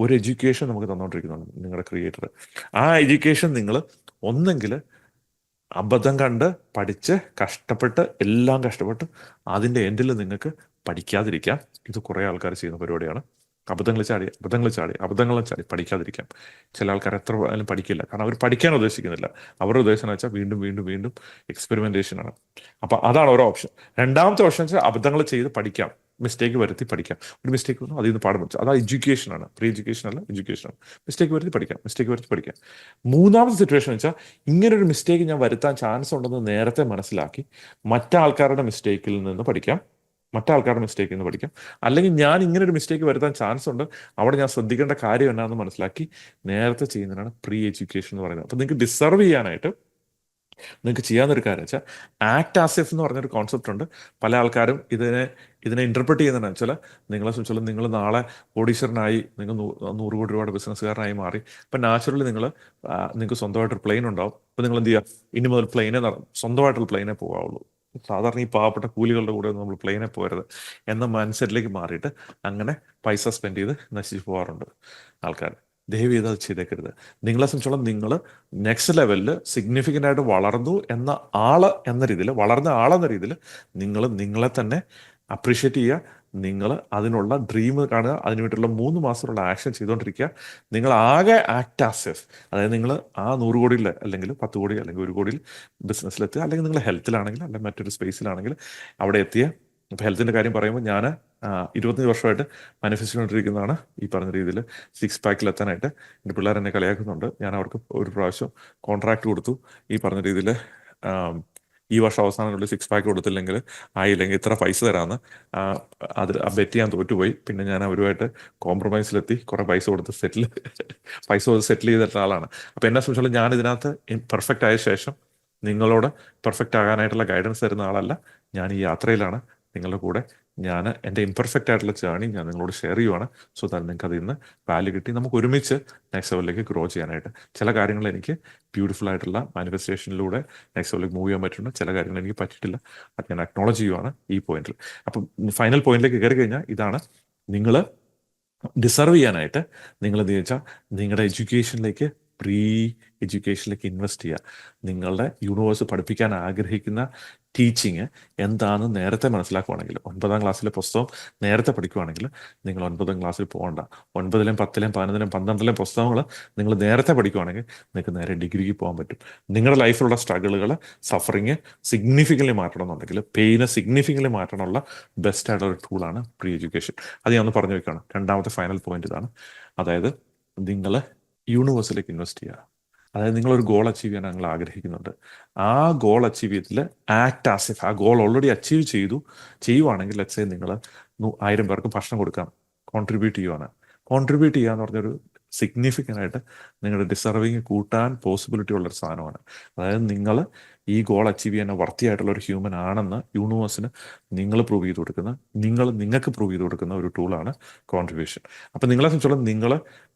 ഒരു എഡ്യൂക്കേഷൻ നമുക്ക് തന്നുകൊണ്ടിരിക്കുന്നുണ്ട് നിങ്ങളുടെ ക്രിയേറ്റർ. ആ എഡ്യൂക്കേഷൻ നിങ്ങൾ ഒന്നെങ്കിൽ അബദ്ധം കണ്ട് പഠിച്ച് കഷ്ടപ്പെട്ട് എല്ലാം കഷ്ടപ്പെട്ട് അതിൻ്റെ എൻഡിൽ നിങ്ങൾക്ക് പഠിക്കാതിരിക്കാം. ഇത് കുറേ ആൾക്കാർ ചെയ്യുന്ന പരിപാടിയാണ്. അബദ്ധങ്ങൾ ചാടി പഠിക്കാതിരിക്കാം. ചില ആൾക്കാർ എത്ര ആയാലും പഠിക്കില്ല, കാരണം അവർ പഠിക്കാൻ ഉദ്ദേശിക്കുന്നില്ല. അവരുടെ ഉദ്ദേശം എന്ന് വെച്ചാൽ വീണ്ടും വീണ്ടും വീണ്ടും എക്സ്പെരിമെന്റേഷനാണ്. അപ്പം അതാണ് ഓരോ ഓപ്ഷൻ. രണ്ടാമത്തെ ഓപ്ഷൻ വെച്ചാൽ അബദ്ധങ്ങൾ ചെയ്ത് പഠിക്കാം, മിസ്റ്റേക്ക് വരുത്തി പഠിക്കാം. ഒരു മിസ്റ്റേക്ക് വന്നു, അതിൽ നിന്ന് പാഠം പഠിച്ചു. അതാ എഡ്യൂക്കേഷനാണ്. പ്രീ എഡ്യൂക്കേഷൻ അല്ല, എഡ്യൂക്കേഷനാണ്. മിസ്റ്റേക്ക് വരുത്തി പഠിക്കാം. മൂന്നാമത്തെ സിറ്റുവേഷൻ വെച്ചാൽ ഇങ്ങനൊരു മിസ്റ്റേക്ക് ഞാൻ വരുത്താൻ ചാൻസ് ഉണ്ടെന്ന് നേരത്തെ മനസ്സിലാക്കി മറ്റാൾക്കാരുടെ മിസ്റ്റേക്കിൽ നിന്ന് പഠിക്കാം. മറ്റാൾക്കാരുടെ മിസ്റ്റേക്കിൽ നിന്ന് പഠിക്കാം. അല്ലെങ്കിൽ ഞാൻ ഇങ്ങനെ ഒരു മിസ്റ്റേക്ക് വരുത്താൻ ചാൻസ് ഉണ്ട്, അവിടെ ഞാൻ ശ്രദ്ധിക്കേണ്ട കാര്യം എന്നാന്ന് മനസ്സിലാക്കി നേരത്തെ ചെയ്യുന്നതിനാണ് പ്രീ എഡ്യൂക്കേഷൻ എന്ന് പറയുന്നത്. അപ്പം നിങ്ങൾക്ക് ഡിസർവ് ചെയ്യാനായിട്ട് നിങ്ങൾക്ക് ചെയ്യാവുന്നൊരു കാര്യം വെച്ചാൽ ആക്ട് ആസ് ഇഫ് എന്ന് പറഞ്ഞൊരു കോൺസെപ്റ്റ് ഉണ്ട്. പല ആൾക്കാരും ഇതിനെ ഇന്റർപ്രറ്റ് ചെയ്യുന്നതെന്ന് വെച്ചാൽ നിങ്ങളെ സംബന്ധിച്ചോളം നിങ്ങൾ നാളെ കോടീശ്വരനായി, നിങ്ങൾ 100 കോടി രൂപയുടെ ബിസിനസ്സുകാരനായി മാറി. അപ്പം നാച്ചുറലി നിങ്ങൾക്ക് സ്വന്തമായിട്ടൊരു പ്ലെയിൻ ഉണ്ടാവും. അപ്പം നിങ്ങൾ എന്ത് ചെയ്യുക, ഇനി മുതൽ സ്വന്തമായിട്ടുള്ള പ്ലെയിനെ പോകാവുള്ളൂ. സാധാരണ ഈ പാവപ്പെട്ട കൂലികളുടെ കൂടെ നമ്മൾ പ്ലെയിനെ പോകരുത് എന്ന മൈൻഡ് സെറ്റിലേക്ക് മാറിയിട്ട് അങ്ങനെ പൈസ സ്പെൻഡ് ചെയ്ത് നശിച്ചു പോകാറുണ്ട് ആൾക്കാർ. ദയവ് ചെയ്ത് അത് ചെയ്തേക്കരുത്. നിങ്ങളെ സംബന്ധിച്ചോളം നിങ്ങൾ നെക്സ്റ്റ് ലെവലിൽ സിഗ്നിഫിക്കൻ്റ് ആയിട്ട് വളർന്ന ആളെന്ന രീതിയിൽ നിങ്ങൾ നിങ്ങളെ തന്നെ അപ്രീഷിയേറ്റ് ചെയ്യുക. നിങ്ങൾ അതിനുള്ള ഡ്രീം കാണുക, അതിന് വേണ്ടിയിട്ടുള്ള 3 മാസമുള്ള ആക്ഷൻ ചെയ്തുകൊണ്ടിരിക്കുക. നിങ്ങൾ ആകെ ആക്ട് ആസെഫ്, അതായത് നിങ്ങൾ ആ 100 കോടിയിൽ അല്ലെങ്കിൽ 10 കോടി അല്ലെങ്കിൽ 1 കോടിയിൽ ബിസിനസ്സിലെത്തുക, അല്ലെങ്കിൽ നിങ്ങൾ ഹെൽത്തിലാണെങ്കിൽ അല്ലെങ്കിൽ മറ്റൊരു സ്പേസിലാണെങ്കിൽ അവിടെ എത്തിയ. ഇപ്പം ഹെൽത്തിൻ്റെ കാര്യം പറയുമ്പോൾ ഞാൻ 25 വർഷമായിട്ട് മാനിഫെസ്റ്റ് ചെയ്തുകൊണ്ടിരിക്കുന്നതാണ് ഈ പറഞ്ഞ രീതിയിൽ 6 പാക്കിൽ എത്താനായിട്ട്. എൻ്റെ പിള്ളേർ എന്നെ കളിയാക്കുന്നുണ്ട്. ഞാൻ അവർക്ക് ഒരു പ്രാവശ്യം കോൺട്രാക്ട് കൊടുത്തു, ഈ പറഞ്ഞ രീതിയിൽ ഈ വർഷം അവസാനത്തിനുള്ളിൽ 6 പാക്ക് കൊടുത്തില്ലെങ്കിൽ ആയില്ലെങ്കിൽ ഇത്ര പൈസ തരാമെന്ന്. അത് ബെറ്റ് ചെയ്യാൻ തോറ്റുപോയി. പിന്നെ ഞാൻ അവരുമായിട്ട് കോംപ്രമൈസിലെത്തി, കുറേ പൈസ കൊടുത്ത് സെറ്റിൽ ചെയ്തിട്ട ആളാണ്. അപ്പം എന്നെ സംബന്ധിച്ചോളം ഞാൻ ഇതിനകത്ത് പെർഫെക്റ്റ് ആയ ശേഷം നിങ്ങളോട് പെർഫെക്റ്റ് ആകാനായിട്ടുള്ള ഗൈഡൻസ് തരുന്ന ആളല്ല. ഞാൻ ഈ യാത്രയിലാണ് നിങ്ങളുടെ കൂടെ. ഞാൻ എൻ്റെ ഇംപെർഫെക്റ്റ് ആയിട്ടുള്ള ജേർണി ഞാൻ നിങ്ങളോട് ഷെയർ ചെയ്യുവാണ്. സോ ദാറ്റ് നിങ്ങൾക്ക് അതിൽ നിന്ന് വാല്യൂ കിട്ടി നമുക്ക് ഒരുമിച്ച് നെക്സ്റ്റ് ലെവലിലേക്ക് ഗ്രോ ചെയ്യാനായിട്ട്. ചില കാര്യങ്ങൾ എനിക്ക് ബ്യൂട്ടിഫുൾ ആയിട്ടുള്ള മാനിഫെസ്റ്റേഷനിലൂടെ നെക്സ്റ്റ് ലെവലിലേക്ക് മൂവ് ചെയ്യാൻ പറ്റുന്നുണ്ട്, ചില കാര്യങ്ങൾ എനിക്ക് പറ്റിയിട്ടില്ല. അത് ഞാൻ അക്നോളജ് ചെയ്യുവാണ് ഈ പോയിന്റിൽ. അപ്പം ഫൈനൽ പോയിന്റിലേക്ക് കയറി കഴിഞ്ഞാൽ ഇതാണ്, നിങ്ങൾ ഡിസർവ് ചെയ്യാനായിട്ട് നിങ്ങൾ എന്ത് വെച്ചാൽ നിങ്ങളുടെ പ്രീ എഡ്യൂക്കേഷനിലേക്ക് ഇൻവെസ്റ്റ് ചെയ്യുക. നിങ്ങളുടെ യൂണിവേഴ്സ് പഠിപ്പിക്കാൻ ആഗ്രഹിക്കുന്ന ടീച്ചിങ് എന്താണെന്ന് നേരത്തെ മനസ്സിലാക്കുവാണെങ്കിൽ, 9ാം ക്ലാസ്സിലെ പുസ്തകം നേരത്തെ പഠിക്കുവാണെങ്കിൽ നിങ്ങൾ 9ാം ക്ലാസ്സിൽ പോകണ്ട. 9ലെയും 10ലെയും 11ലെയും 12ലെയും പുസ്തകങ്ങൾ നിങ്ങൾ നേരത്തെ പഠിക്കുവാണെങ്കിൽ നിങ്ങൾക്ക് നേരെ ഡിഗ്രിക്ക് പോകാൻ പറ്റും. നിങ്ങളുടെ ലൈഫിലുള്ള സ്ട്രഗിളുകൾ, സഫറിങ് സിഗ്നിഫിക്കൻ്റ്ലി മാറ്റണമെന്നുണ്ടെങ്കിൽ, പെയിനെ സിഗ്നിഫിക്കൻ്റ്ലി മാറ്റണമുള്ള ബെസ്റ്റ് ആയിട്ടുള്ള ഒരു ടൂളാണ് പ്രീ എഡ്യൂക്കേഷൻ. അത് ഞാൻ ഒന്ന് പറഞ്ഞു വെക്കുകയാണ്. രണ്ടാമത്തെ ഫൈനൽ പോയിന്റ് ഇതാണ്. അതായത് നിങ്ങൾ യൂണിവേഴ്സിലേക്ക് ഇൻവെസ്റ്റ് ചെയ്യുക. അതായത് നിങ്ങളൊരു ഗോൾ അച്ചീവ് ചെയ്യാൻ നിങ്ങൾ ആഗ്രഹിക്കുന്നുണ്ട്. ആ ഗോൾ അച്ചീവ് ചെയ്തിൽ ആക്ട് ആസ് ഇഫ് ആ ഗോൾ ഓൾറെഡി അച്ചീവ് ചെയ്യുവാണെങ്കിൽ, ലെറ്റ്സ് സേ നിങ്ങൾ 1000 പേർക്ക് ഭക്ഷണം കൊടുക്കാം, കോൺട്രിബ്യൂട്ട് ചെയ്യുക എന്ന് പറഞ്ഞൊരു സിഗ്നിഫിക്കൻ്റ് ആയിട്ട് നിങ്ങളുടെ ഡിസർവിങ് കൂട്ടാൻ പോസിബിലിറ്റി ഉള്ളൊരു സാധനമാണ്. അതായത് നിങ്ങൾ ഈ ഗോൾ അച്ചീവ് ചെയ്യാൻ വർത്തിയായിട്ടുള്ള ഒരു ഹ്യൂമൻ ആണെന്ന് യൂണിവേഴ്സിന് നിങ്ങൾ പ്രൂവ് ചെയ്ത് കൊടുക്കുന്ന, നിങ്ങൾക്ക് പ്രൂവ് ചെയ്ത് കൊടുക്കുന്ന ഒരു ടൂളാണ് കോൺട്രിബ്യൂഷൻ. അപ്പം നിങ്ങളെ സംബന്ധിച്ചോളം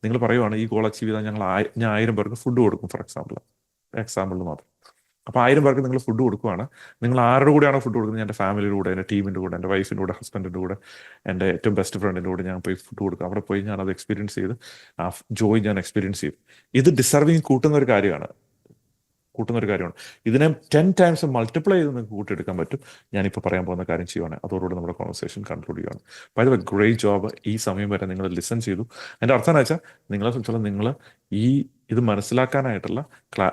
നിങ്ങൾ പറയുവാണ് ഈ ഗോൾ അച്ചീവ് ചെയ്താൽ ഞാൻ 1000 പേർക്ക് ഫുഡ് കൊടുക്കും, ഫോർ എക്സാമ്പിളിൽ മാത്രം. അപ്പോൾ 1000 പേർക്ക് നിങ്ങൾ ഫുഡ് കൊടുക്കുവാണ്. നിങ്ങൾ ആരുടെ കൂടെയാണോ ഫുഡ് കൊടുക്കുന്നത്? എൻ്റെ ഫാമിലിയുടെ കൂടെ, എൻ്റെ ടീമിൻ്റെ കൂടെ, എൻ്റെ വൈഫിൻ്റെ കൂടെ, ഹസ്ബൻഡിൻ്റെ കൂടെ, എൻ്റെ ഏറ്റവും ബെസ്റ്റ് ഫ്രണ്ടിൻ്റെ കൂടെ ഞാൻ പോയി ഫുഡ് കൊടുക്കും. അവിടെ പോയി ഞാൻ അത് എക്സ്പീരിയൻസ് ചെയ്ത് ആ ജോയ് ഞാൻ എക്സ്പീരിയൻസ് ചെയ്യും. ഇത് ഡിസർവിങ് കൂട്ടുന്ന ഒരു കാര്യമാണ്. ഇതിനെ 10 ടൈംസ് മൾട്ടിപ്ലൈ ചെയ്ത് നിങ്ങൾക്ക് കൂട്ടിയെടുക്കാൻ പറ്റും. ഞാനിപ്പോൾ പറയാൻ പോകുന്ന കാര്യം ചെയ്യുവാണ്. അതോടുകൂടി നമ്മുടെ കോൺവെർസേഷൻ കൺക്ലൂഡ് ചെയ്യുകയാണ്. By the way, great job. ഈ സമയം വരെ നിങ്ങൾ ലിസൺ ചെയ്തു. എൻ്റെ അർത്ഥം എന്ന് വെച്ചാൽ നിങ്ങളെ സംബന്ധിച്ചോളം നിങ്ങൾ ഇത് മനസ്സിലാക്കാനായിട്ടുള്ള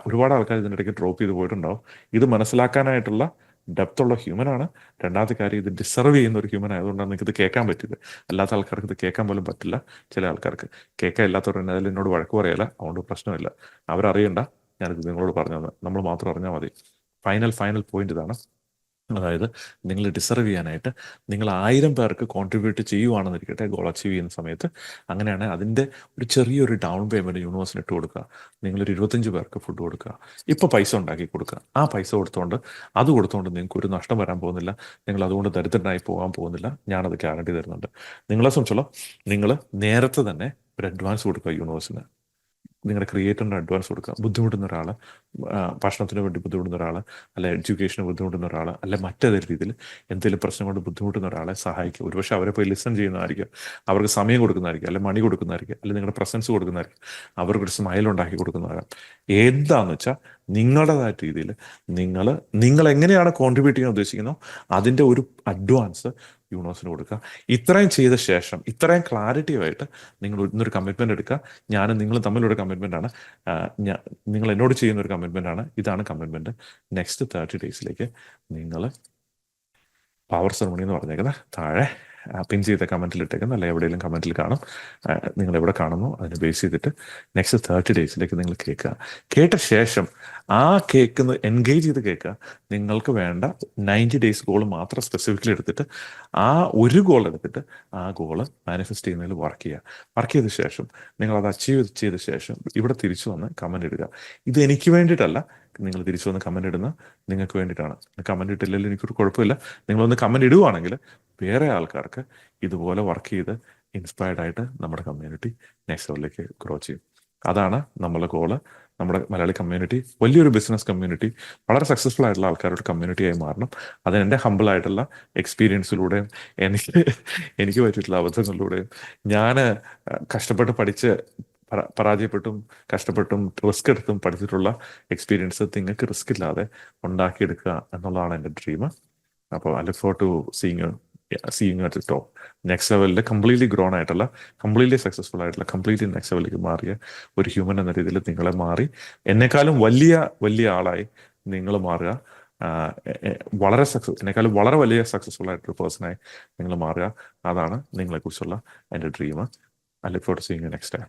ഒരുപാട് ആൾക്കാർ ഇതിനിടയ്ക്ക് ഡ്രോപ്പ് ചെയ്ത് പോയിട്ടുണ്ടാവും. ഇത് മനസ്സിലാക്കാനായിട്ടുള്ള ഡെപ്തുള്ള ഹ്യൂമനാണ്. രണ്ടാമത്തെ കാര്യം, ഇത് ഡിസർവ് ചെയ്യുന്ന ഒരു ഹ്യൂമൻ ആയതുകൊണ്ടാണ് നിങ്ങൾക്ക് ഇത് കേൾക്കാൻ പറ്റിയത്. അല്ലാത്ത ആൾക്കാർക്ക് ഇത് കേൾക്കാൻ പോലും പറ്റില്ല. ചില ആൾക്കാർക്ക് കേൾക്കാൻ ഇല്ലാത്തവർ തന്നെ അതിൽ എന്നോട് വഴക്ക് പറയല, അതുകൊണ്ട് പ്രശ്നമില്ല. അവരറിയണ്ട, ഞാനിത് നിങ്ങളോട് പറഞ്ഞു തന്നെ, നമ്മൾ മാത്രം അറിഞ്ഞാൽ മതി. ഫൈനൽ പോയിന്റ് ഇതാണ്. അതായത് നിങ്ങൾ ഡിസർവ് ചെയ്യാനായിട്ട് നിങ്ങൾ 1000 പേർക്ക് കോൺട്രിബ്യൂട്ട് ചെയ്യുവാണെന്നിരിക്കട്ടെ ഗോൾ അച്ചീവ് ചെയ്യുന്ന സമയത്ത്, അങ്ങനെയാണെങ്കിൽ അതിൻ്റെ ഒരു ചെറിയൊരു ഡൗൺ പേയ്മെൻറ്റ് യൂണിവേഴ്സിന് ഇട്ട് കൊടുക്കുക. നിങ്ങളൊരു 25 പേർക്ക് ഫുഡ് കൊടുക്കുക. ഇപ്പോൾ പൈസ ഉണ്ടാക്കി കൊടുക്കുക. ആ പൈസ കൊടുത്തുകൊണ്ട് നിങ്ങൾക്ക് ഒരു നഷ്ടം വരാൻ പോകുന്നില്ല. നിങ്ങൾ അതുകൊണ്ട് ദരിദ്രനായി പോകാൻ പോകുന്നില്ല. ഞാനത് ഗ്യാരണ്ടി തരുന്നുണ്ട്. നിങ്ങളെ സംബന്ധിച്ചോളം നിങ്ങൾ നേരത്തെ തന്നെ ഒരു അഡ്വാൻസ് കൊടുക്കുക യൂണിവേഴ്സിന്. നിങ്ങളുടെ ക്രിയേറ്ററിന് അഡ്വാൻസ് കൊടുക്കുക. ബുദ്ധിമുട്ടുന്ന ഒരാൾ, ഭക്ഷണത്തിന് വേണ്ടി ബുദ്ധിമുട്ടുന്ന ഒരാൾ, അല്ലെ എഡ്യൂക്കേഷന് ബുദ്ധിമുട്ടുന്ന ഒരാൾ, അല്ലെ മറ്റേതൊരു രീതിയിൽ എന്തെങ്കിലും പ്രശ്നം കൊണ്ട് ബുദ്ധിമുട്ടുന്ന ഒരാളെ സഹായിക്കുക. ഒരുപക്ഷെ അവരെ പോയി ലിസൺ ചെയ്യുന്നതായിരിക്കും, അവർക്ക് സമയം കൊടുക്കുന്നതായിരിക്കും, അല്ലെ മണി കൊടുക്കുന്നതായിരിക്കും, അല്ലെ നിങ്ങളുടെ പ്രസൻസ് കൊടുക്കുന്നതായിരിക്കും, അവർക്കൊരു സ്മൈൽ ഉണ്ടാക്കി കൊടുക്കുന്നതാകാം. എന്താണെന്ന് വെച്ചാൽ നിങ്ങളുടേതായ രീതിയിൽ നിങ്ങൾ എങ്ങനെയാണ് കോൺട്രിബ്യൂട്ട് ചെയ്യാൻ ഉദ്ദേശിക്കുന്നോ അതിൻ്റെ ഒരു അഡ്വാൻസ് യൂണിവേഴ്സിന് കൊടുക്കുക. ഇത്രയും ചെയ്ത ശേഷം, ഇത്രയും ക്ലാരിറ്റിയുമായിട്ട് നിങ്ങൾ ഇന്നൊരു കമ്മിറ്റ്മെന്റ് എടുക്കുക. നിങ്ങൾ തമ്മിലൊരു കമ്മിറ്റ്മെന്റ് ആണ്. നിങ്ങൾ എന്നോട് ചെയ്യുന്ന ഒരു കമ്മിറ്റ്മെന്റ് ആണ്. ഇതാണ് കമ്മിറ്റ്മെന്റ്. നെക്സ്റ്റ് 30 ഡേയ്സിലേക്ക് നിങ്ങൾ പവർ സെറമണി എന്ന് പറഞ്ഞേക്കുന്ന താഴെ പിൻ ചെയ്ത കമൻറ്റിൽ ഇട്ടേക്കും, അല്ല എവിടെയെങ്കിലും കമൻറ്റിൽ കാണും. നിങ്ങൾ എവിടെ കാണുന്നു അതിനെ ബേസ് ചെയ്തിട്ട് നെക്സ്റ്റ് 30 ഡേയ്സിലേക്ക് നിങ്ങൾ കേൾക്കുക. കേട്ട ശേഷം ആ കേൾക്കുന്ന എൻഗേജ് ചെയ്ത് കേൾക്കുക. നിങ്ങൾക്ക് വേണ്ട 90 ഡേയ്സ് ഗോൾ മാത്രം സ്പെസിഫിക്കലി എടുത്തിട്ട് ആ ഒരു ഗോൾ എടുത്തിട്ട് ആ ഗോള് മാനിഫെസ്റ്റ് ചെയ്യുന്നതിൽ വർക്ക് ചെയ്യുക. വർക്ക് ചെയ്ത ശേഷം നിങ്ങൾ അത് അച്ചീവ് ചെയ്ത ശേഷം ഇവിടെ തിരിച്ചു വന്ന് കമൻ്റ് ഇടുക. ഇത് എനിക്ക് വേണ്ടിയിട്ടല്ല, നിങ്ങൾ തിരിച്ചു വന്ന് കമൻ്റ് ഇടുന്ന നിങ്ങൾക്ക് വേണ്ടിയിട്ടാണ്. കമൻ്റ് ഇട്ടില്ലെങ്കിൽ എനിക്കൊരു കുഴപ്പമില്ല. നിങ്ങളൊന്ന് കമൻ്റ് ഇടുവാണെങ്കിൽ വേറെ ആൾക്കാർക്ക് ഇതുപോലെ വർക്ക് ചെയ്ത് ഇൻസ്പയർഡ് ആയിട്ട് നമ്മുടെ കമ്മ്യൂണിറ്റി നെക്സ്റ്റ് ലെവലിലേക്ക് ഗ്രോ ചെയ്യും. അതാണ് നമ്മളുടെ ഗോള്. നമ്മുടെ മലയാളി കമ്മ്യൂണിറ്റി വലിയൊരു ബിസിനസ് കമ്മ്യൂണിറ്റി, വളരെ സക്സസ്ഫുൾ ആയിട്ടുള്ള ആൾക്കാരുടെ കമ്മ്യൂണിറ്റിയായി മാറണം. അത് എൻ്റെ ഹമ്പിൾ ആയിട്ടുള്ള എക്സ്പീരിയൻസിലൂടെയും എനിക്ക് പറ്റിയിട്ടുള്ള അബദ്ധങ്ങളിലൂടെയും ഞാൻ കഷ്ടപ്പെട്ട് പഠിച്ച് പരാജയപ്പെട്ടും കഷ്ടപ്പെട്ടും റിസ്ക് എടുത്തും പഠിച്ചിട്ടുള്ള എക്സ്പീരിയൻസ് നിങ്ങൾക്ക് റിസ്ക് ഇല്ലാതെ ഉണ്ടാക്കിയെടുക്കുക എന്നുള്ളതാണ് എൻ്റെ ഡ്രീം. അപ്പോൾ I look forward to seeing at the top. Next ലെവലിൽ കംപ്ലീറ്റ്ലി ഗ്രോൺ ആയിട്ടുള്ള, കംപ്ലീറ്റ്ലി സക്സസ്ഫുൾ ആയിട്ടുള്ള, കംപ്ലീറ്റ്ലി നെക്സ്റ്റ് ലെവലിലേക്ക് മാറിയ ഒരു ഹ്യൂമൻ എന്ന രീതിയിൽ നിങ്ങളെ മാറി എന്നെക്കാളും വലിയ ആളായി നിങ്ങൾ മാറുക. എന്നെക്കാളും വളരെ വലിയ സക്സസ്ഫുൾ ആയിട്ടൊരു പേഴ്സണായി നിങ്ങൾ മാറുക. അതാണ് നിങ്ങളെക്കുറിച്ചുള്ള എൻ്റെ dream. I look forward to seeing you next time.